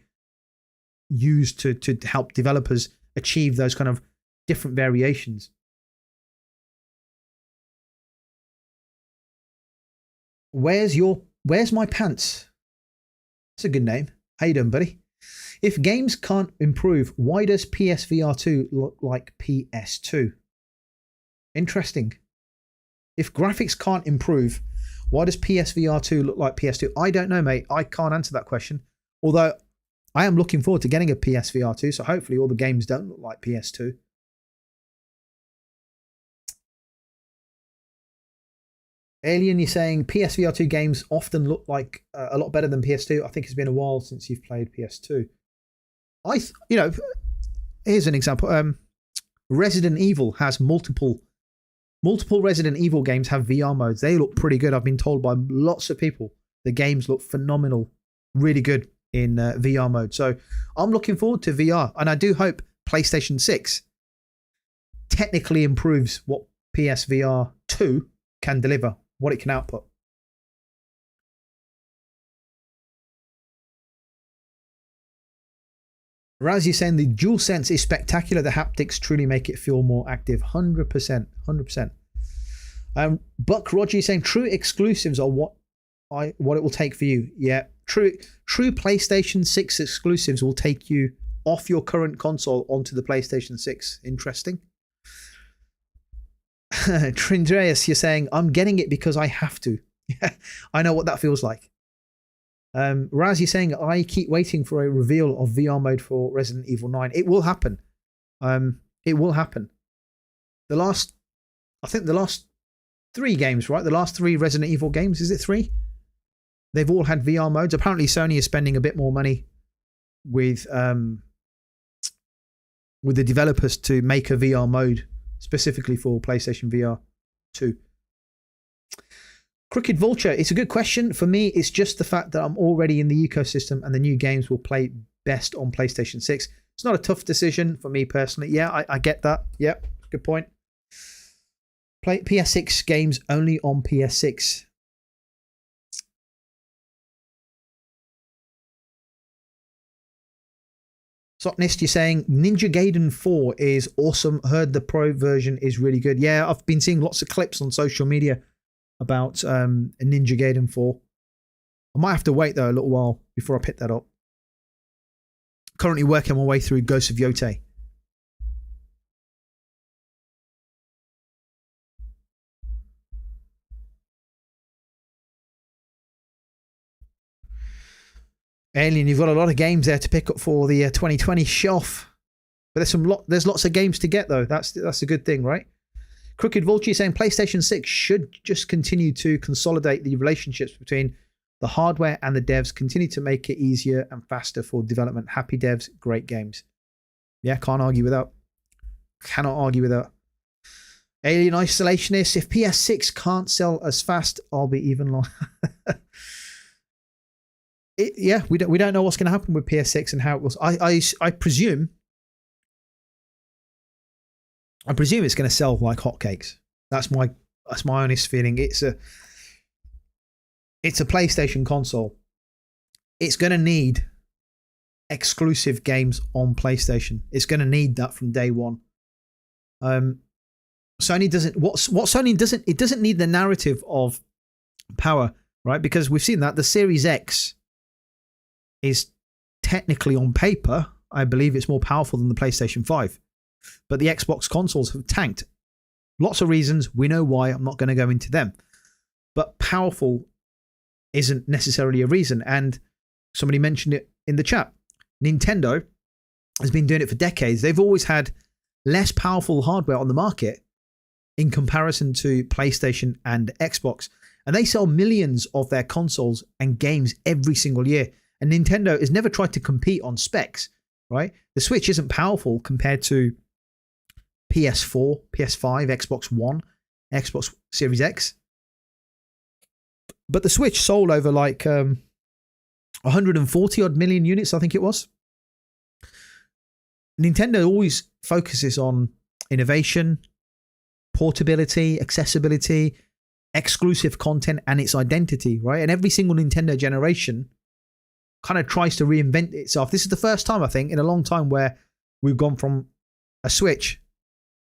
[SPEAKER 1] used to help developers achieve those kind of different variations. Where's my pants? That's a good name. How you doing, buddy? If games can't improve, why does PSVR 2 look like PS2? Interesting. If graphics can't improve, why does PSVR 2 look like PS2? I don't know, mate. I can't answer that question. Although I am looking forward to getting a PSVR 2, so hopefully all the games don't look like PS2. Alien, you're saying PSVR 2 games often look like a lot better than PS2. I think it's been a while since you've played PS2. Here's an example. Resident Evil has multiple Resident Evil games have VR modes. They look pretty good. I've been told by lots of people the games look phenomenal, really good in VR mode. So I'm looking forward to VR, and I do hope PlayStation 6 technically improves what PSVR 2 can deliver, what it can output. Raz, you're saying the DualSense is spectacular. The haptics truly make it feel more active. 100%. 100%. Buck Roger, you're saying true exclusives are what it will take for you. Yeah, true PlayStation 6 exclusives will take you off your current console onto the PlayStation 6. Interesting. Trindreas, you're saying, I'm getting it because I have to. Yeah, I know what that feels like. Raz, you're saying, I keep waiting for a reveal of VR mode for Resident Evil 9. It will happen. It will happen. The last 3 games, right? The last 3 Resident Evil games, is it 3? They've all had VR modes. Apparently Sony is spending a bit more money with the developers to make a VR mode specifically for PlayStation VR 2. Crooked Vulture, it's a good question. For me, it's just the fact that I'm already in the ecosystem and the new games will play best on PlayStation 6. It's not a tough decision for me personally. Yeah, I get that. Yep, good point. Play PS6 games only on PS6. Sotnist, you're saying Ninja Gaiden 4 is awesome. Heard the pro version is really good. Yeah, I've been seeing lots of clips on social media about Ninja Gaiden 4. I might have to wait though a little while before I pick that up. Currently working my way through Ghost of Yote. Alien, you've got a lot of games there to pick up for the 2020 shelf. But there's lots of games to get though. That's a good thing, right? Crooked Vulture saying PlayStation 6 should just continue to consolidate the relationships between the hardware and the devs, continue to make it easier and faster for development. Happy devs, great games. Yeah, can't argue with that. Cannot argue with that. Alien Isolationist, if PS6 can't sell as fast, I'll be even long. Yeah, we don't know what's going to happen with PS6 and how it was. I presume it's going to sell like hotcakes. That's my honest feeling. It's a PlayStation console. It's going to need exclusive games on PlayStation. It's going to need that from day one. Sony doesn't. What Sony doesn't. It doesn't need the narrative of power, right? Because we've seen that the Series X is technically on paper, I believe it's more powerful than the PlayStation 5. But the Xbox consoles have tanked. Lots of reasons. We know why. I'm not going to go into them. But powerful isn't necessarily a reason. And somebody mentioned it in the chat. Nintendo has been doing it for decades. They've always had less powerful hardware on the market in comparison to PlayStation and Xbox. And they sell millions of their consoles and games every single year. And Nintendo has never tried to compete on specs, right? The Switch isn't powerful compared to PS4, PS5, Xbox One, Xbox Series X. But the Switch sold over like 140 odd million units, I think it was. Nintendo always focuses on innovation, portability, accessibility, exclusive content, and its identity, right? And every single Nintendo generation kind of tries to reinvent itself. This is the first time, I think, in a long time where we've gone from a Switch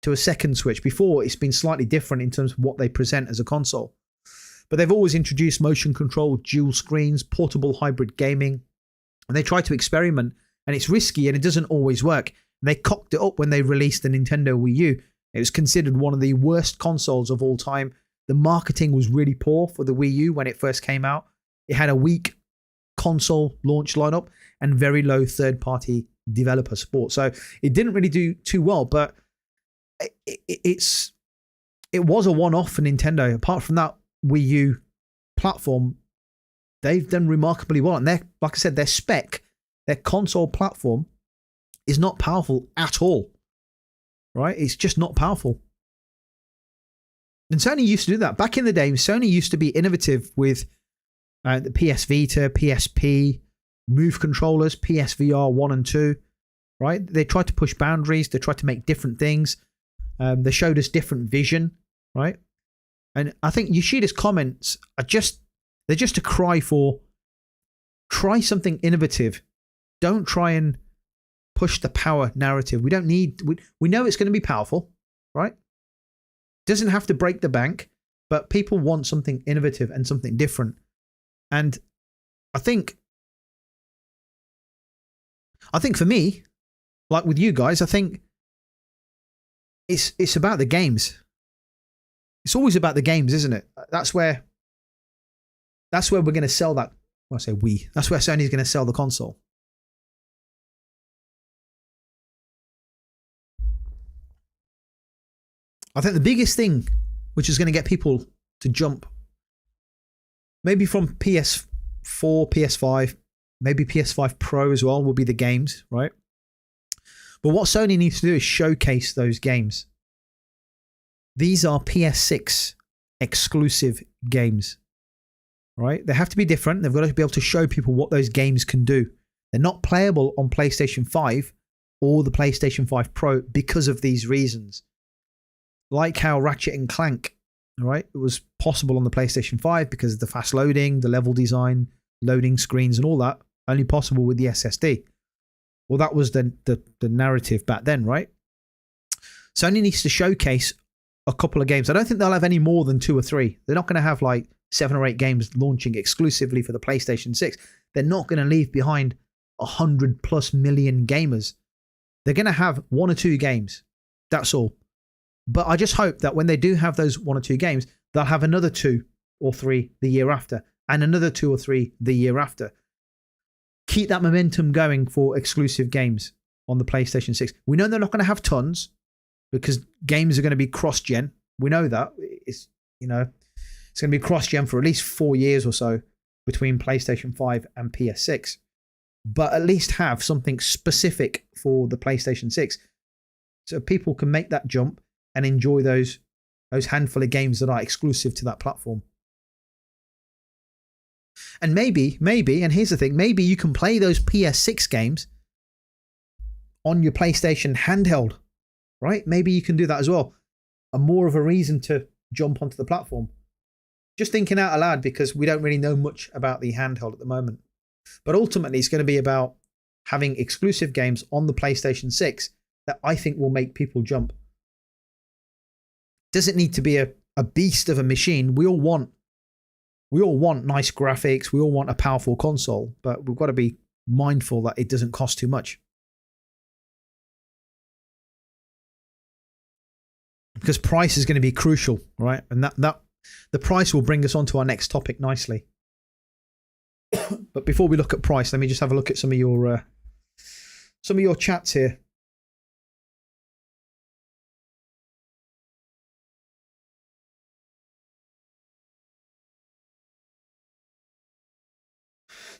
[SPEAKER 1] to a second Switch. Before, it's been slightly different in terms of what they present as a console. But they've always introduced motion control, dual screens, portable hybrid gaming. And they try to experiment. And it's risky and it doesn't always work. And they cocked it up when they released the Nintendo Wii U. It was considered one of the worst consoles of all time. The marketing was really poor for the Wii U when it first came out. It had a weak console launch lineup and very low third-party developer support. So it didn't really do too well, but it was a one-off for Nintendo. Apart from that Wii U platform, they've done remarkably well. And like I said, their console platform is not powerful at all, right? It's just not powerful. And Sony used to do that. Back in the day, Sony used to be innovative with the PS Vita, PSP, Move controllers, PSVR 1 and 2, right? They tried to push boundaries. They tried to make different things. They showed us different vision, right? And I think Yoshida's comments are they're just a cry for try something innovative. Don't try and push the power narrative. We don't need, we know it's going to be powerful, right? Doesn't have to break the bank, but people want something innovative and something different. And I think for me, like with you guys, I think it's about the games. It's always about the games, isn't it? That's where we're going to sell that. Well, I say we. That's where Sony's going to sell the console. I think the biggest thing, which is going to get people to jump, maybe from PS4, PS5, maybe PS5 Pro as well, will be the games, right? But what Sony needs to do is showcase those games. These are PS6 exclusive games, right? They have to be different. They've got to be able to show people what those games can do. They're not playable on PlayStation 5 or the PlayStation 5 Pro because of these reasons. Like how Ratchet and Clank, right? It was possible on the PlayStation 5 because of the fast loading, the level design, loading screens and all that. Only possible with the SSD. Well, that was the narrative back then, right? Sony needs to showcase a couple of games. I don't think they'll have any more than 2 or 3. They're not going to have like 7 or 8 games launching exclusively for the PlayStation 6. They're not going to leave behind 100+ million gamers. They're going to have 1 or 2 games. That's all. But I just hope that when they do have those 1 or 2 games, they'll have another 2 or 3 the year after, and another 2 or 3 the year after. Keep that momentum going for exclusive games on the PlayStation 6. We know they're not going to have tons because games are going to be cross-gen. We know that. It's going to be cross-gen for at least 4 years or so between PlayStation 5 and PS6. But at least have something specific for the PlayStation 6 so people can make that jump and enjoy those handful of games that are exclusive to that platform. And maybe, and here's the thing, maybe you can play those PS6 games on your PlayStation handheld, right? Maybe you can do that as well. And more of a reason to jump onto the platform. Just thinking out aloud because we don't really know much about the handheld at the moment. But ultimately, it's going to be about having exclusive games on the PlayStation 6 that I think will make people jump. Doesn't need to be a beast of a machine. We all want nice graphics. We all want a powerful console, but we've got to be mindful that it doesn't cost too much. Because price is going to be crucial, right? And that the price will bring us on to our next topic nicely. But before we look at price, let me just have a look at some of your chats here.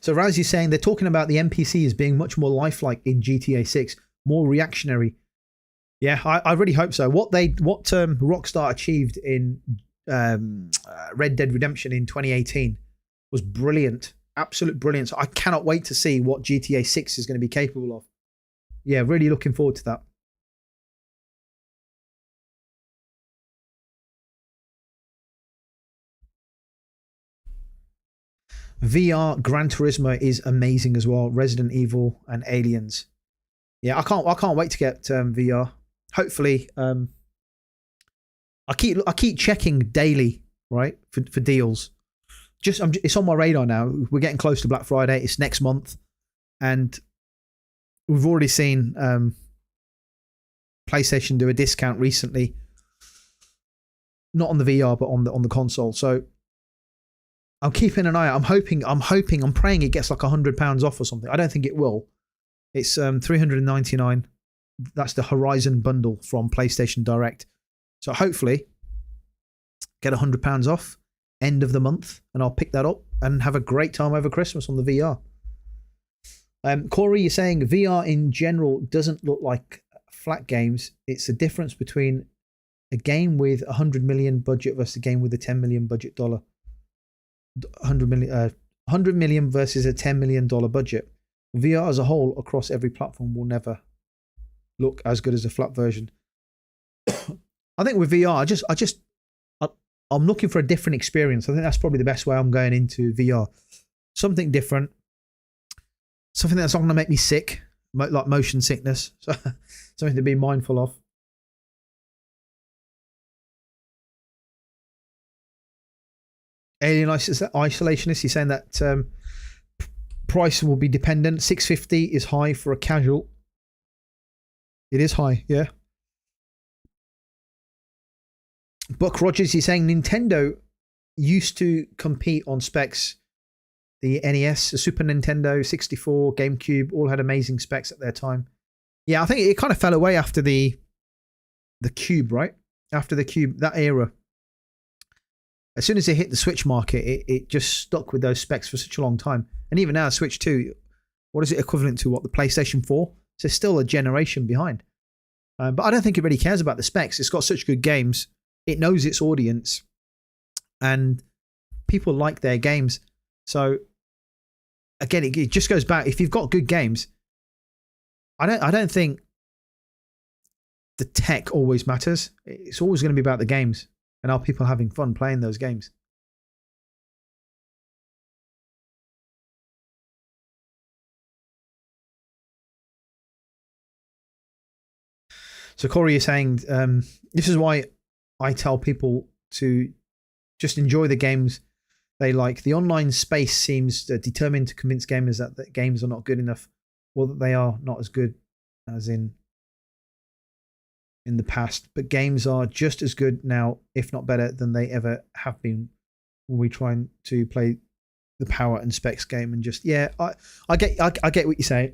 [SPEAKER 1] So Razzy's saying they're talking about the NPCs being much more lifelike in GTA 6, more reactionary. Yeah, I really hope so. What Rockstar achieved in Red Dead Redemption in 2018 was brilliant. Absolute brilliance. So I cannot wait to see what GTA 6 is going to be capable of. Yeah, really looking forward to that. VR Gran Turismo is amazing as well. Resident Evil and Aliens. Yeah, I can't wait to get VR. Hopefully, I keep checking daily, right, for deals. It's on my radar now. We're getting close to Black Friday. It's next month, and we've already seen PlayStation do a discount recently. Not on the VR, but on the console. So I'm keeping an eye out. I'm praying it gets like £100 off or something. I don't think it will. It's $399. That's the Horizon bundle from PlayStation Direct. So hopefully get £100 off end of the month, and I'll pick that up and have a great time over Christmas on the VR. Corey, you're saying VR in general doesn't look like flat games. It's the difference between a game with $100 million budget versus a game with a $10 million budget dollar. $100 million versus a $10 million budget. VR as a whole across every platform will never look as good as a flat version. I think with VR, I'm looking for a different experience. I think that's probably the best way I'm going into VR. Something different. Something that's not going to make me sick, like motion sickness. So, something to be mindful of. Alien Isolationist, he's saying that price will be dependent. $650 is high for a casual. It is high, yeah. Buck Rogers, he's saying Nintendo used to compete on specs. The NES, the Super Nintendo, 64, GameCube, all had amazing specs at their time. Yeah, I think it kind of fell away after the Cube, right? After the Cube, that era. As soon as it hit the Switch market, it just stuck with those specs for such a long time. And even now, Switch 2, what is it equivalent to? What, the PlayStation 4? So it's still a generation behind. But I don't think it really cares about the specs. It's got such good games. It knows its audience. And people like their games. So, again, it just goes back. If you've got good games, I don't think the tech always matters. It's always going to be about the games. And are people having fun playing those games? So Corey is saying, this is why I tell people to just enjoy the games they like. The online space seems determined to convince gamers that games are not good enough, or that they are not as good as in the past. But games are just as good now, if not better, than they ever have been when we try to play the power and specs game. And just I get what you're saying.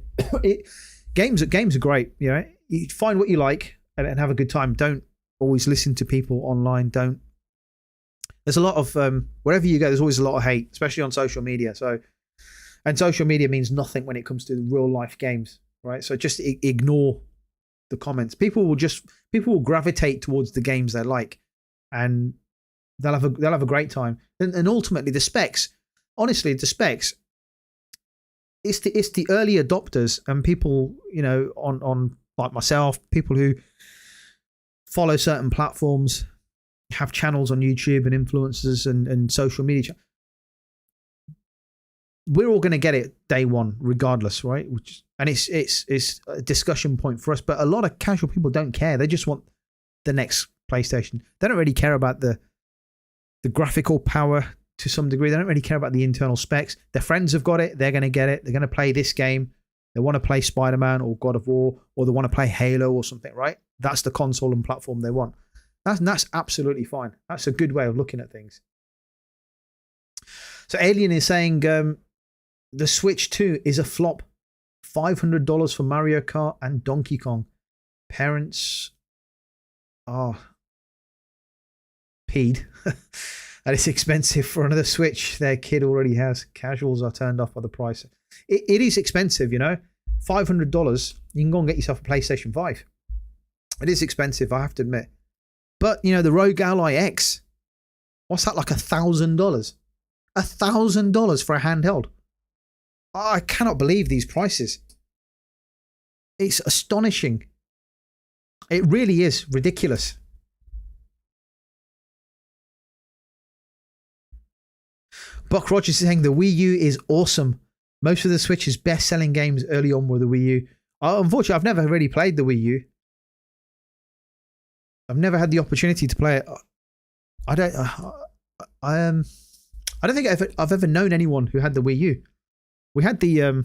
[SPEAKER 1] Games are great. You know, you find what you like and have a good time. Don't always listen to people online. There's a lot of wherever you go, there's always a lot of hate, especially on social media. And social media means nothing when it comes to real life games, right? So just ignore the comments. People will gravitate towards the games they like, and they'll have a great time. And ultimately, the specs. Honestly, the specs. It's the early adopters and people, you know, on like myself, people who follow certain platforms, have channels on YouTube and influencers and social media. We're all going to get it day one, regardless, right? And it's a discussion point for us. But a lot of casual people don't care. They just want the next PlayStation. They don't really care about the graphical power to some degree. They don't really care about the internal specs. Their friends have got it. They're going to get it. They're going to play this game. They want to play Spider-Man or God of War, or they want to play Halo or something, right? That's the console and platform they want. That's absolutely fine. That's a good way of looking at things. So Alien is saying the Switch 2 is a flop. $500 for Mario Kart and Donkey Kong. Parents are peed. And it's expensive for another Switch their kid already has. Casuals are turned off by the price. It is expensive, you know. $500, you can go and get yourself a PlayStation 5. It is expensive, I have to admit. But, you know, the Rogue Ally X, what's that, like $1,000? $1,000 for a handheld. I cannot believe these prices. It's astonishing. It really is ridiculous. Buck Rogers is saying the Wii U is awesome. Most of the Switch's best-selling games early on were the Wii U. Unfortunately, I've never really played the Wii U. I've never had the opportunity to play it. I don't think I've ever known anyone who had the Wii U. We had the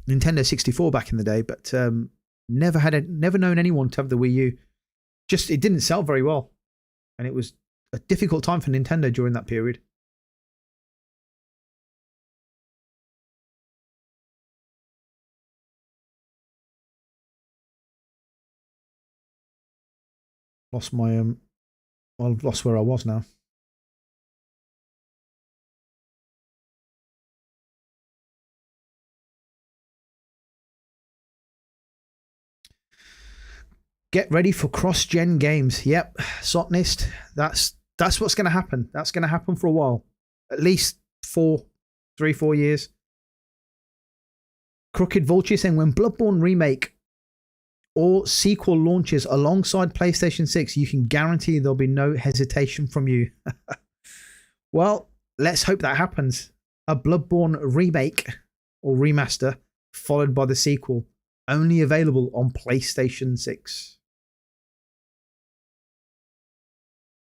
[SPEAKER 1] Nintendo 64 back in the day, but never known anyone to have the Wii U. Just it didn't sell very well, and it was a difficult time for Nintendo during that period. Lost my I've lost where I was now. Get ready for cross-gen games. Yep, Sotnist. That's what's going to happen. That's going to happen for a while. At least 4 years. Crooked Vulture saying when Bloodborne remake or sequel launches alongside PlayStation 6, you can guarantee there'll be no hesitation from you. Well, let's hope that happens. A Bloodborne remake or remaster followed by the sequel, only available on PlayStation 6.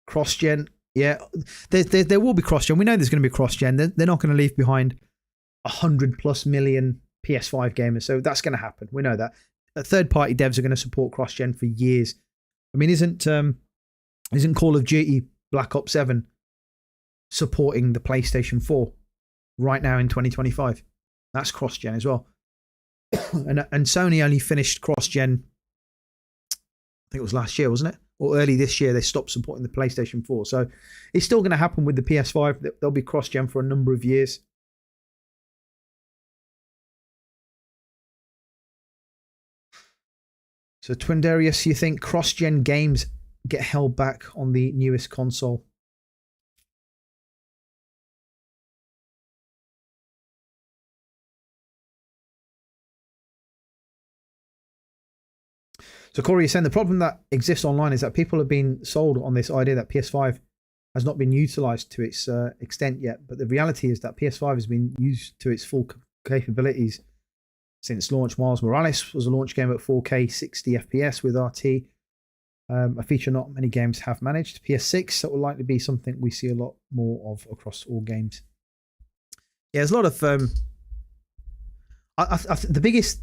[SPEAKER 1] Cross-gen, yeah, there will be cross-gen. We know there's going to be cross-gen. They're not going to leave behind 100+ million PS5 gamers, so that's going to happen. We know that. Third-party devs are going to support cross-gen for years. I mean, isn't Call of Duty Black Ops 7 supporting the PlayStation 4 right now in 2025? That's cross-gen as well. and Sony only finished cross-gen, I think it was last year, wasn't it? Or early this year, they stopped supporting the PlayStation 4. So it's still going to happen with the PS5. They'll be cross-gen for a number of years. So Twindarius, you think cross-gen games get held back on the newest console? So Corey is saying the problem that exists online is that people have been sold on this idea that PS5 has not been utilized to its extent yet. But the reality is that PS5 has been used to its full capabilities since launch. Miles Morales was a launch game at 4K 60 FPS with RT. A feature not many games have managed. PS6, that will likely be something we see a lot more of across all games. Yeah, there's a lot of the biggest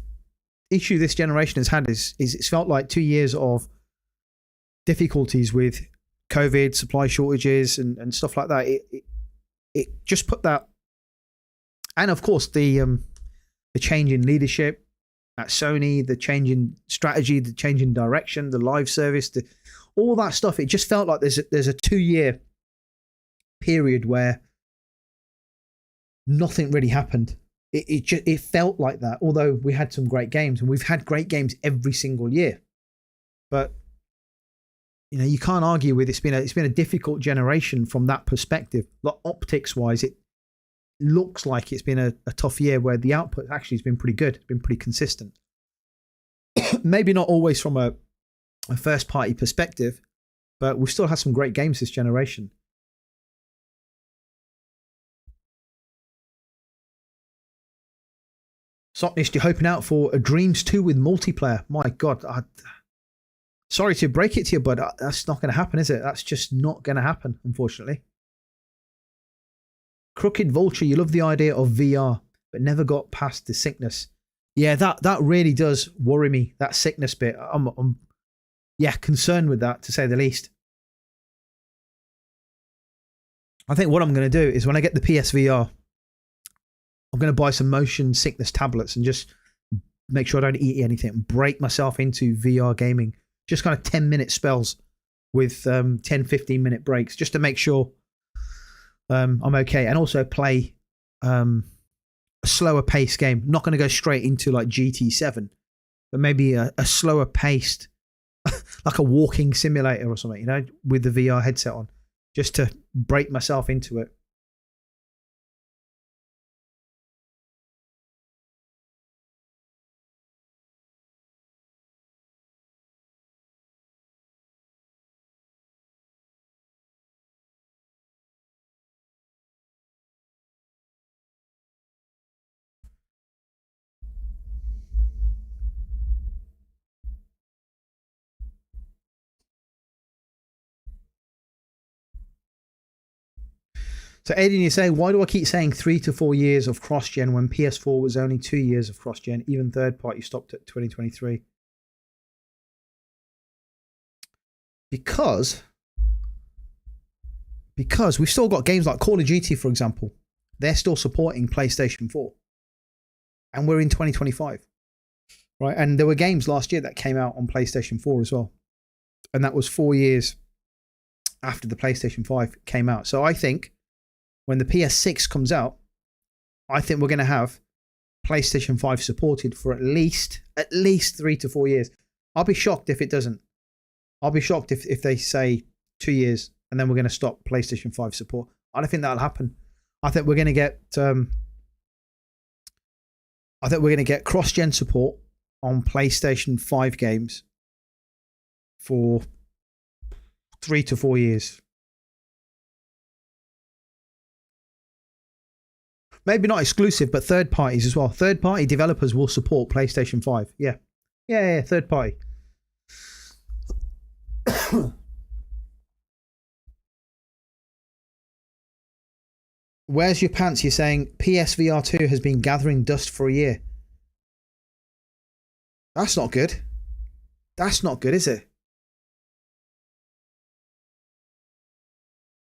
[SPEAKER 1] issue this generation has had is it's felt like 2 years of difficulties with COVID, supply shortages, and stuff like that. It just put that, and of course the change in leadership at Sony, the change in strategy, the change in direction, the live service, all that stuff. It just felt like there's a 2 year period where nothing really happened. It felt like that, although we had some great games, and we've had great games every single year. But you can't argue with it's been a difficult generation from that perspective. Like optics wise, it looks like it's been a tough year where the output actually has been pretty good. It's been pretty consistent. Maybe not always from a first party perspective, but we've still had some great games this generation. Socknist, you're hoping out for a Dreams 2 with multiplayer. My God. Sorry to break it to you, but that's not going to happen, is it? That's just not going to happen, unfortunately. Crooked Vulture, you love the idea of VR, but never got past the sickness. Yeah, that really does worry me, that sickness bit. I'm concerned with that, to say the least. I think what I'm going to do is when I get the PSVR, I'm going to buy some motion sickness tablets and just make sure I don't eat anything, break myself into VR gaming. Just kind of 10-minute spells with 10, 15-minute breaks just to make sure I'm okay. And also play a slower paced game. Not going to go straight into like GT7, but maybe a slower paced, like a walking simulator or something, with the VR headset on, just to break myself into it. So, Aiden, you say, why do I keep saying 3 to 4 years of cross-gen when PS4 was only 2 years of cross-gen? Even third-party stopped at 2023. Because we've still got games like Call of Duty, for example. They're still supporting PlayStation 4. And we're in 2025. Right? And there were games last year that came out on PlayStation 4 as well. And that was 4 years after the PlayStation 5 came out. So I think when the PS6 comes out, I think we're going to have PlayStation 5 supported for at least 3 to 4 years. I'll be shocked if it doesn't. I'll be shocked if they say 2 years and then we're going to stop PlayStation 5 support. I don't think that'll happen. I think we're going to get cross-gen support on PlayStation 5 games for 3 to 4 years. Maybe not exclusive, but third parties as well. Third party developers will support PlayStation 5. Yeah, third party. Where's your pants? You're saying PSVR 2 has been gathering dust for a year. That's not good. That's not good, is it?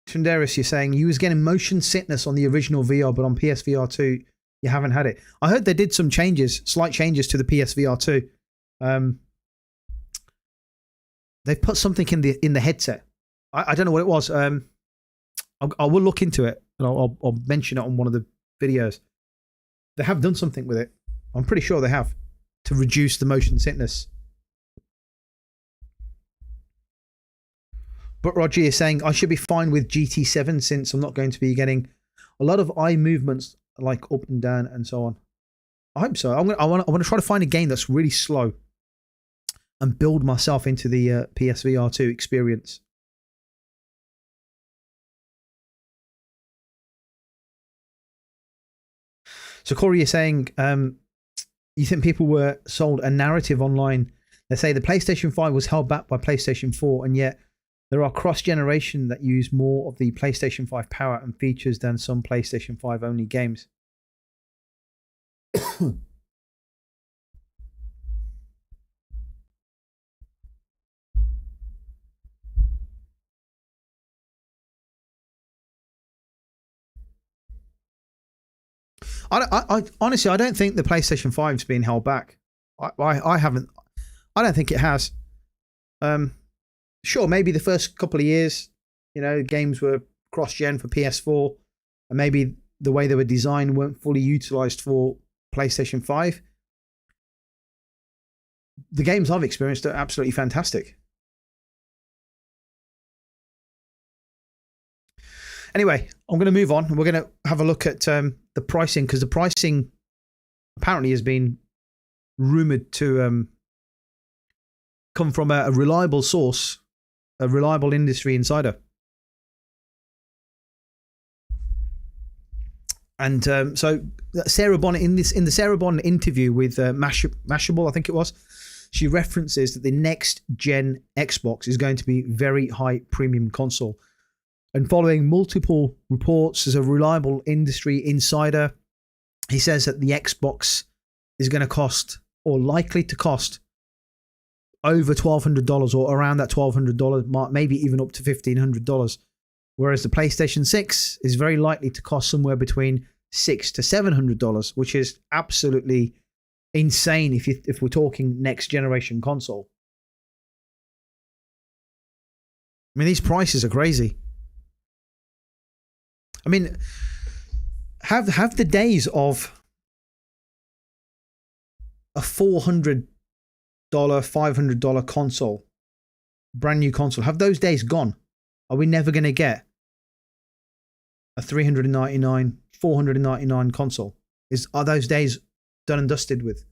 [SPEAKER 1] Trindaris, you're saying you was getting motion sickness on the original VR, but on PSVR 2, you haven't had it. I heard they did some changes, slight changes to the PSVR 2. They've put something in the headset. I don't know what it was. I will look into it and I'll mention it on one of the videos. They have done something with it. I'm pretty sure they have, to reduce the motion sickness. But Roger is saying I should be fine with GT7 since I'm not going to be getting a lot of eye movements like up and down and so on. I hope so. I want to try to find a game that's really slow and build myself into the PSVR 2 experience. So Corey is saying you think people were sold a narrative online They say the PlayStation 5 was held back by PlayStation 4, and yet there are cross-generation that use more of the PlayStation 5 power and features than some PlayStation 5 only games. I honestly, I don't think the PlayStation 5's been held back. I haven't. I don't think it has. Sure, maybe the first couple of years, games were cross-gen for PS4, and maybe the way they were designed weren't fully utilized for PlayStation 5. The games I've experienced are absolutely fantastic. Anyway, I'm going to move on. We're going to have a look at the pricing, because the pricing apparently has been rumored to come from a reliable source, a reliable industry insider. And so Sarah Bond, in the Sarah Bond interview with Mashable, I think it was, she references that the next gen Xbox is going to be very high premium console. And following multiple reports as a reliable industry insider, he says that the Xbox is going to cost, or likely to cost, over $1,200, or around that $1,200 mark, maybe even up to $1,500. Whereas the PlayStation 6 is very likely to cost somewhere between $600 to $700, which is absolutely insane if we're talking next generation console. I mean, these prices are crazy. I mean, have the days of a $400, $500 console, brand new console, have those days gone? Are we never going to get a $399, $499 console? Are those days done and dusted with?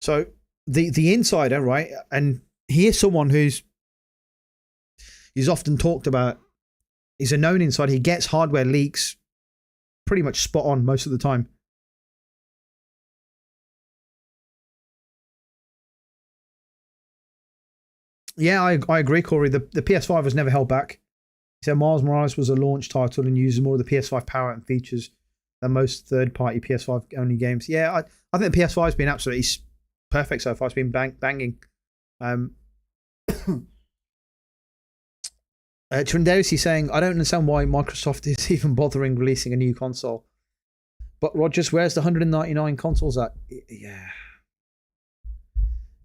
[SPEAKER 1] So the insider, right? And here's someone he's often talked about. He's a known insider. He gets hardware leaks pretty much spot on most of the time. Yeah, I agree, Corey. The PS5 was never held back. He said Miles Morales was a launch title and uses more of the PS5 power and features than most third-party PS5 only games. Yeah, I think the PS5 has been absolutely perfect so far. It's been banging. Trinderici saying, I don't understand why Microsoft is even bothering releasing a new console. But Rogers, where's the 199 consoles at? Yeah.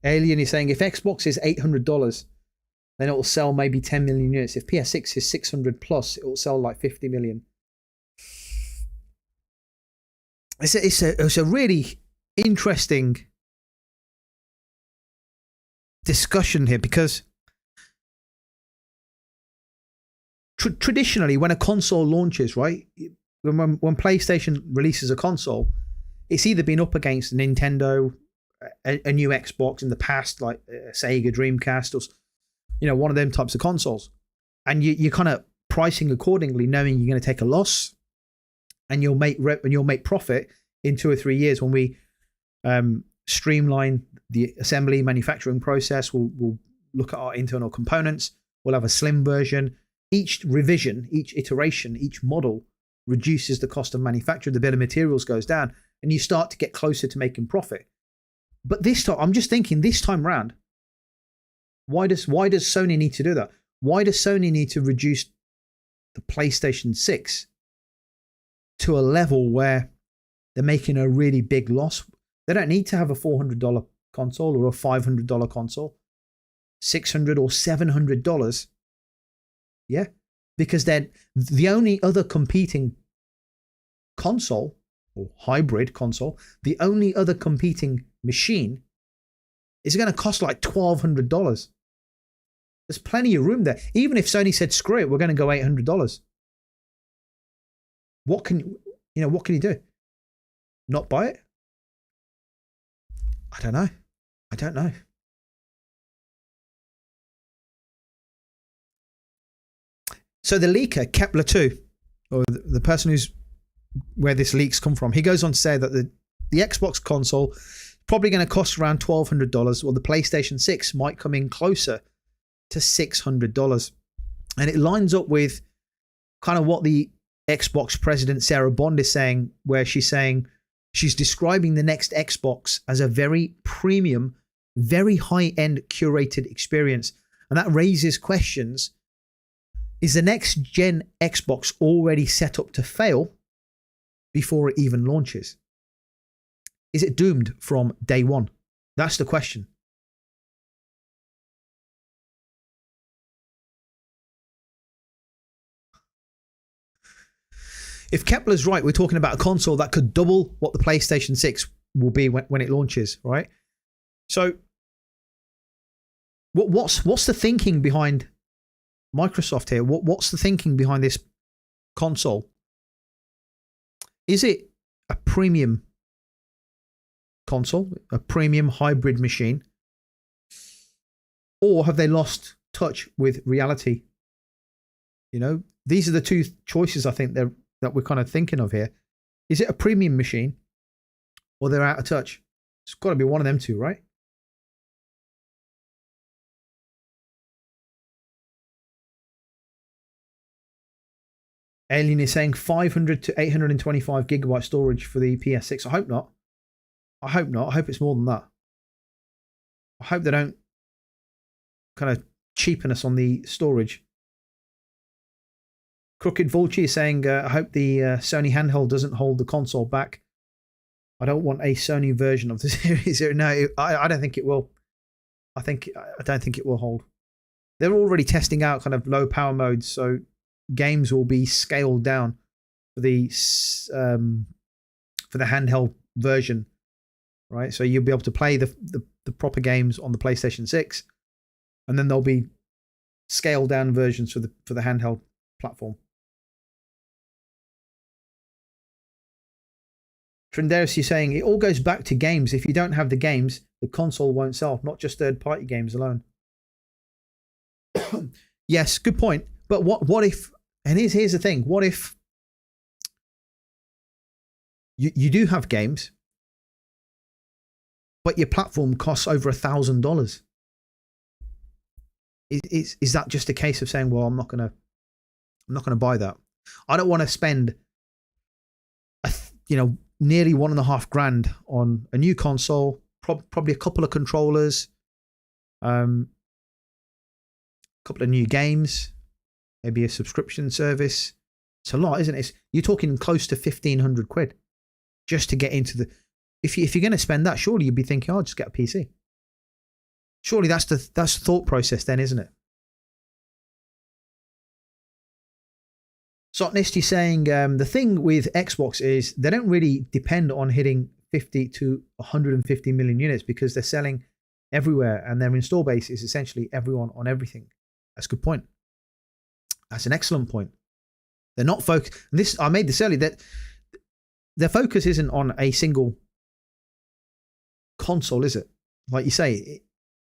[SPEAKER 1] Alien is saying, if Xbox is $800, then it will sell maybe 10 million units. If PS6 is 600 plus, it will sell like 50 million. It's a really interesting discussion here, because traditionally, when a console launches, right, when PlayStation releases a console, it's either been up against a Nintendo, a new Xbox in the past, like a Sega Dreamcast, or one of them types of consoles, and you're kind of pricing accordingly, knowing you're going to take a loss, and you'll make profit in 2 or 3 years when we streamline the assembly manufacturing process. We'll look at our internal components. We'll have a slim version. Each revision, each iteration, each model reduces the cost of manufacture. The bill of materials goes down, and you start to get closer to making profit. But this time, I'm just thinking, this time round, why does Sony need to do that? Why does Sony need to reduce the PlayStation 6 to a level where they're making a really big loss? They don't need to have a $400 console or a $500 console, $600 or $700. Yeah, because then the only other competing console or hybrid console, the only other competing machine is going to cost like $1,200. There's plenty of room there. Even if Sony said, screw it, we're going to go $800. What can you do? Not buy it? I don't know. So the leaker, Kepler 2, or the person where this leaks come from, he goes on to say that the Xbox console probably going to cost around $1,200, or the PlayStation 6 might come in closer to $600. And it lines up with kind of what the Xbox president Sarach Bond is saying, where she's describing the next Xbox as a very premium, very high-end curated experience. And that raises questions. Is the next gen Xbox already set up to fail before it even launches? Is it doomed from day one? That's the question. If Kepler's right, we're talking about a console that could double what the PlayStation 6 will be when it launches, right? So what's the thinking behind Microsoft here? What's the thinking behind this console? Is it a premium console, a premium hybrid machine, or have they lost touch with reality? You know, these are the two choices I think that we're kind of thinking of here. Is it a premium machine, or they're out of touch? It's got to be one of them two, right? Alien is saying 500 to 825 gigabyte storage for the PS6. I hope not. I hope not. I hope it's more than that. I hope they don't kind of cheapen us on the storage. Crooked Vulture is saying, I hope the Sony handheld doesn't hold the console back. I don't want a Sony version of the series. No, I don't think it will. I don't think it will hold. They're already testing out kind of low power modes, so games will be scaled down for the handheld version, right? So you'll be able to play the proper games on the PlayStation 6, and then there'll be scaled down versions for the handheld platform. Trinderis is saying it all goes back to games. If you don't have the games, the console won't sell, not just third-party games alone. Yes, good point. But what if, and here's the thing, what if you do have games, but your platform costs over $1,000? Is that just a case of saying, well, I'm not gonna buy that. I don't want to spend nearly $1,500 on a new console, probably a couple of controllers, a couple of new games, maybe a subscription service. It's a lot, isn't it? You're talking close to 1,500 quid just to get into the. If you're going to spend that, surely you'd be thinking, "I'll just get a PC." Surely that's the thought process, then, isn't it? Sotnist is saying the thing with Xbox is they don't really depend on hitting 50 to 150 million units because they're selling everywhere and their install base is essentially everyone on everything. That's a good point. That's an excellent point. They're not focused. I made this earlier, that their focus isn't on a single console, is it? Like you say,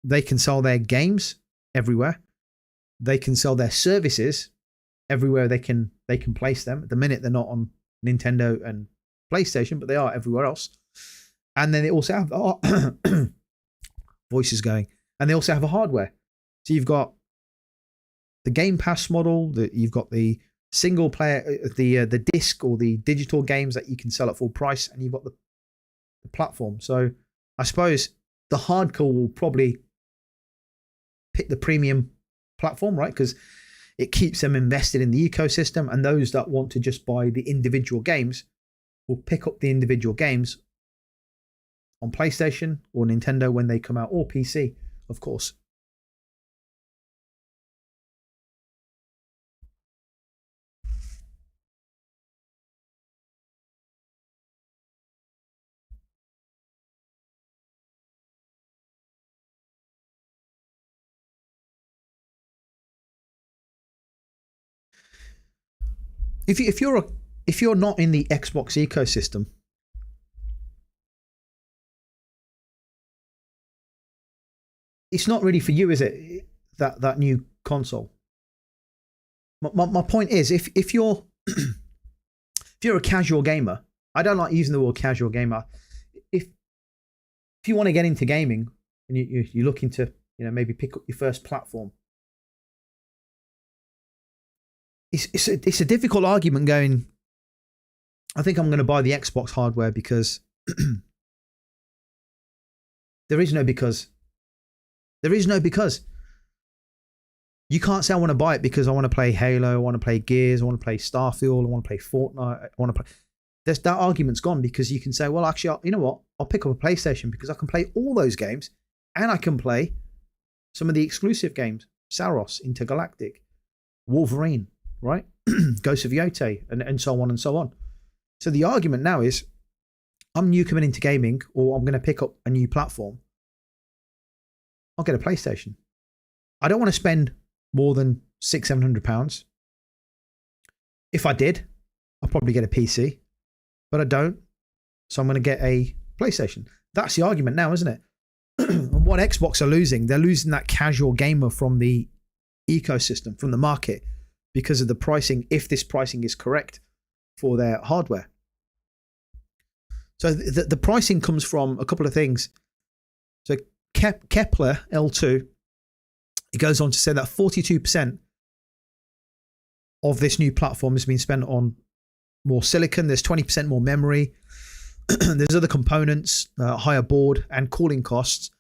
[SPEAKER 1] they can sell their games everywhere. They can sell their services everywhere they can place them. At the minute, they're not on Nintendo and PlayStation, but they are everywhere else. And then they also have voices going, and they also have a hardware. So you've got the Game Pass model, you've got the single player, the disc or the digital games that you can sell at full price, and you've got the platform. So I suppose the hardcore will probably pick the premium platform, right? Because it keeps them invested in the ecosystem, and those that want to just buy the individual games will pick up the individual games on PlayStation or Nintendo when they come out, or PC, of course. If you're not in the Xbox ecosystem, it's not really for you, is it? That new console. My point is, if you're if you're a casual gamer, I don't like using the word casual gamer. if you want to get into gaming and you're looking to, maybe pick up your first platform, it's a difficult argument going, I think I'm going to buy the Xbox hardware because there is no because. There is no because. You can't say I want to buy it because I want to play Halo, I want to play Gears, I want to play Starfield, I want to play Fortnite, I want to play... That argument's gone because you can say, well, actually, you know what? I'll pick up a PlayStation because I can play all those games and I can play some of the exclusive games. Saros, Intergalactic, Wolverine, right? Ghost of Yote, and so on and so on. So the argument now is, I'm new coming into gaming, or I'm going to pick up a new platform. I'll get a PlayStation. I don't want to spend more than £600-700. If I did, I'll probably get a PC, but I don't. So I'm going to get a PlayStation. That's the argument now, isn't it? And what Xbox are losing, they're losing that casual gamer from the ecosystem, from the market, because of the pricing, if this pricing is correct for their hardware. So the pricing comes from a couple of things. So Kepler L2, it goes on to say that 42% of this new platform has been spent on more silicon. There's 20% more memory. There's other components, higher board and cooling costs.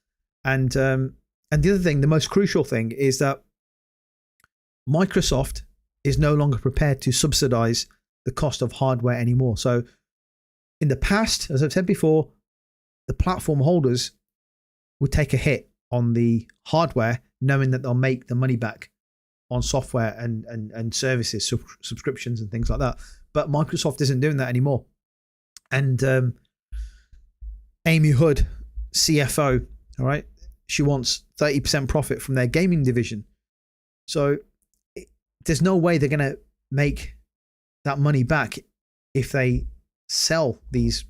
[SPEAKER 1] And the other thing, the most crucial thing, is that Microsoft is no longer prepared to subsidize the cost of hardware anymore. So in the past, as I've said before, the platform holders would take a hit on the hardware, knowing that they'll make the money back on software and services, subscriptions and things like that. But Microsoft isn't doing that anymore. And Amy Hood, CFO, all right, she wants 30% profit from their gaming division. So there's no way they're going to make that money back if they sell these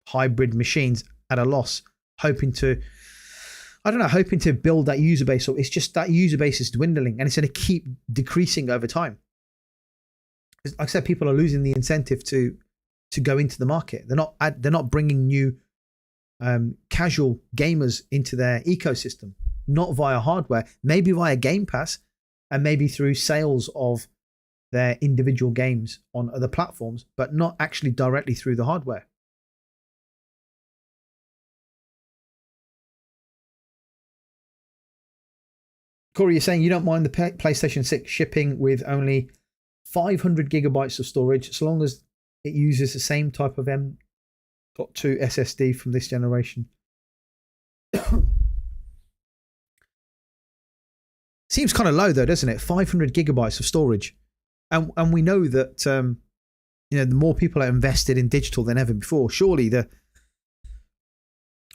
[SPEAKER 1] hybrid machines at a loss, hoping to build that user base. So it's just that user base is dwindling and it's going to keep decreasing over time. Like I said, people are losing the incentive to go into the market. They're not bringing new casual gamers into their ecosystem, not via hardware, maybe via Game Pass and maybe through sales of their individual games on other platforms, but not actually directly through the hardware. Corey, you're saying you don't mind the PlayStation 6 shipping with only 500 gigabytes of storage, so long as it uses the same type of M.2 SSD from this generation. Seems kind of low though, doesn't it? 500 gigabytes of storage. And we know that the more people are invested in digital than ever before. Surely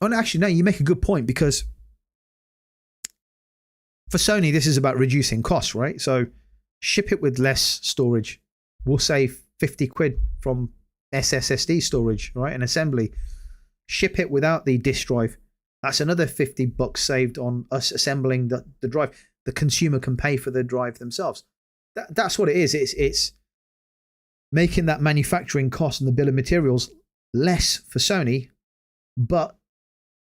[SPEAKER 1] actually no, you make a good point, because for Sony this is about reducing costs, right? So ship it with less storage. We'll save 50 quid from SSD storage, right? And assembly. Ship it without the disk drive. That's another $50 saved on us assembling the drive. The consumer can pay for the drive themselves. That's what it is. It's making that manufacturing cost and the bill of materials less for Sony, but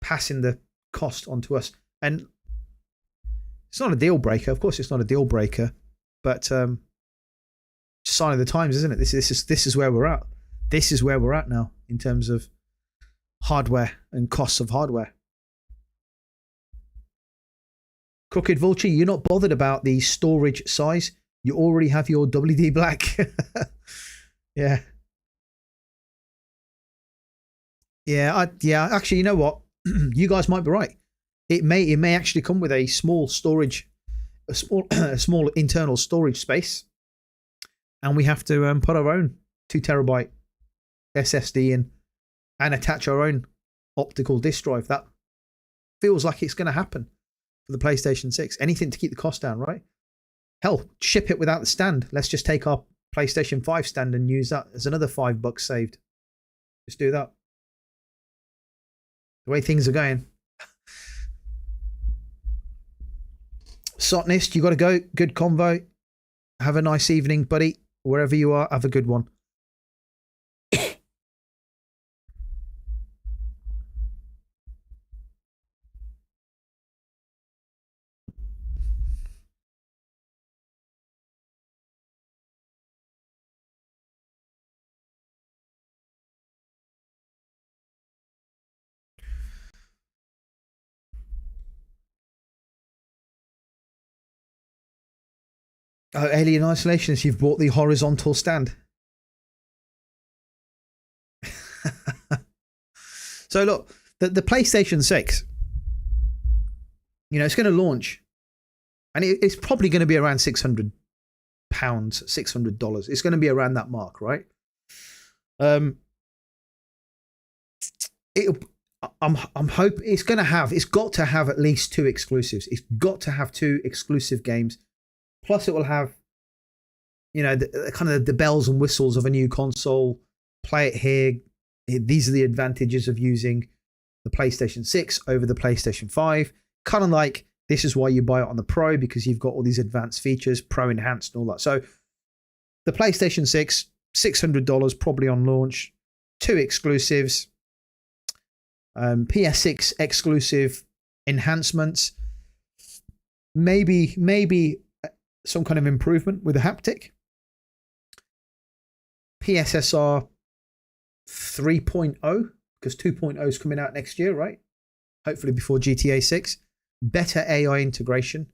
[SPEAKER 1] passing the cost on to us. And it's not a deal breaker. Of course, it's not a deal breaker, but sign of the times, isn't it? This is where we're at. This is where we're at now in terms of hardware and costs of hardware. Crooked Vulture, you're not bothered about the storage size. You already have your WD Black. Yeah. Yeah. Actually, you know what? You guys might be right. It may actually come with a small storage, a small internal storage space, and we have to put our own 2 terabyte SSD in and attach our own optical disk drive. That feels like it's going to happen for the PlayStation 6. Anything to keep the cost down, right? Hell, ship it without the stand. Let's just take our PlayStation 5 stand and use that as another $5 saved. Just do that. The way things are going. Sotnist, you got to go. Good convo. Have a nice evening, buddy. Wherever you are, have a good one. Oh, Alien Isolationist, you've bought the horizontal stand. So look, the PlayStation 6, it's going to launch, and it's probably going to be around £600, $600. It's going to be around that mark, right? I'm hoping it's got to have at least 2 exclusives. It's got to have 2 exclusive games. Plus, it will have, kind of the bells and whistles of a new console. Play it here. These are the advantages of using the PlayStation 6 over the PlayStation 5. Kind of like, this is why you buy it on the Pro, because you've got all these advanced features, Pro Enhanced and all that. So the PlayStation 6, $600 probably on launch. 2 exclusives. PS6 exclusive enhancements. Maybe some kind of improvement with the haptic. PSSR 3.0, because 2.0 is coming out next year, right? Hopefully before GTA 6. Better AI integration.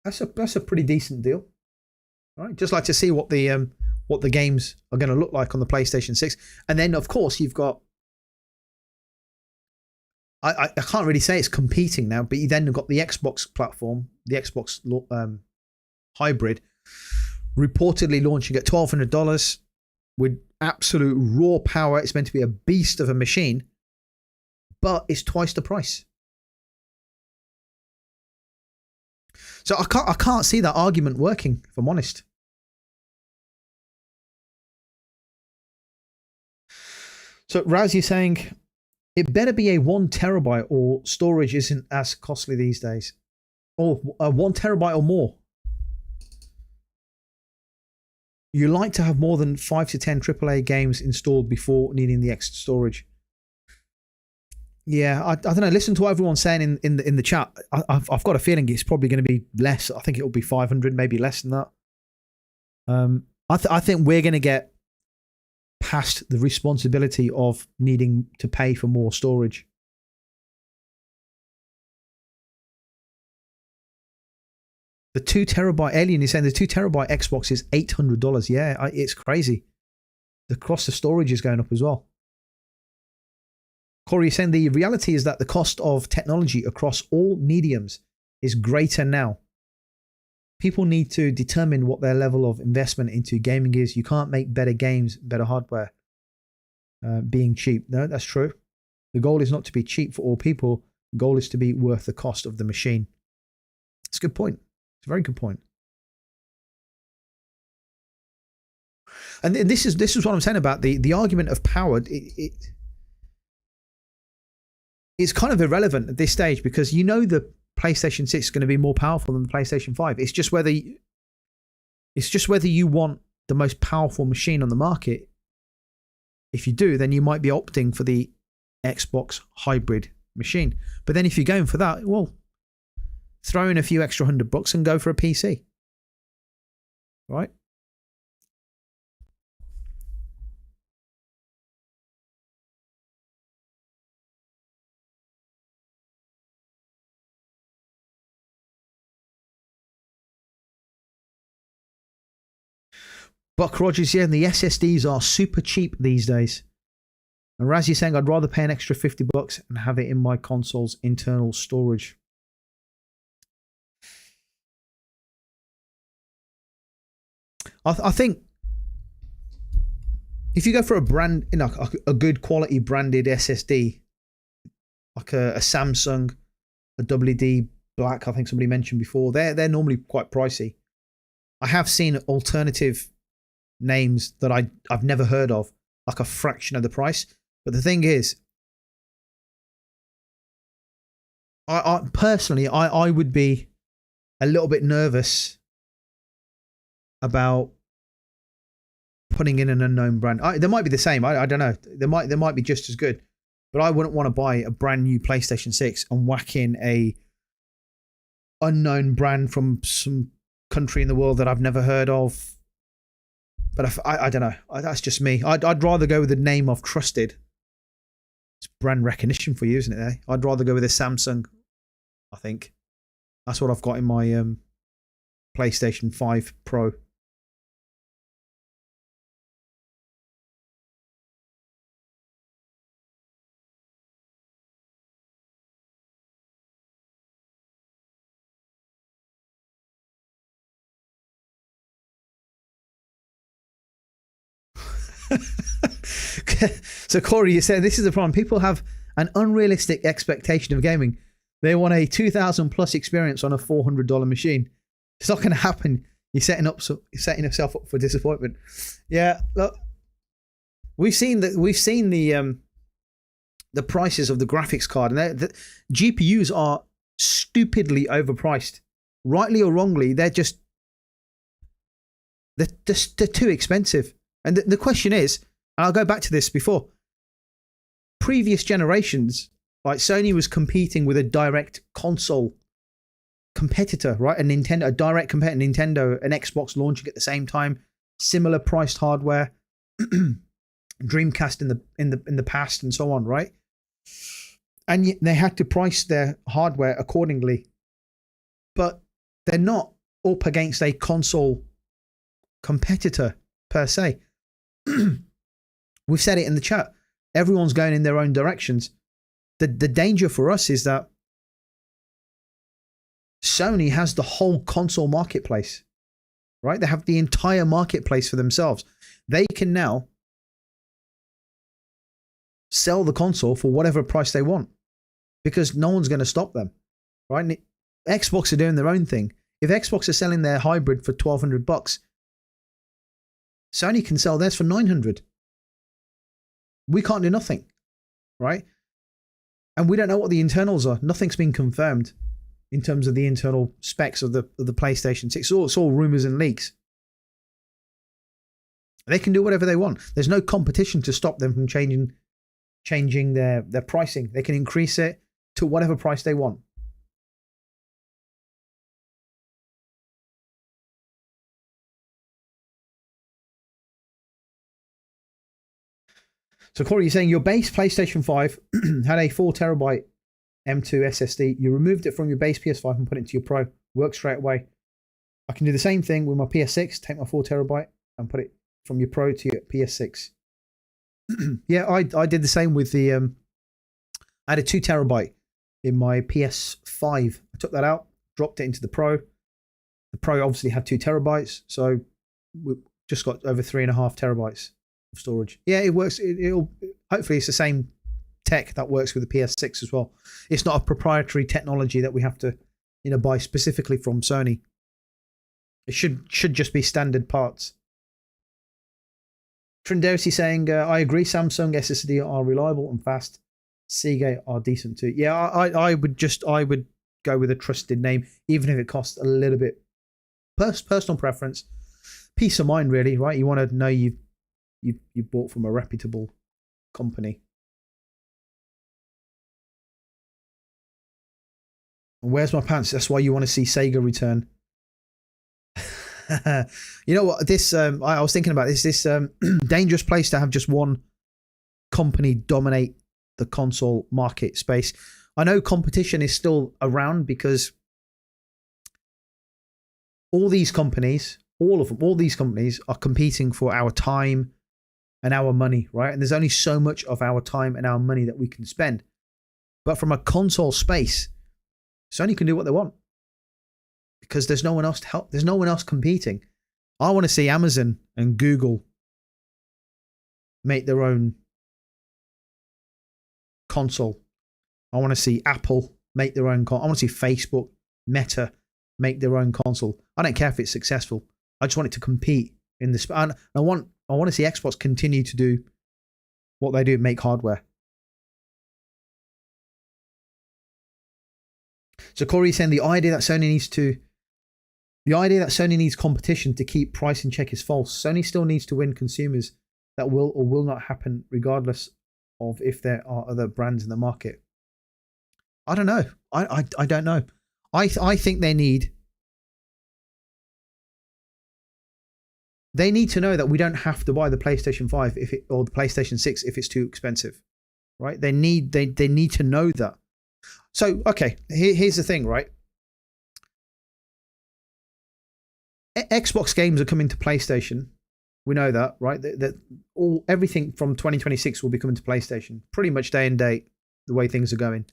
[SPEAKER 1] That's a pretty decent deal. All right, just like to see what the games are going to look like on the PlayStation 6. And then of course you've got, I can't really say it's competing now, but you then have got the Xbox platform, the Xbox hybrid, reportedly launching at $1,200 with absolute raw power. It's meant to be a beast of a machine, but it's twice the price. So I can't see that argument working, if I'm honest. So Rousey is saying, it better be a 1 terabyte or storage isn't as costly these days. Or 1 terabyte or more. You like to have more than 5 to 10 AAA games installed before needing the extra storage. Yeah, I don't know. Listen to what everyone's saying in the chat. I've got a feeling it's probably going to be less. I think it will be 500, maybe less than that. I think we're going to get past the responsibility of needing to pay for more storage. The 2 terabyte Alien is saying the 2 terabyte Xbox is $800. Yeah, it's crazy. The cost of storage is going up as well. Corey is saying the reality is that the cost of technology across all mediums is greater now. People need to determine what their level of investment into gaming is. You can't make better games, better hardware, being cheap. No, that's true. The goal is not to be cheap for all people. The goal is to be worth the cost of the machine. It's a good point. It's a very good point. And this is what I'm saying about the argument of power. It's kind of irrelevant at this stage, because the PlayStation 6 is going to be more powerful than the PlayStation 5. It's just whether you want the most powerful machine on the market. If you do, then you might be opting for the Xbox hybrid machine. But then if you're going for that, well, throw in a few extra $100 and go for a PC. Right? Buck Rogers, yeah, and the SSDs are super cheap these days. And Razzie saying, I'd rather pay an extra $50 and have it in my console's internal storage. I think if you go for a brand, a good quality branded SSD, like a Samsung, a WD Black, I think somebody mentioned before, they're normally quite pricey. I have seen alternative names that I've never heard of, like a fraction of the price. But the thing is, I personally would be a little bit nervous about putting in an unknown brand. They might be the same. I don't know. They might be just as good. But I wouldn't want to buy a brand new PlayStation 6 and whack in a unknown brand from some country in the world that I've never heard of. But I don't know. That's just me. I'd rather go with the name I've trusted. It's brand recognition for you, isn't it? I'd rather go with a Samsung. I think that's what I've got in my PlayStation 5 Pro. So Corey, you said this is the problem. People have an unrealistic expectation of gaming. They want a 2,000 plus experience on a $400 machine. It's not going to happen. You're setting yourself up for disappointment. Yeah, look, we've seen the prices of the graphics card, and the GPUs are stupidly overpriced, rightly or wrongly. They're too expensive. And the question is, and I'll go back to this before, previous generations, like Sony was competing with a direct console competitor, right? A direct competitor, Nintendo, an Xbox launching at the same time, similar priced hardware, Dreamcast in the past, and so on, right? And they had to price their hardware accordingly, but they're not up against a console competitor per se. We've said it in the chat. Everyone's going in their own directions. The danger for us is that Sony has the whole console marketplace, right? They have the entire marketplace for themselves. They can now sell the console for whatever price they want because no one's going to stop them, right? And Xbox are doing their own thing. If Xbox are selling their hybrid for $1,200, Sony can sell theirs for $900. We can't do nothing, right? And we don't know what the internals are. Nothing's been confirmed in terms of the internal specs of the PlayStation 6. It's all rumors and leaks. They can do whatever they want. There's no competition to stop them from changing their pricing. They can increase it to whatever price they want. So Corey, you're saying your base PlayStation 5 had a 4TB M2 SSD. You removed it from your base PS5 and put it into your Pro. Works straight away. I can do the same thing with my PS6. Take my 4TB and put it from your Pro to your PS6. Yeah, I did the same with the. I had a 2TB in my PS5. I took that out, dropped it into the Pro. The Pro obviously had 2TB, so we just got over 3.5 TB of storage. Yeah, it works. It'll hopefully it's the same tech that works with the PS6 as well. It's not a proprietary technology that we have to, buy specifically from Sony. It should just be standard parts. Trindersi saying, I agree. Samsung SSD are reliable and fast. Seagate are decent too. Yeah, I would go with a trusted name, even if it costs a little bit. Personal preference, peace of mind, really, right? You want to know you bought from a reputable company. And where's my pants? That's why you want to see Sega return. You know what? This I was thinking about this dangerous place to have just one company dominate the console market space. I know competition is still around because all these companies are competing for our time and our money, right? And there's only so much of our time and our money that we can spend. But from a console space, Sony can do what they want because there's no one else to help. There's no one else competing. I want to see Amazon and Google make their own console. I want to see Apple make their own console. I want to see Facebook, Meta make their own console. I don't care if it's successful. I just want it to compete in this. And I want to see Xbox continue to do what they do, make hardware. So Corey's saying the idea that Sony needs competition to keep price in check is false. Sony still needs to win consumers. That will or will not happen regardless of if there are other brands in the market. I don't know. I don't know. I think they need to know that we don't have to buy the PlayStation 5 or the PlayStation 6 if it's too expensive, right? They need to know that. So, okay, here's the thing, right? Xbox games are coming to PlayStation. We know that, right? That everything from 2026 will be coming to PlayStation, pretty much day and date. The way things are going.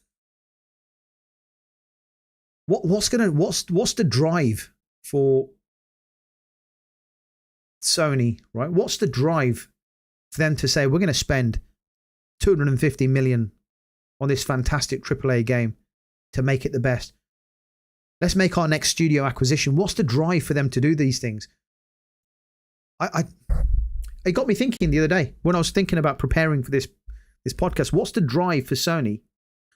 [SPEAKER 1] What's the drive for Sony, right? What's the drive for them to say we're going to spend 250 million on this fantastic AAA game to make it the best? Let's make our next studio acquisition. What's the drive for them to do these things? It got me thinking the other day when I was thinking about preparing for this podcast. What's the drive for Sony?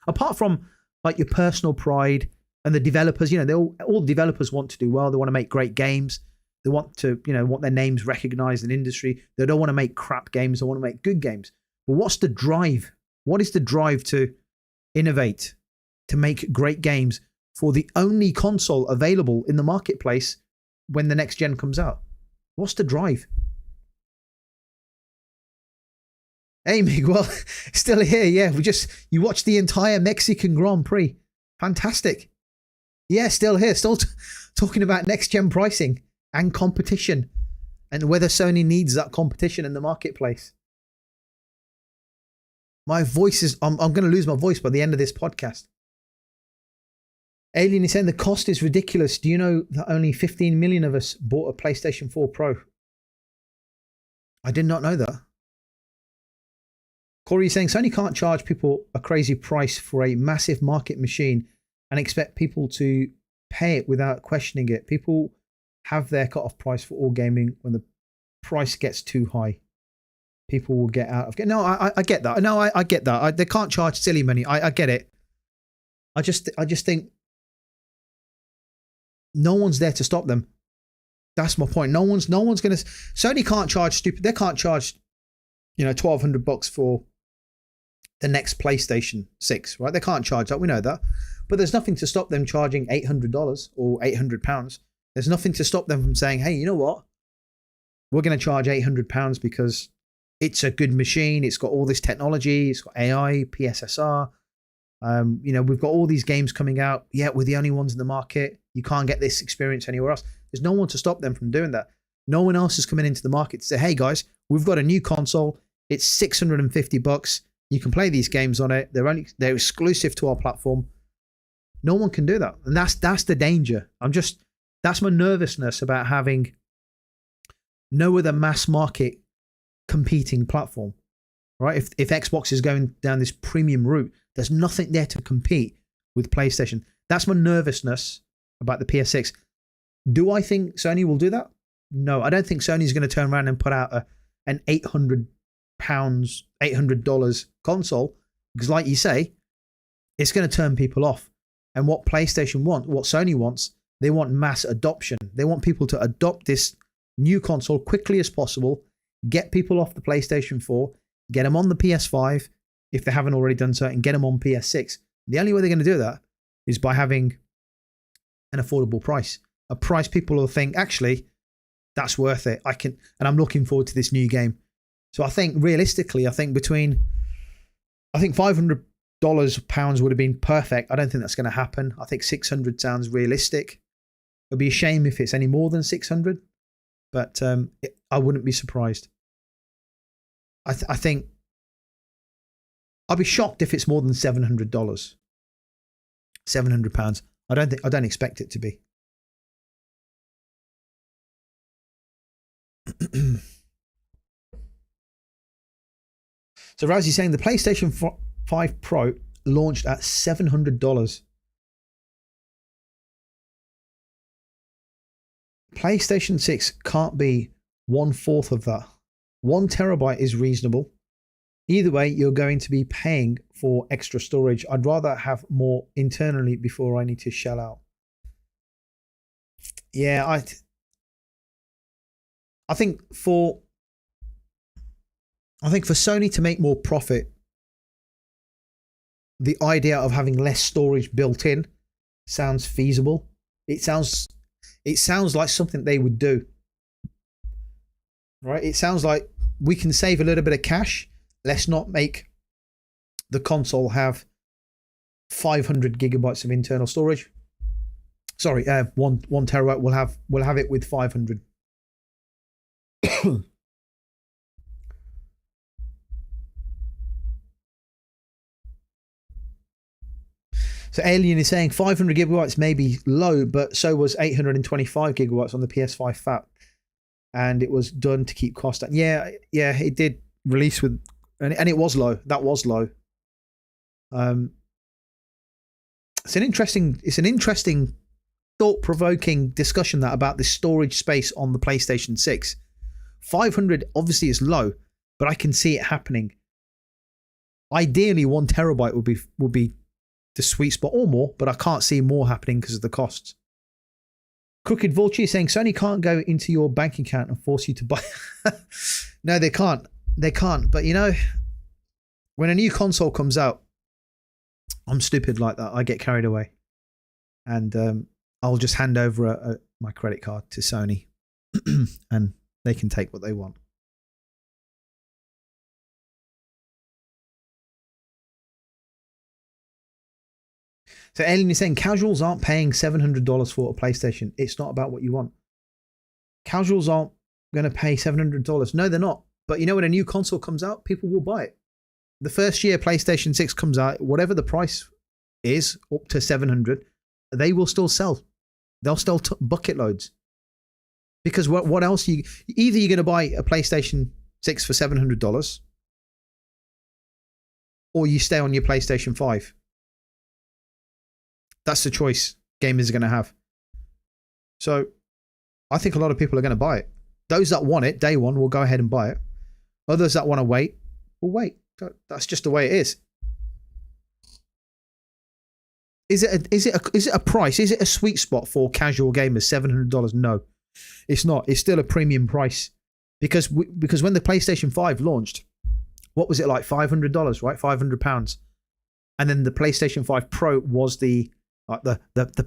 [SPEAKER 1] Apart from like your personal pride and the developers, you know, all the developers want to do well. They want to make great games. They want to, you know, want their names recognized in industry. They don't want to make crap games. They want to make good games. But what's the drive? What is the drive to innovate, to make great games for the only console available in the marketplace when the next gen comes out? What's the drive? Hey, Miguel, still here. Yeah, you watched the entire Mexican Grand Prix. Fantastic. Yeah, still here. Still talking about next gen pricing and competition and whether Sony needs that competition in the marketplace. My voice is, I'm going to lose my voice by the end of this podcast. Alien is saying the cost is ridiculous. Do you know that only 15 million of us bought a PlayStation 4 Pro? I did not know that. Corey is saying Sony can't charge people a crazy price for a massive market machine and expect people to pay it without questioning it. People have their cut-off price for all gaming. When the price gets too high, people will get out of it. No, I get that. No, I get that. They can't charge silly money. I get it. I just think no one's there to stop them. That's my point. No one's going to. Sony can't charge stupid. They can't charge, you know, $1,200 for the next PlayStation 6, right? They can't charge that. We know that. But there's nothing to stop them charging $800 or £800. There's nothing to stop them from saying, hey, you know what? We're going to charge £800 because it's a good machine. It's got all this technology. It's got AI, PSSR. You know, we've got all these games coming out. Yeah, we're the only ones in the market. You can't get this experience anywhere else. There's no one to stop them from doing that. No one else is coming into the market to say, hey guys, we've got a new console. It's $650. You can play these games on it. They're exclusive to our platform. No one can do that. And that's the danger. That's my nervousness about having no other mass market competing platform. Right? If Xbox is going down this premium route, there's nothing there to compete with PlayStation. That's my nervousness about the PS6. Do I think Sony will do that? No, I don't think Sony's going to turn around and put out an $800 console, because like you say, it's going to turn people off. And what PlayStation wants, what Sony wants, they want mass adoption. They want people to adopt this new console quickly as possible, get people off the PlayStation 4, get them on the PS5 if they haven't already done so, and get them on PS6. The only way they're going to do that is by having an affordable price, a price people will think, actually, that's worth it. And I'm looking forward to this new game. So I think realistically, $500 pounds would have been perfect. I don't think that's going to happen. I think 600 sounds realistic. It'll be a shame if it's any more than 600, but I wouldn't be surprised. I think I'll be shocked if it's more than $700. 700 pounds. I don't expect it to be. So Rousey's saying the PlayStation 5 Pro launched at $700. PlayStation 6 can't be 1/4 of that. 1 terabyte is reasonable. Either way, you're going to be paying for extra storage. I'd rather have more internally before I need to shell out. Yeah, I think for Sony to make more profit, the idea of having less storage built in sounds feasible. It sounds like something they would do. Right? It sounds like we can save a little bit of cash. Let's not make the console have 500 gigabytes of internal storage. Sorry, 1 terabyte. We'll have it with 500. So Alien is saying 500 gigabytes may be low, but so was 825 gigabytes on the PS5 FAT, and it was done to keep cost down. Yeah, it did release with, and it was low. That was low. It's an interesting, thought-provoking discussion that about the storage space on the PlayStation 6. 500 obviously is low, but I can see it happening. Ideally, 1 terabyte would be the sweet spot or more, but I can't see more happening because of the costs. Crooked Vulture is saying Sony can't go into your bank account and force you to buy. No, they can't. They can't. But you know, when a new console comes out, I'm stupid like that. I get carried away, and I'll just hand over my credit card to Sony, and they can take what they want. So Alien is saying casuals aren't paying $700 for a PlayStation. It's not about what you want. Casuals aren't going to pay $700. No, they're not. But you know, when a new console comes out, people will buy it. The first year PlayStation 6 comes out, whatever the price is, up to $700, they will still sell. They'll sell bucket loads. Because what else? Either you're going to buy a PlayStation 6 for $700, or you stay on your PlayStation 5. That's the choice gamers are going to have. So I think a lot of people are going to buy it. Those that want it, day one, will go ahead and buy it. Others that want to wait, will wait. That's just the way it is. Is it a price? Is it a sweet spot for casual gamers? $700? No, it's not. It's still a premium price because when the PlayStation 5 launched, what was it like? $500, right? £500, and then the PlayStation 5 Pro was the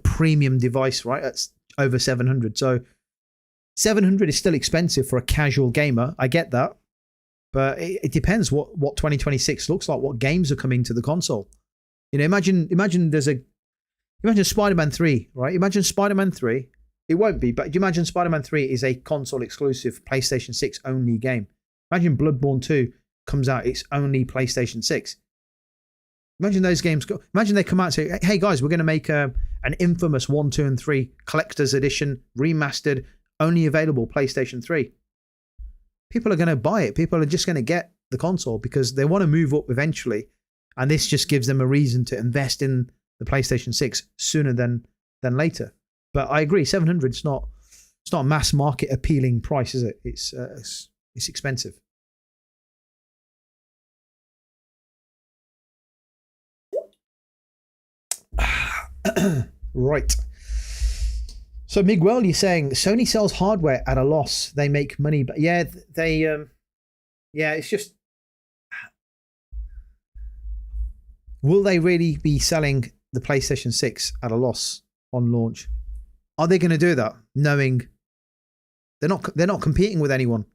[SPEAKER 1] premium device, right? That's over 700. So 700 is still expensive for a casual gamer. I get that, but it depends what 2026 looks like. What games are coming to the console? You know, imagine Spider-Man 3, right? Imagine Spider-Man 3. It won't be, but you imagine Spider-Man 3 is a console exclusive PlayStation 6 only game. Imagine Bloodborne 2 comes out, it's only PlayStation 6. Imagine those games imagine they come out and say, hey guys, we're going to make an infamous 1, 2, and 3 collector's edition, remastered, only available PlayStation 3. People are going to buy it. People are just going to get the console because they want to move up eventually. And this just gives them a reason to invest in the PlayStation 6 sooner than later. But I agree, 700 it's not a mass market appealing price, is it? It's expensive. Right. So Miguel, you're saying Sony sells hardware at a loss. They make money, but yeah, it's just, will they really be selling the PlayStation 6 at a loss on launch? Are they going to do that knowing they're not competing with anyone?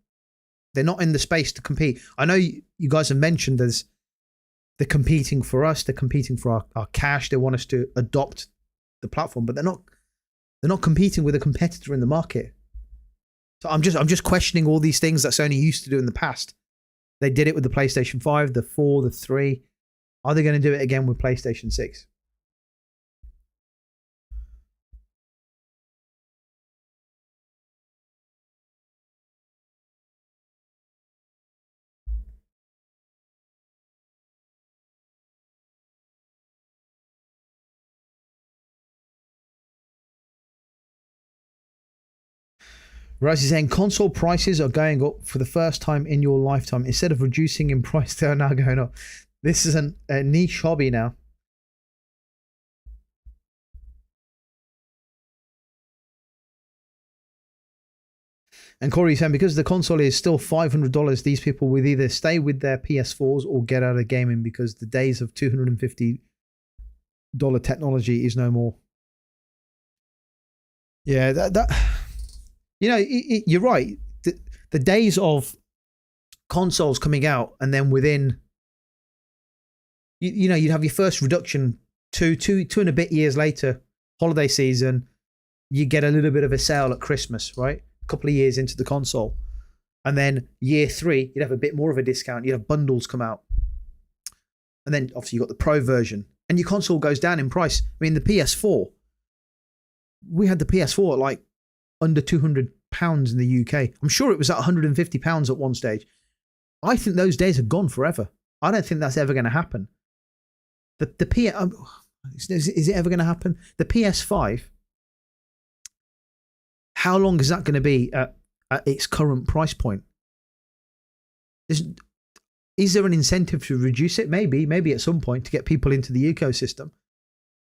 [SPEAKER 1] They're not in the space to compete. I know you guys have mentioned they're competing for us, they're competing for our cash, they want us to adopt the platform, but they're not competing with a competitor in the market. So I'm just questioning all these things that Sony used to do in the past. They did it with the PlayStation 5, the 4, the 3. Are they going to do it again with PlayStation 6? Rise is saying console prices are going up for the first time in your lifetime. Instead of reducing in price, they are now going up. This is a niche hobby now. And Corey is saying because the console is still $500, these people will either stay with their PS4s or get out of gaming because the days of $250 technology is no more. Yeah, that you know, you're right. The days of consoles coming out and then within, you know, you'd have your first reduction two and a bit years later, holiday season, you get a little bit of a sale at Christmas, right? A couple of years into the console. And then year 3, you'd have a bit more of a discount. You'd have bundles come out. And then obviously you've got the Pro version. And your console goes down in price. I mean, the PS4, we had the PS4 at like under £200 in the UK. I'm sure it was at £150 at one stage. I think those days are gone forever. I don't think that's ever going to happen. Is it ever going to happen? The PS5, how long is that going to be at its current price point? Is there an incentive to reduce it? Maybe at some point to get people into the ecosystem.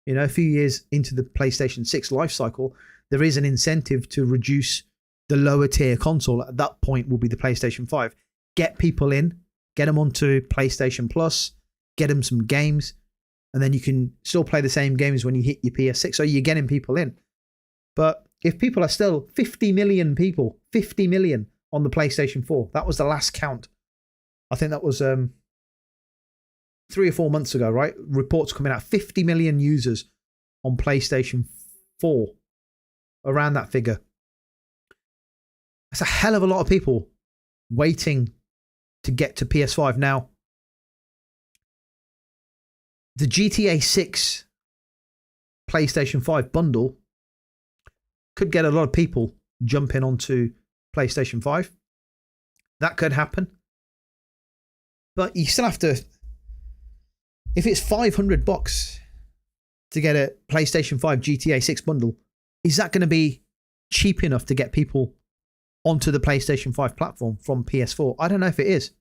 [SPEAKER 1] You know, a few years into the PlayStation 6 life cycle, there is an incentive to reduce the lower tier console. At that point will be the PlayStation 5. Get people in, get them onto PlayStation Plus, get them some games, and then you can still play the same games when you hit your PS6. So you're getting people in. But if people are still 50 million people, 50 million on the PlayStation 4, that was the last count. I think that was 3 or 4 months ago, right? Reports coming out, 50 million users on PlayStation 4, around that figure. That's a hell of a lot of people waiting to get to PS5. Now, the GTA 6 PlayStation 5 bundle could get a lot of people jumping onto PlayStation 5. That could happen. But you still have to, if it's $500 to get a PlayStation 5 GTA 6 bundle, is that going to be cheap enough to get people onto the PlayStation 5 platform from PS4? I don't know if it is.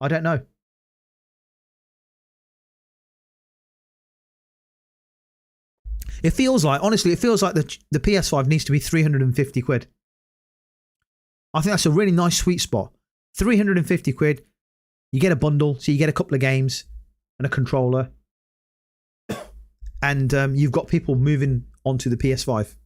[SPEAKER 1] I don't know. It feels like, honestly, it feels like the PS5 needs to be 350 quid. I think that's a really nice sweet spot. 350 quid. You get a bundle, so you get a couple of games and a controller. And you've got people moving onto the PS5.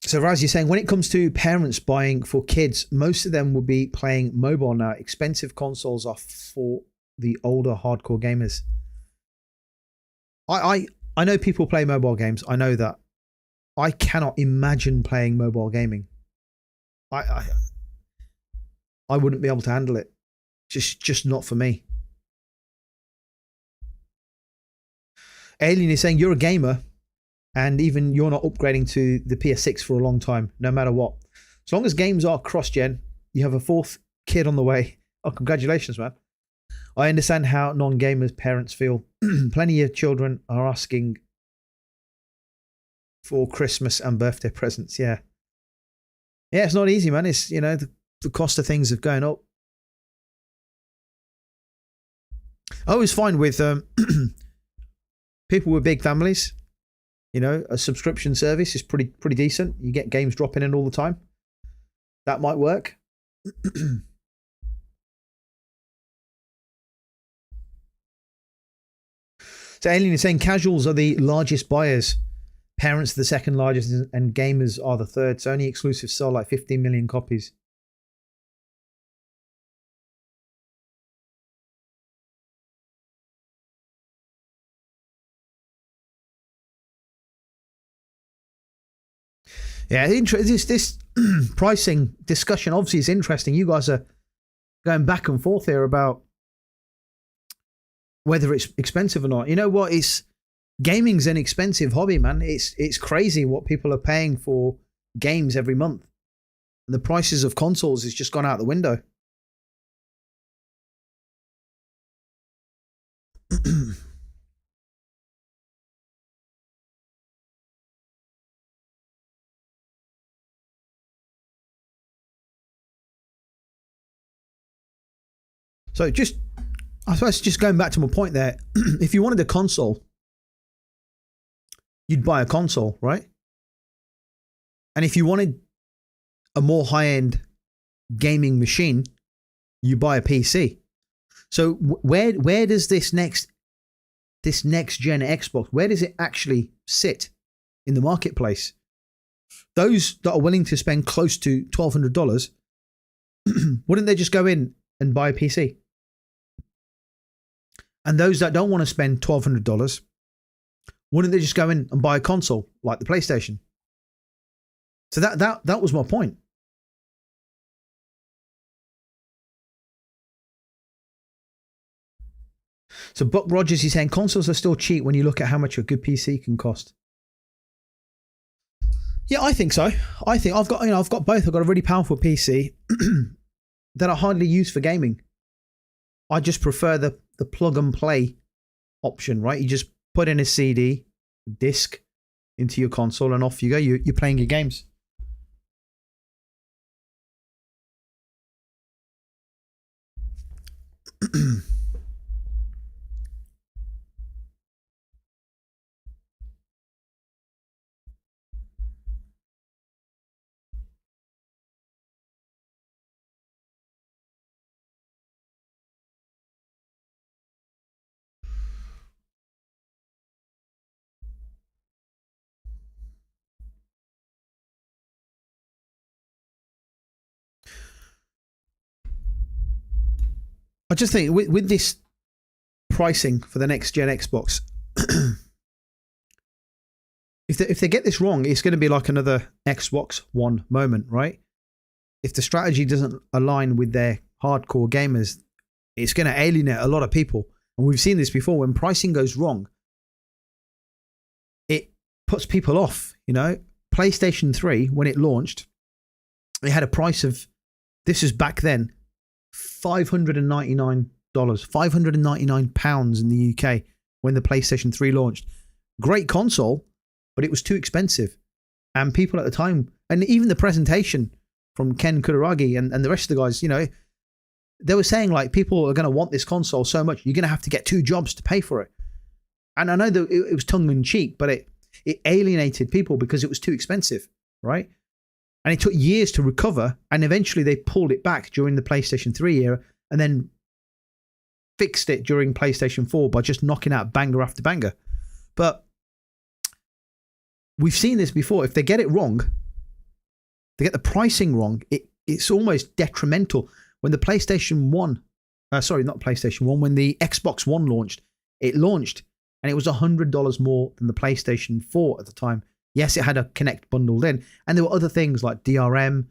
[SPEAKER 1] So Raz, you're saying when it comes to parents buying for kids, most of them will be playing mobile now. Expensive consoles are for the older hardcore gamers. I know people play mobile games. I know that. I cannot imagine playing mobile gaming. I wouldn't be able to handle it. Just not for me. Alien is saying you're a gamer. And even you're not upgrading to the PS6 for a long time, no matter what. As long as games are cross-gen, you have a 4th kid on the way. Oh, congratulations, man. I understand how non-gamers parents feel. Plenty of children are asking for Christmas and birthday presents, yeah. Yeah, it's not easy, man. It's, you know, the cost of things are going up. I was fine with people with big families. You know, a subscription service is pretty decent. You get games dropping in all the time. That might work. So Alien is saying casuals are the largest buyers. Parents are the second largest and gamers are the third. Sony exclusives sell like 15 million copies. Yeah, this pricing discussion obviously is interesting. You guys are going back and forth here about whether it's expensive or not. You know what? Gaming's an expensive hobby, man. It's crazy what people are paying for games every month. And the prices of consoles has just gone out the window. So I suppose just going back to my point there, if you wanted a console, you'd buy a console, right? And if you wanted a more high-end gaming machine, you buy a PC. So where does this next gen Xbox, where does it actually sit in the marketplace? those that are willing to spend close to $1,200, wouldn't they just go in and buy a PC? And those that don't want to spend $1,200, wouldn't they just go in and buy a console like the PlayStation? So that was my point. So Buck Rogers is saying consoles are still cheap when you look at how much a good PC can cost. Yeah, I think so. I think I've got both. I've got a really powerful PC that I hardly use for gaming. I just prefer the plug and play option, right? You just put in a CD, disc into your console, and off you go. You're playing your games. I just think with this pricing for the next gen Xbox, if they get this wrong, it's going to be like another Xbox One moment, right? If the strategy doesn't align with their hardcore gamers, it's going to alienate a lot of people. And we've seen this before. When pricing goes wrong, it puts people off. You know, PlayStation 3, when it launched, it had a price of, this is back then, $599, £599 in the UK when the PlayStation 3 launched. Great console, but it was too expensive. And people at the time, and even the presentation from Ken Kutaragi and the rest of the guys, you know, they were saying like, people are going to want this console so much, you're going to have to get 2 jobs to pay for it. And I know that it was tongue in cheek, but it alienated people because it was too expensive, right? And it took years to recover, and eventually they pulled it back during the PlayStation 3 era and then fixed it during PlayStation 4 by just knocking out banger after banger. But we've seen this before. If they get it wrong, they get the pricing wrong, it's almost detrimental. When the PlayStation 1, not PlayStation 1, when the Xbox One launched, it launched and it was $100 more than the PlayStation 4 at the time. Yes, it had a Kinect bundled in, and there were other things like DRM,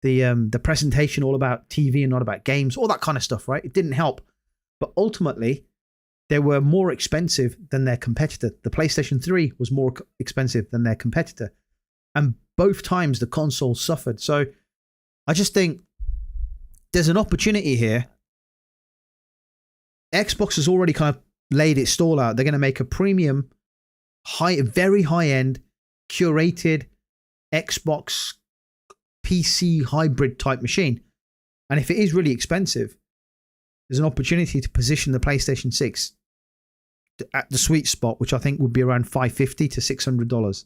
[SPEAKER 1] the presentation all about TV and not about games, all that kind of stuff, right? It didn't help. But ultimately, they were more expensive than their competitor. The PlayStation 3 was more expensive than their competitor. And both times the console suffered. So I just think there's an opportunity here. Xbox has already kind of laid its stall out. They're going to make a premium, very high-end, curated Xbox PC hybrid type machine. And if it is really expensive, there's an opportunity to position the PlayStation 6 at the sweet spot, which I think would be around $550 to $600.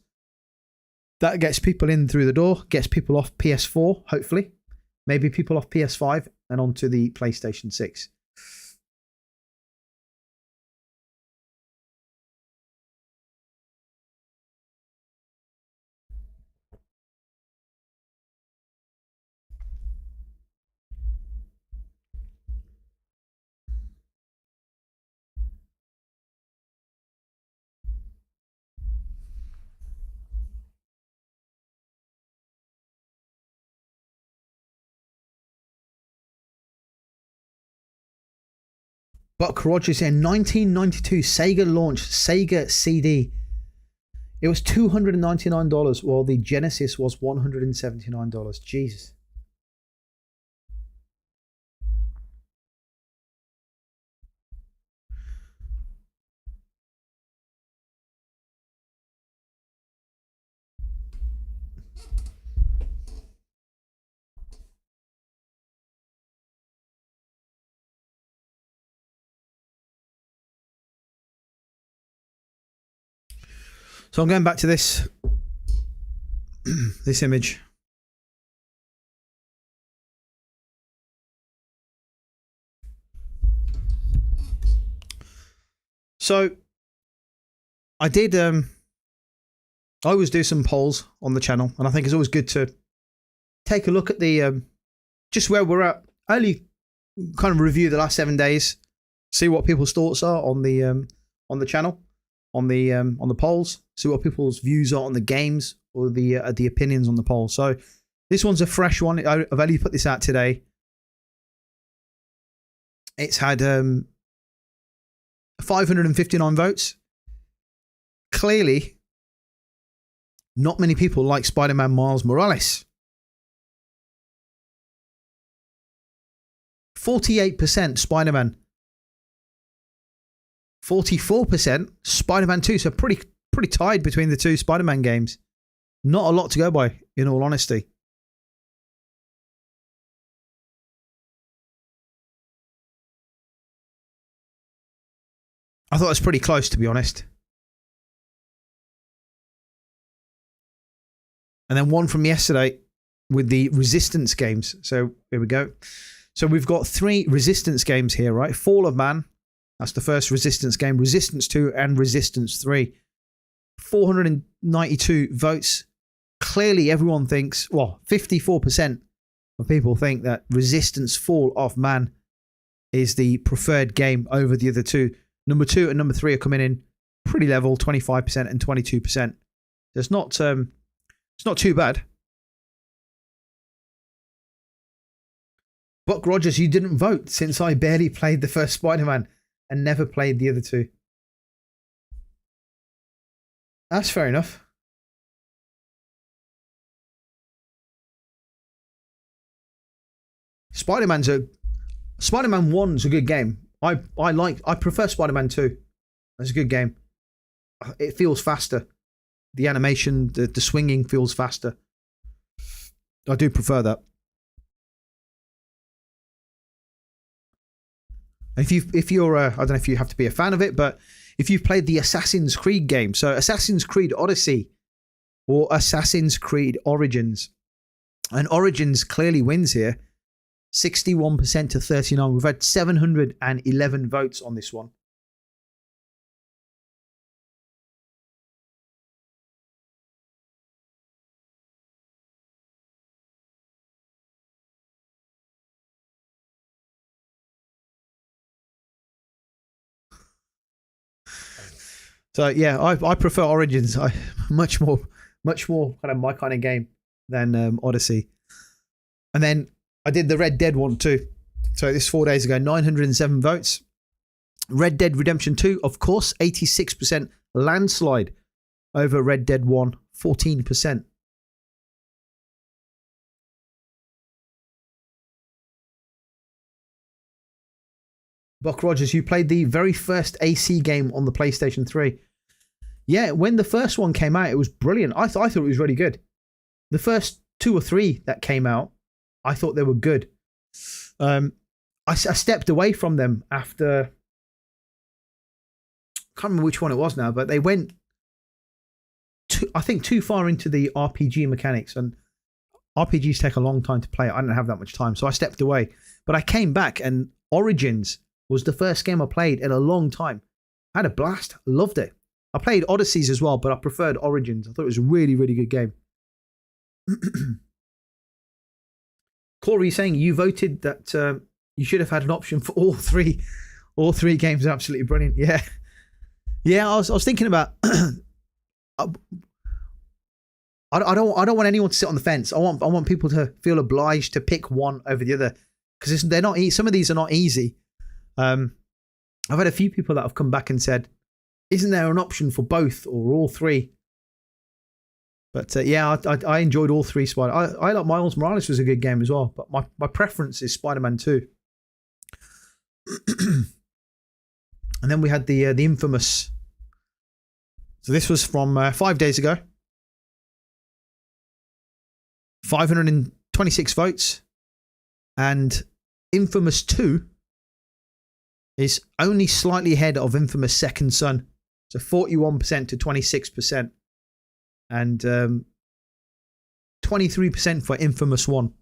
[SPEAKER 1] That gets people in through the door, gets people off PS4, hopefully, maybe people off PS5 and onto the PlayStation 6. Buck Rogers in 1992, Sega launched Sega CD. It was $299, while the Genesis was $179. Jesus. So I'm going back to this this image. So I did I always do some polls on the channel, and I think it's always good to take a look at the just where we're at. Only kind of review the last 7 days, see what people's thoughts are on the channel, on the polls, see what people's views are on the games or the opinions on the poll. So this one's a fresh one. I've only put this out today. It's had 559 votes. Clearly, not many people like Spider-Man Miles Morales. 48% Spider-Man. 44% Spider-Man 2. So pretty tied between the two Spider-Man games. Not a lot to go by, in all honesty. I thought it was pretty close, to be honest. And then one from yesterday with the Resistance games. So here we go. So we've got 3 Resistance games here, right? Fall of Man. That's the first Resistance game. Resistance 2 and Resistance 3. 492 votes. Clearly everyone thinks, well, 54% of people think that Resistance Fall of Man is the preferred game over the other two. Number 2 and number 3 are coming in pretty level, 25% and 22%. It's not too bad. Buck Rogers, you didn't vote since I barely played the first Spider-Man and never played the other two. That's fair enough. Spider-Man 1's a good game. I prefer Spider-Man 2. That's a good game. It feels faster. The animation, the swinging feels faster. I do prefer that. If you're I don't know if you have to be a fan of it, but if you've played the Assassin's Creed game, so Assassin's Creed Odyssey or Assassin's Creed Origins, and Origins clearly wins here, 61% to 39. We've had 711 votes on this one. So yeah, I prefer Origins. Much more kind of my kind of game than Odyssey. And then I did the Red Dead one too. So this 4 days ago, 907 votes. Red Dead Redemption 2, of course, 86% landslide over Red Dead 1, 14%. Buck Rogers, you played the very first AC game on the PlayStation 3. Yeah, when the first one came out, it was brilliant. I thought it was really good. The first 2 or 3 that came out, I thought they were good. I stepped away from them after... I can't remember which one it was now, but they went, I think, too far into the RPG mechanics. And RPGs take a long time to play. I didn't have that much time, so I stepped away. But I came back, and Origins was the first game I played in a long time. I had a blast. Loved it. I played Odysseys as well, but I preferred Origins. I thought it was a really, really good game. Corey saying you voted that you should have had an option for all three. All 3 games are absolutely brilliant. Yeah. Yeah, I was thinking about... I don't want anyone to sit on the fence. I want people to feel obliged to pick one over the other, because they're not some of these are not easy. I've had a few people that have come back and said, isn't there an option for both or all 3? But yeah, I enjoyed all 3 Spider. I like Miles Morales was a good game as well, but my preference is Spider-Man 2. And then we had the infamous. So this was from 5 days ago. 526 votes, and Infamous 2 is only slightly ahead of Infamous Second Son. So 41% to 26%. And 23% for Infamous 1.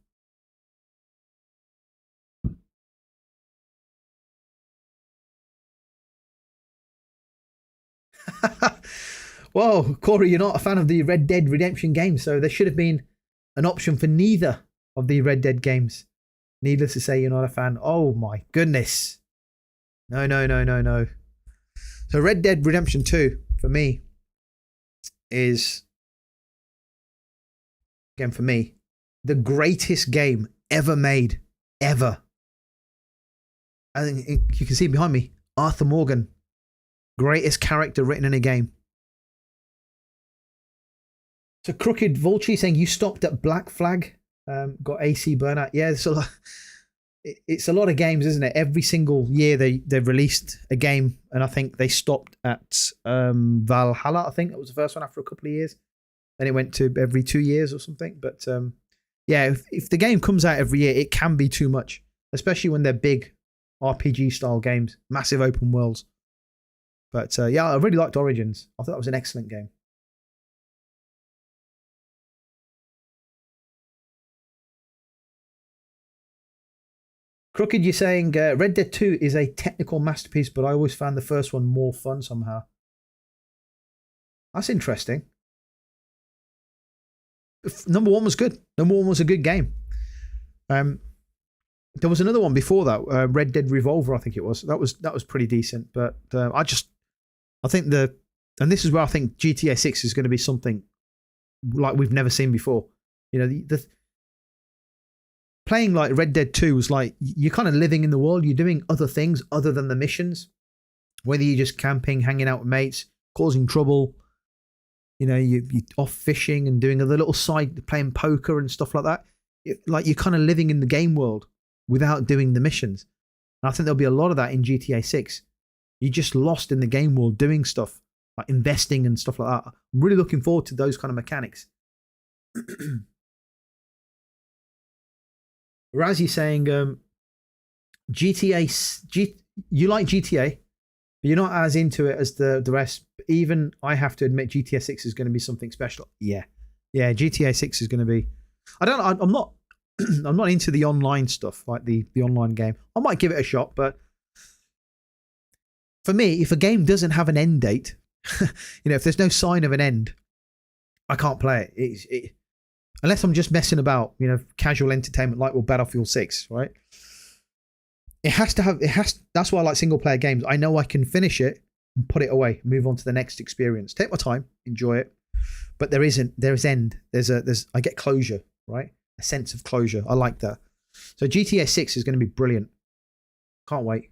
[SPEAKER 1] Well, Corey, you're not a fan of the Red Dead Redemption games, so there should have been an option for neither of the Red Dead games. Needless to say, you're not a fan. Oh my goodness. No, no, no, no, no. So Red Dead Redemption 2, for me, is, again for me, the greatest game ever made. Ever. I think you can see behind me, Arthur Morgan. Greatest character written in a game. So Crooked Vulture saying you stopped at Black Flag. Got AC burnout. Yeah, it's a lot of games, isn't it? Every single year they've released a game, and I think they stopped at Valhalla. I think that was the first one after a couple of years. Then it went to every 2 years or something. But yeah, if the game comes out every year, it can be too much, especially when they're big RPG style games, massive open worlds. But yeah, I really liked Origins. I thought that was an excellent game. Crooked, you're saying Red Dead 2 is a technical masterpiece, but I always found the first one more fun somehow. That's interesting. Number 1 was good. Number 1 was a good game. There was another one before that, Red Dead Revolver, I think it was. That was pretty decent, but I think and this is where I think GTA 6 is going to be something like we've never seen before. You know, the playing like Red Dead 2 was like you're kind of living in the world. You're doing other things other than the missions. Whether you're just camping, hanging out with mates, causing trouble, you know, you're off fishing and doing other little side, playing poker and stuff like that. Like you're kind of living in the game world without doing the missions. And I think there'll be a lot of that in GTA 6. You're just lost in the game world doing stuff, like investing and stuff like that. I'm really looking forward to those kind of mechanics. Razzie saying, you like GTA, but you're not as into it as the rest. Even I have to admit, GTA 6 is going to be something special. Yeah, GTA 6 is going to be. I'm not I'm not into the online stuff, like the online game. I might give it a shot, but for me, if a game doesn't have an end date, you know, if there's no sign of an end, I can't play it. Unless I'm just messing about, you know, casual entertainment like with Battlefield 6, right? That's why I like single player games. I know I can finish it and put it away, move on to the next experience. Take my time, enjoy it. But there is end. I get closure, right? A sense of closure. I like that. So GTA 6 is going to be brilliant. Can't wait.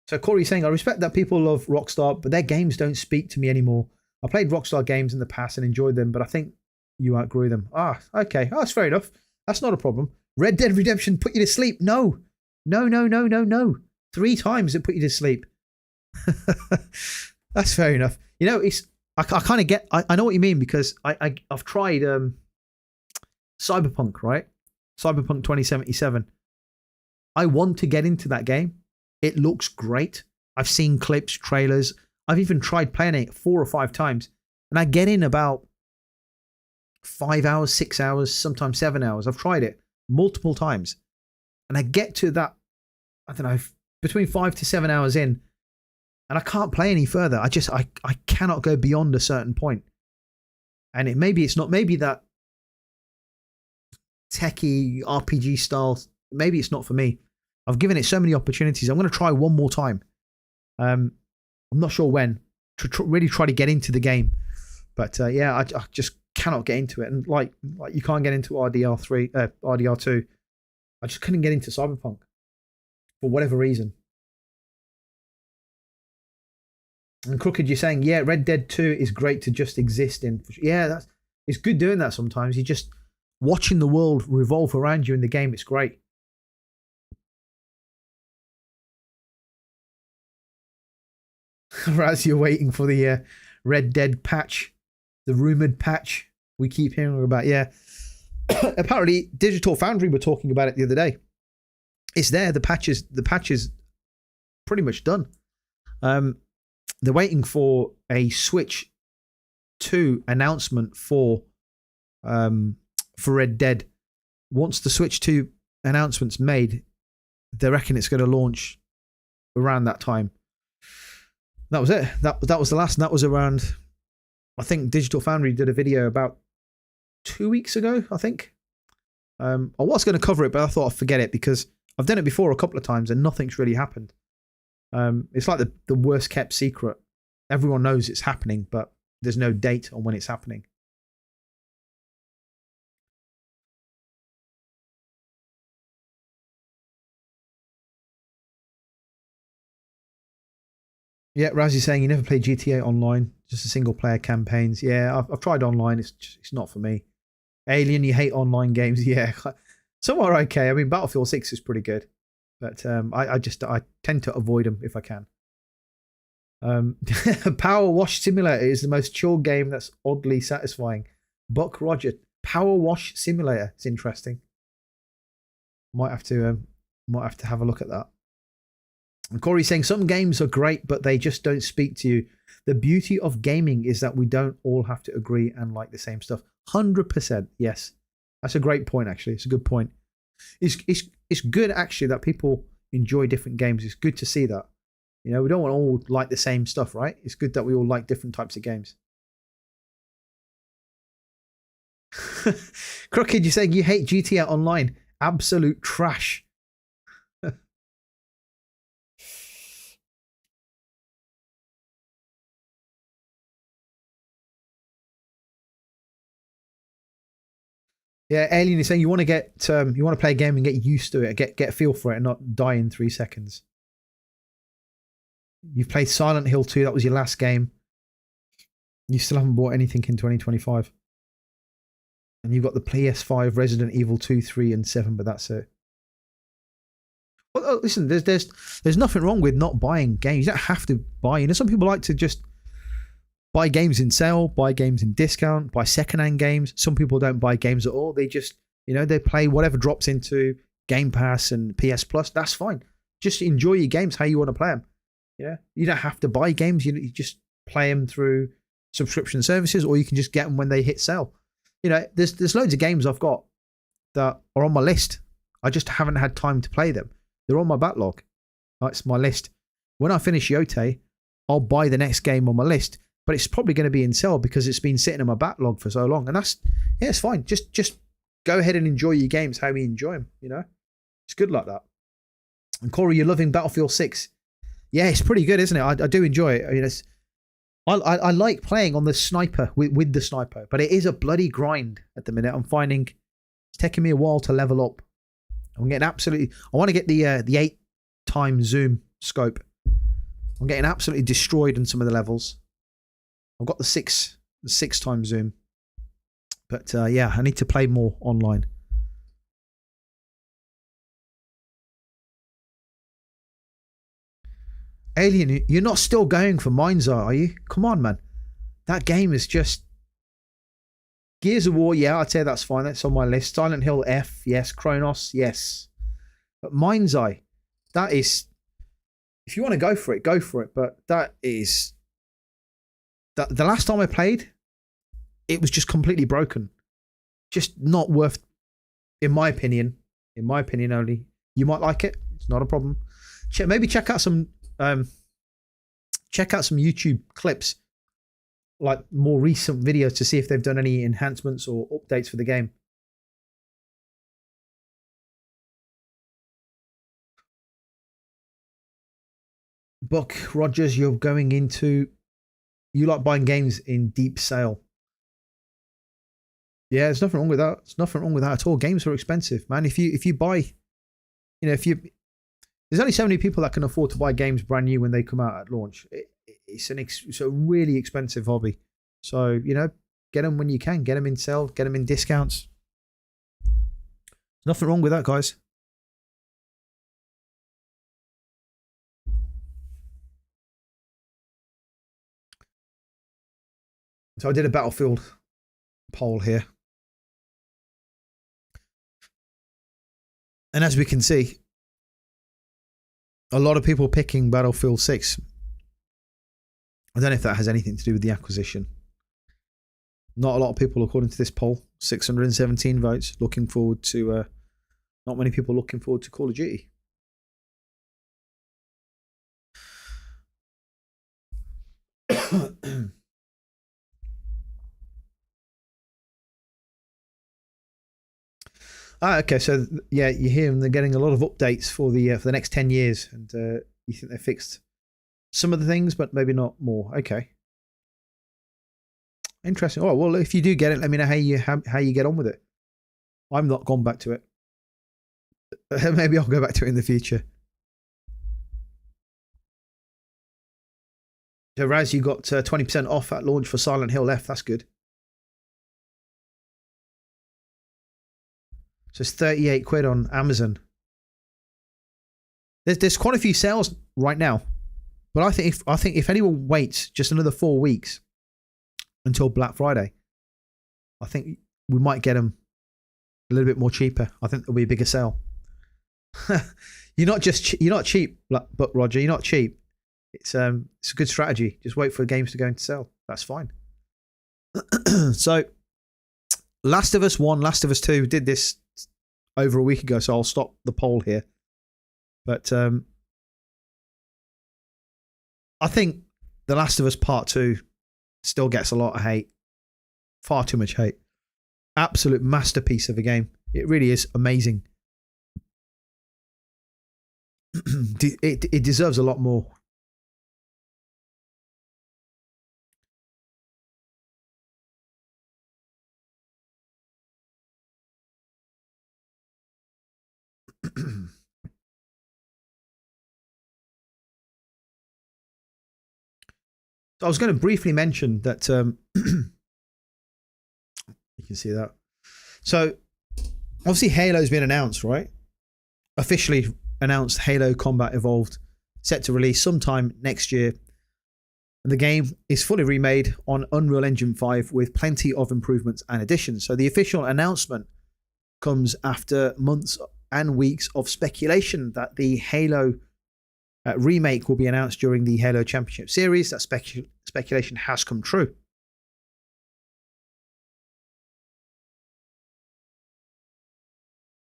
[SPEAKER 1] So Corey's saying, I respect that people love Rockstar, but their games don't speak to me anymore. I played Rockstar games in the past and enjoyed them, but I think you outgrew them. Ah, okay. Oh, that's fair enough. That's not a problem. Red Dead Redemption put you to sleep. No. 3 times it put you to sleep. That's fair enough. You know, I kind of get, I know what you mean, because I've tried Cyberpunk, right? Cyberpunk 2077. I want to get into that game. It looks great. I've seen clips, trailers. I've even tried playing it 4 or 5 times, and I get in about 5 hours, 6 hours, sometimes 7 hours. I've tried it multiple times, and I get to that, I don't know, between 5 to 7 hours in, and I can't play any further. I cannot go beyond a certain point. And maybe that techie RPG style, maybe it's not for me. I've given it so many opportunities. I'm going to try one more time. I'm not sure when to really try to get into the game, but yeah, I just cannot get into it. And like you can't get into RDR2. I just couldn't get into Cyberpunk for whatever reason. And Crooked, you're saying, yeah, Red Dead 2 is great to just exist in. Yeah, it's good doing that sometimes. You're just watching the world revolve around you in the game. It's great. As you're waiting for the Red Dead patch, the rumored patch we keep hearing about. Yeah, apparently Digital Foundry were talking about it the other day. It's there. The patch is pretty much done. They're waiting for a Switch 2 announcement for Red Dead. Once the Switch 2 announcement's made, they reckon it's going to launch around that time. That was it. That was the last, and that was around, I think Digital Foundry did a video about 2 weeks ago, I think. I was going to cover it, but I thought I'd forget it because I've done it before a couple of times and nothing's really happened. It's like the worst kept secret. Everyone knows it's happening, but there's no date on when it's happening. Yeah, Razzy's saying you never played GTA Online, just a single player campaigns. Yeah, I've tried online. It's not for me. Alien, you hate online games. Yeah, some are okay. I mean, Battlefield 6 is pretty good, but I tend to avoid them if I can. Power Wash Simulator is the most chill game that's oddly satisfying. Buck Roger, Power Wash Simulator. It's interesting. Might have to have a look at that. And Corey's saying some games are great, but they just don't speak to you. The beauty of gaming is that we don't all have to agree and like the same stuff. 100%. Yes, that's a great point. Actually, it's a good point. It's good actually that people enjoy different games. It's good to see that. You know, we don't want to all like the same stuff, right? It's good that we all like different types of games. Crooked, you're saying you hate GTA Online. Absolute trash. Yeah, Alien is saying you want to play a game and get used to it, get a feel for it, and not die in 3 seconds. You've played Silent Hill 2. That was your last game. You still haven't bought anything in 2025. And you've got the PS5, Resident Evil 2, 3, and 7, but that's it. Well, listen, there's nothing wrong with not buying games. You don't have to buy. You know, some people like to just buy games in sale, buy games in discount, buy secondhand games. Some people don't buy games at all. They just, you know, they play whatever drops into Game Pass and PS Plus. That's fine. Just enjoy your games how you want to play them. Yeah, you don't have to buy games. You just play them through subscription services, or you can just get them when they hit sale. You know, there's loads of games I've got that are on my list. I just haven't had time to play them. They're on my backlog. That's my list. When I finish Yote, I'll buy the next game on my list, but it's probably going to be in sale because it's been sitting in my backlog for so long. And it's fine. Just go ahead and enjoy your games how you enjoy them. You know, it's good like that. And Corey, you're loving Battlefield 6. Yeah, it's pretty good, isn't it? I do enjoy it. I mean, I like playing on the sniper with the sniper, but it is a bloody grind at the minute. I'm finding it's taking me a while to level up. I'm getting absolutely. I want to get the 8x zoom scope. I'm getting absolutely destroyed in some of the levels. I've got the 6x zoom, but yeah, I need to play more online. Alien, you're not still going for Mines, are you? Come on, man. That game is just... Gears of War, yeah, I'd say that's fine. That's on my list. Silent Hill F, yes. Kronos, yes. But Mind's Eye, that is... If you want to go for it, go for it. But that is... The last time I played, it was just completely broken. Just not worth... In my opinion only. You might like it. It's not a problem. Maybe check out some YouTube clips, like more recent videos, to see if they've done any enhancements or updates for the game. Buck Rogers, you like buying games in deep sale. Yeah, there's nothing wrong with that. There's nothing wrong with that at all. Games are expensive, man. If you buy, you know, there's only so many people that can afford to buy games brand new when they come out at launch. It's a really expensive hobby. So, you know, get them when you can. Get them in sale. Get them in discounts. There's nothing wrong with that, guys. So I did a Battlefield poll here. And as we can see, a lot of people picking Battlefield 6. I don't know if that has anything to do with the acquisition. Not a lot of people, according to this poll. 617 votes. Looking forward to... not many people looking forward to Call of Duty. Ah, okay. So yeah, you hear them. They're getting a lot of updates for the next 10 years, and you think they fixed some of the things, but maybe not more. Okay, interesting. Oh well, if you do get it, let me know how you get on with it. I'm not gone back to it. Maybe I'll go back to it in the future. So Raz, you got 20% off at launch for Silent Hill F. That's good. So it's 38 quid on Amazon. There's quite a few sales right now, but I think if anyone waits just another 4 weeks until Black Friday, I think we might get them a little bit more cheaper. I think there'll be a bigger sale. You're not cheap, but Roger, you're not cheap. It's a good strategy. Just wait for the games to go into sale. That's fine. So, Last of Us 1, Last of Us 2 did this over a week ago, so I'll stop the poll here. But I think The Last of Us Part 2 still gets a lot of hate. Far too much hate. Absolute masterpiece of a game. It really is amazing. It deserves a lot more. I was going to briefly mention that you can see that. So obviously Halo's been announced, right? Officially announced Halo Combat Evolved, set to release sometime next year. And the game is fully remade on Unreal Engine 5 with plenty of improvements and additions. So the official announcement comes after months and weeks of speculation that the Halo remake will be announced during the Halo Championship Series. That speculation has come true.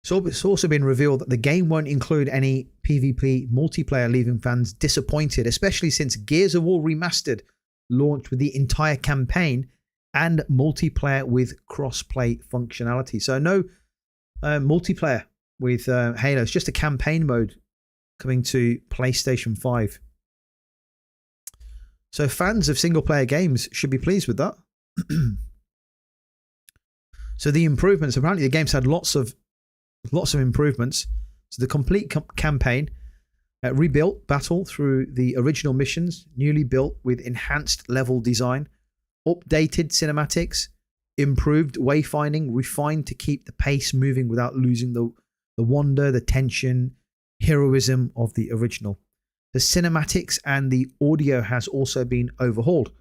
[SPEAKER 1] So it's also been revealed that the game won't include any PvP multiplayer, leaving fans disappointed, especially since Gears of War Remastered launched with the entire campaign and multiplayer with cross-play functionality. So no multiplayer with Halo. It's just a campaign mode coming to PlayStation 5. So fans of single-player games should be pleased with that. So the improvements, apparently the game's had lots of improvements. So the complete campaign, rebuilt battle through the original missions, newly built with enhanced level design, updated cinematics, improved wayfinding, refined to keep the pace moving without losing the wonder, the tension, heroism of the original. The cinematics and the audio has also been overhauled.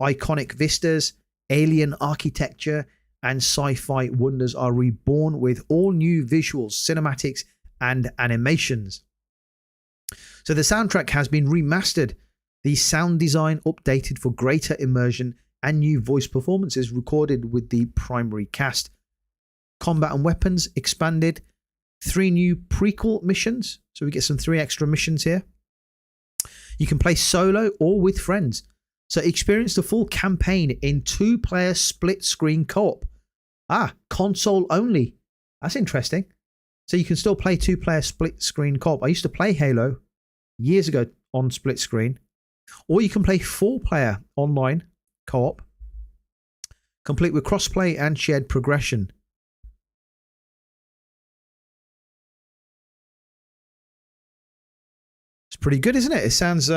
[SPEAKER 1] Iconic vistas, alien architecture, and sci-fi wonders are reborn with all new visuals, cinematics, and animations. So the soundtrack has been remastered, the sound design updated for greater immersion, and new voice performances recorded with the primary cast. Combat and weapons expanded, 3 new prequel missions, so we get 3 extra missions here. You can play solo or with friends. So experience the full campaign in 2-player split-screen co-op. Console only. That's interesting. So you can still play 2-player split-screen co-op. I used to play Halo years ago on split-screen. Or you can play 4-player online co-op, complete with cross-play and shared progression. It's pretty good, isn't it? It sounds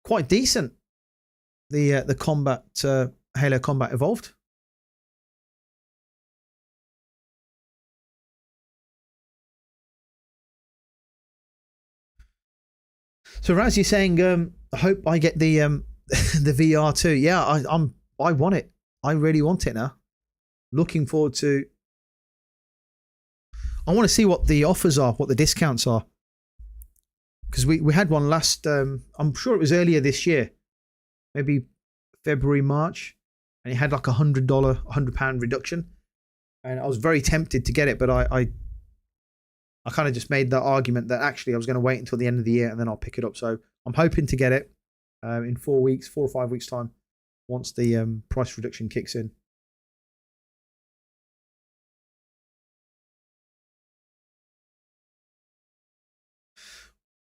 [SPEAKER 1] quite decent. The combat Halo Combat Evolved. So Raz, you're saying I hope I get the the VR too. Yeah, I want it. I really want it now. Looking forward to. I want to see what the offers are, what the discounts are. Because we had one last, I'm sure it was earlier this year, maybe February, March, and it had like £100 reduction. And I was very tempted to get it, but I kind of just made that argument that actually I was going to wait until the end of the year and then I'll pick it up. So I'm hoping to get it in 4 or 5 weeks time, once the price reduction kicks in.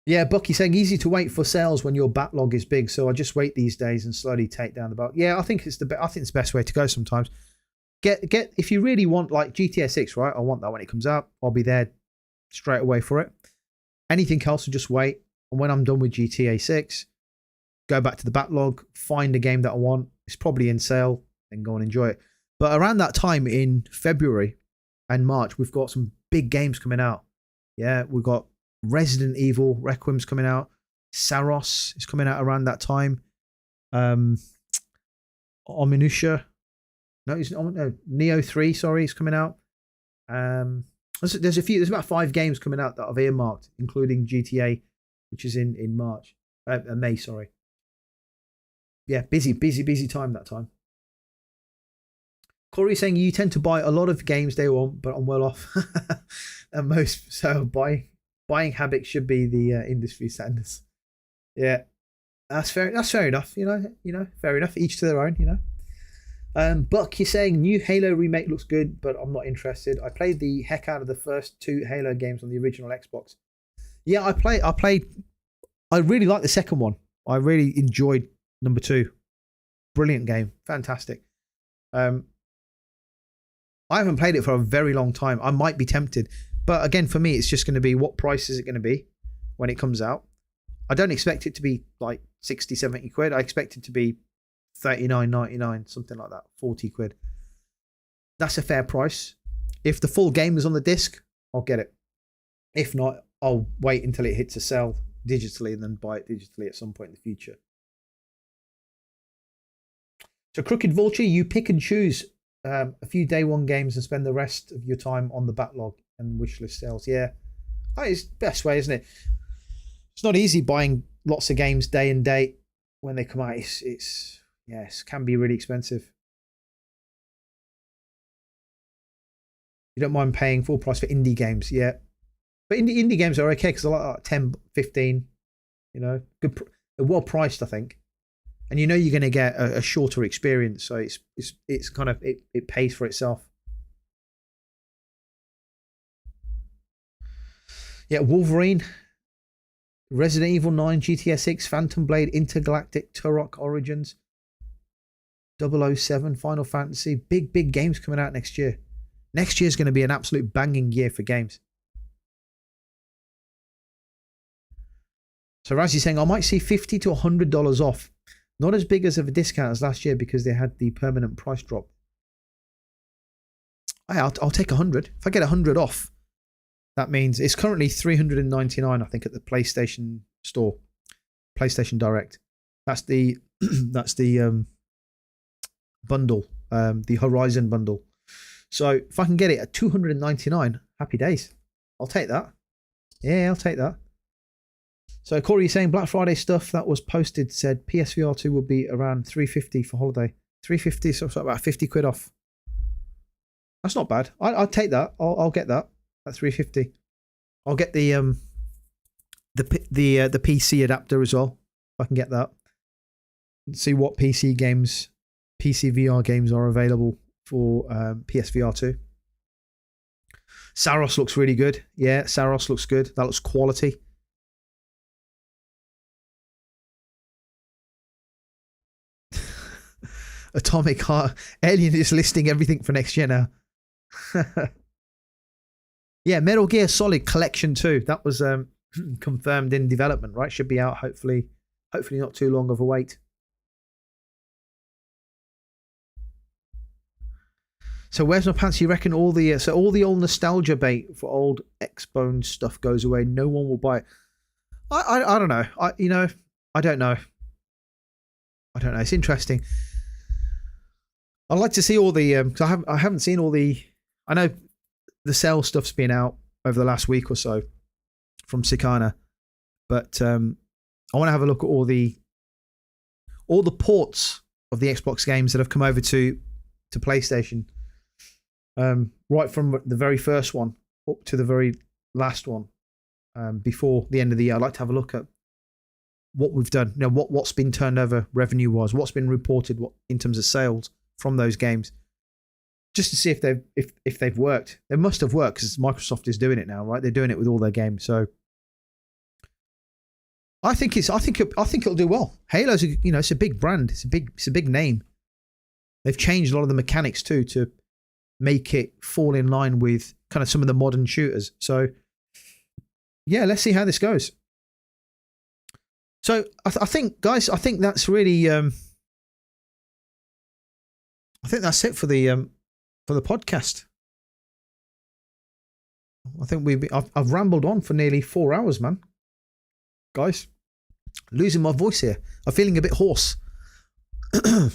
[SPEAKER 1] Yeah, Bucky saying easy to wait for sales when your backlog is big. So I just wait these days and slowly take down the backlog. Yeah, I think I think it's the best way to go sometimes. Get if you really want like GTA 6, right? I want that when it comes out. I'll be there straight away for it. Anything else will just wait. And when I'm done with GTA 6, go back to the backlog, find a game that I want. It's probably in sale, and go and enjoy it. But around that time in February and March, we've got some big games coming out. Yeah, we've got Resident Evil Requiem's coming out. Saros is coming out around that time. Ominusha. No, Neo 3, sorry, is coming out. There's a few. There's about 5 games coming out that I've earmarked, including GTA, which is in March, May. Sorry. Yeah, busy time that time. Corey saying you tend to buy a lot of games they want, but I'm well off. And most so buying habits should be the industry standards. Yeah, that's fair. That's fair enough. You know, fair enough. Each to their own. You know. Buck, you're saying new Halo remake looks good, but I'm not interested. I played the heck out of the first 2 Halo games on the original Xbox. Yeah, I played. I really liked the second one. I really enjoyed number 2. Brilliant game, fantastic. I haven't played it for a very long time. I might be tempted, but again, for me, it's just going to be what price is it going to be when it comes out. I don't expect it to be like 60, 70 quid. I expect it to be 39.99, something like that, 40 quid. That's a fair price. If the full game is on the disc, I'll get it. If not, I'll wait until it hits a sale digitally and then buy it digitally at some point in the future. So Crooked Vulture, you pick and choose a few day one games and spend the rest of your time on the backlog and wishlist sales. Yeah, it's the best way, isn't it? It's not easy buying lots of games day and date when they come out. It's can be really expensive. You don't mind paying full price for indie games, yeah. But indie games are okay because they're like 10, 15, you know, good, well priced, I think. And you know you're going to get a shorter experience, so it's kind of it pays for itself. Yeah, Wolverine, Resident Evil 9, GTA 6, Phantom Blade, Intergalactic, Turok Origins, 007, Final Fantasy. Big games coming out next year. Next year is going to be an absolute banging year for games. So Razzy's saying I might see $50 to $100 off. Not as big as of a discount as last year because they had the permanent price drop. I'll take 100. If I get 100 off, that means it's currently $399, I think, at the PlayStation Store, PlayStation Direct. That's the bundle, the Horizon bundle. So if I can get it at $299, happy days. I'll take that. Yeah, I'll take that. So Corey is saying Black Friday stuff that was posted said PSVR 2 will be around $350 for holiday. $350, so about 50 quid off. That's not bad. I'll take that. I'll get that. That's $350. I'll get the PC adapter as well. If I can get that. See what PC VR games are available for PSVR 2. Saros looks really good. Yeah, Saros looks good. That looks quality. Atomic Heart. Alien is listing everything for next year now. Yeah, Metal Gear Solid Collection 2. That was confirmed in development, right? Should be out hopefully not too long of a wait. So where's my pants? You reckon all the old nostalgia bait for old X-Bone stuff goes away? No one will buy it. I don't know. I don't know. It's interesting. I'd like to see all the because I haven't seen all the. I know the sale stuff's been out over the last week or so from Sikana, but I want to have a look at all the ports of the Xbox games that have come over to PlayStation, right from the very first one up to the very last one, before the end of the year. I'd like to have a look at what we've done. You know, what's been turned over revenue wise, what's been reported, what in terms of sales from those games, just to see if they've worked. They must have worked because Microsoft is doing it now, right? They're doing it with all their games. So I think it'll do well. Halo's it's a big brand. It's a big name. They've changed a lot of the mechanics too to make it fall in line with kind of some of the modern shooters. So yeah, let's see how this goes. So I think, guys, I think that's really I think that's it for the podcast. I think I've rambled on for nearly 4 hours, man. Guys, losing my voice here. I'm feeling a bit hoarse. I'm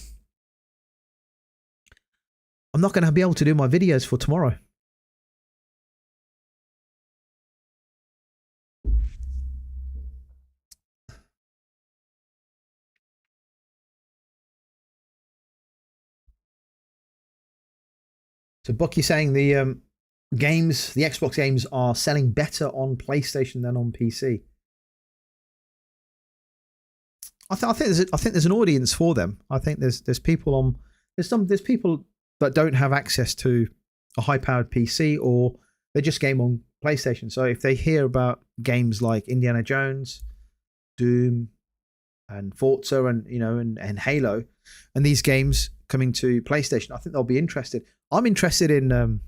[SPEAKER 1] not going to be able to do my videos for tomorrow. So Bucky saying the Xbox games are selling better on PlayStation than on PC. I think there's an audience for them. I think there's people that don't have access to a high-powered PC, or they just game on PlayStation. So if they hear about games like Indiana Jones, Doom, and Forza, and Halo, and these games coming to PlayStation, I think they'll be interested. I'm interested in.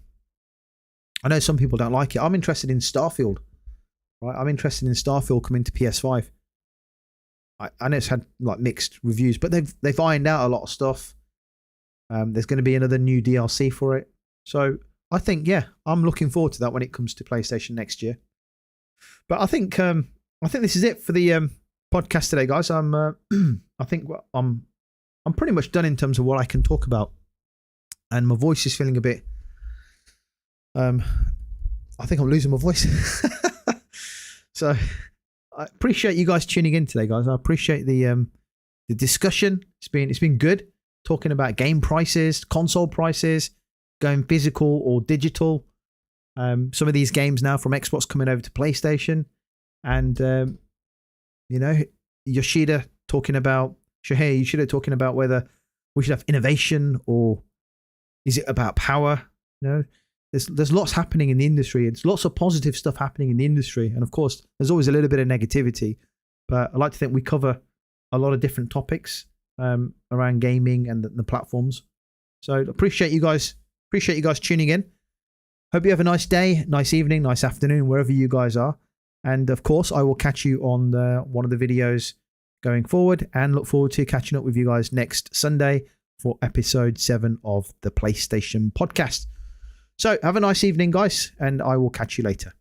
[SPEAKER 1] I know some people don't like it. I'm interested in Starfield. Right, I'm interested in Starfield coming to PS5. I know it's had like mixed reviews, but they've ironed out a lot of stuff. There's going to be another new DLC for it, so I think I'm looking forward to that when it comes to PlayStation next year. But I think this is it for the podcast today, guys. I think I'm pretty much done in terms of what I can talk about, and my voice is feeling a bit. I think I'm losing my voice. So I appreciate you guys tuning in today, guys. I appreciate the discussion. It's been good talking about game prices, console prices, going physical or digital. Some of these games now from Xbox coming over to PlayStation, and Shuhei Yoshida talking about whether we should have innovation or is it about power? There's lots happening in the industry. There's lots of positive stuff happening in the industry, and of course, there's always a little bit of negativity. But I like to think we cover a lot of different topics around gaming and the platforms. So appreciate you guys tuning in. Hope you have a nice day, nice evening, nice afternoon, wherever you guys are. And of course, I will catch you on one of the videos going forward, and look forward to catching up with you guys next Sunday for episode 7 of the PlayStation podcast. So have a nice evening, guys, and I will catch you later.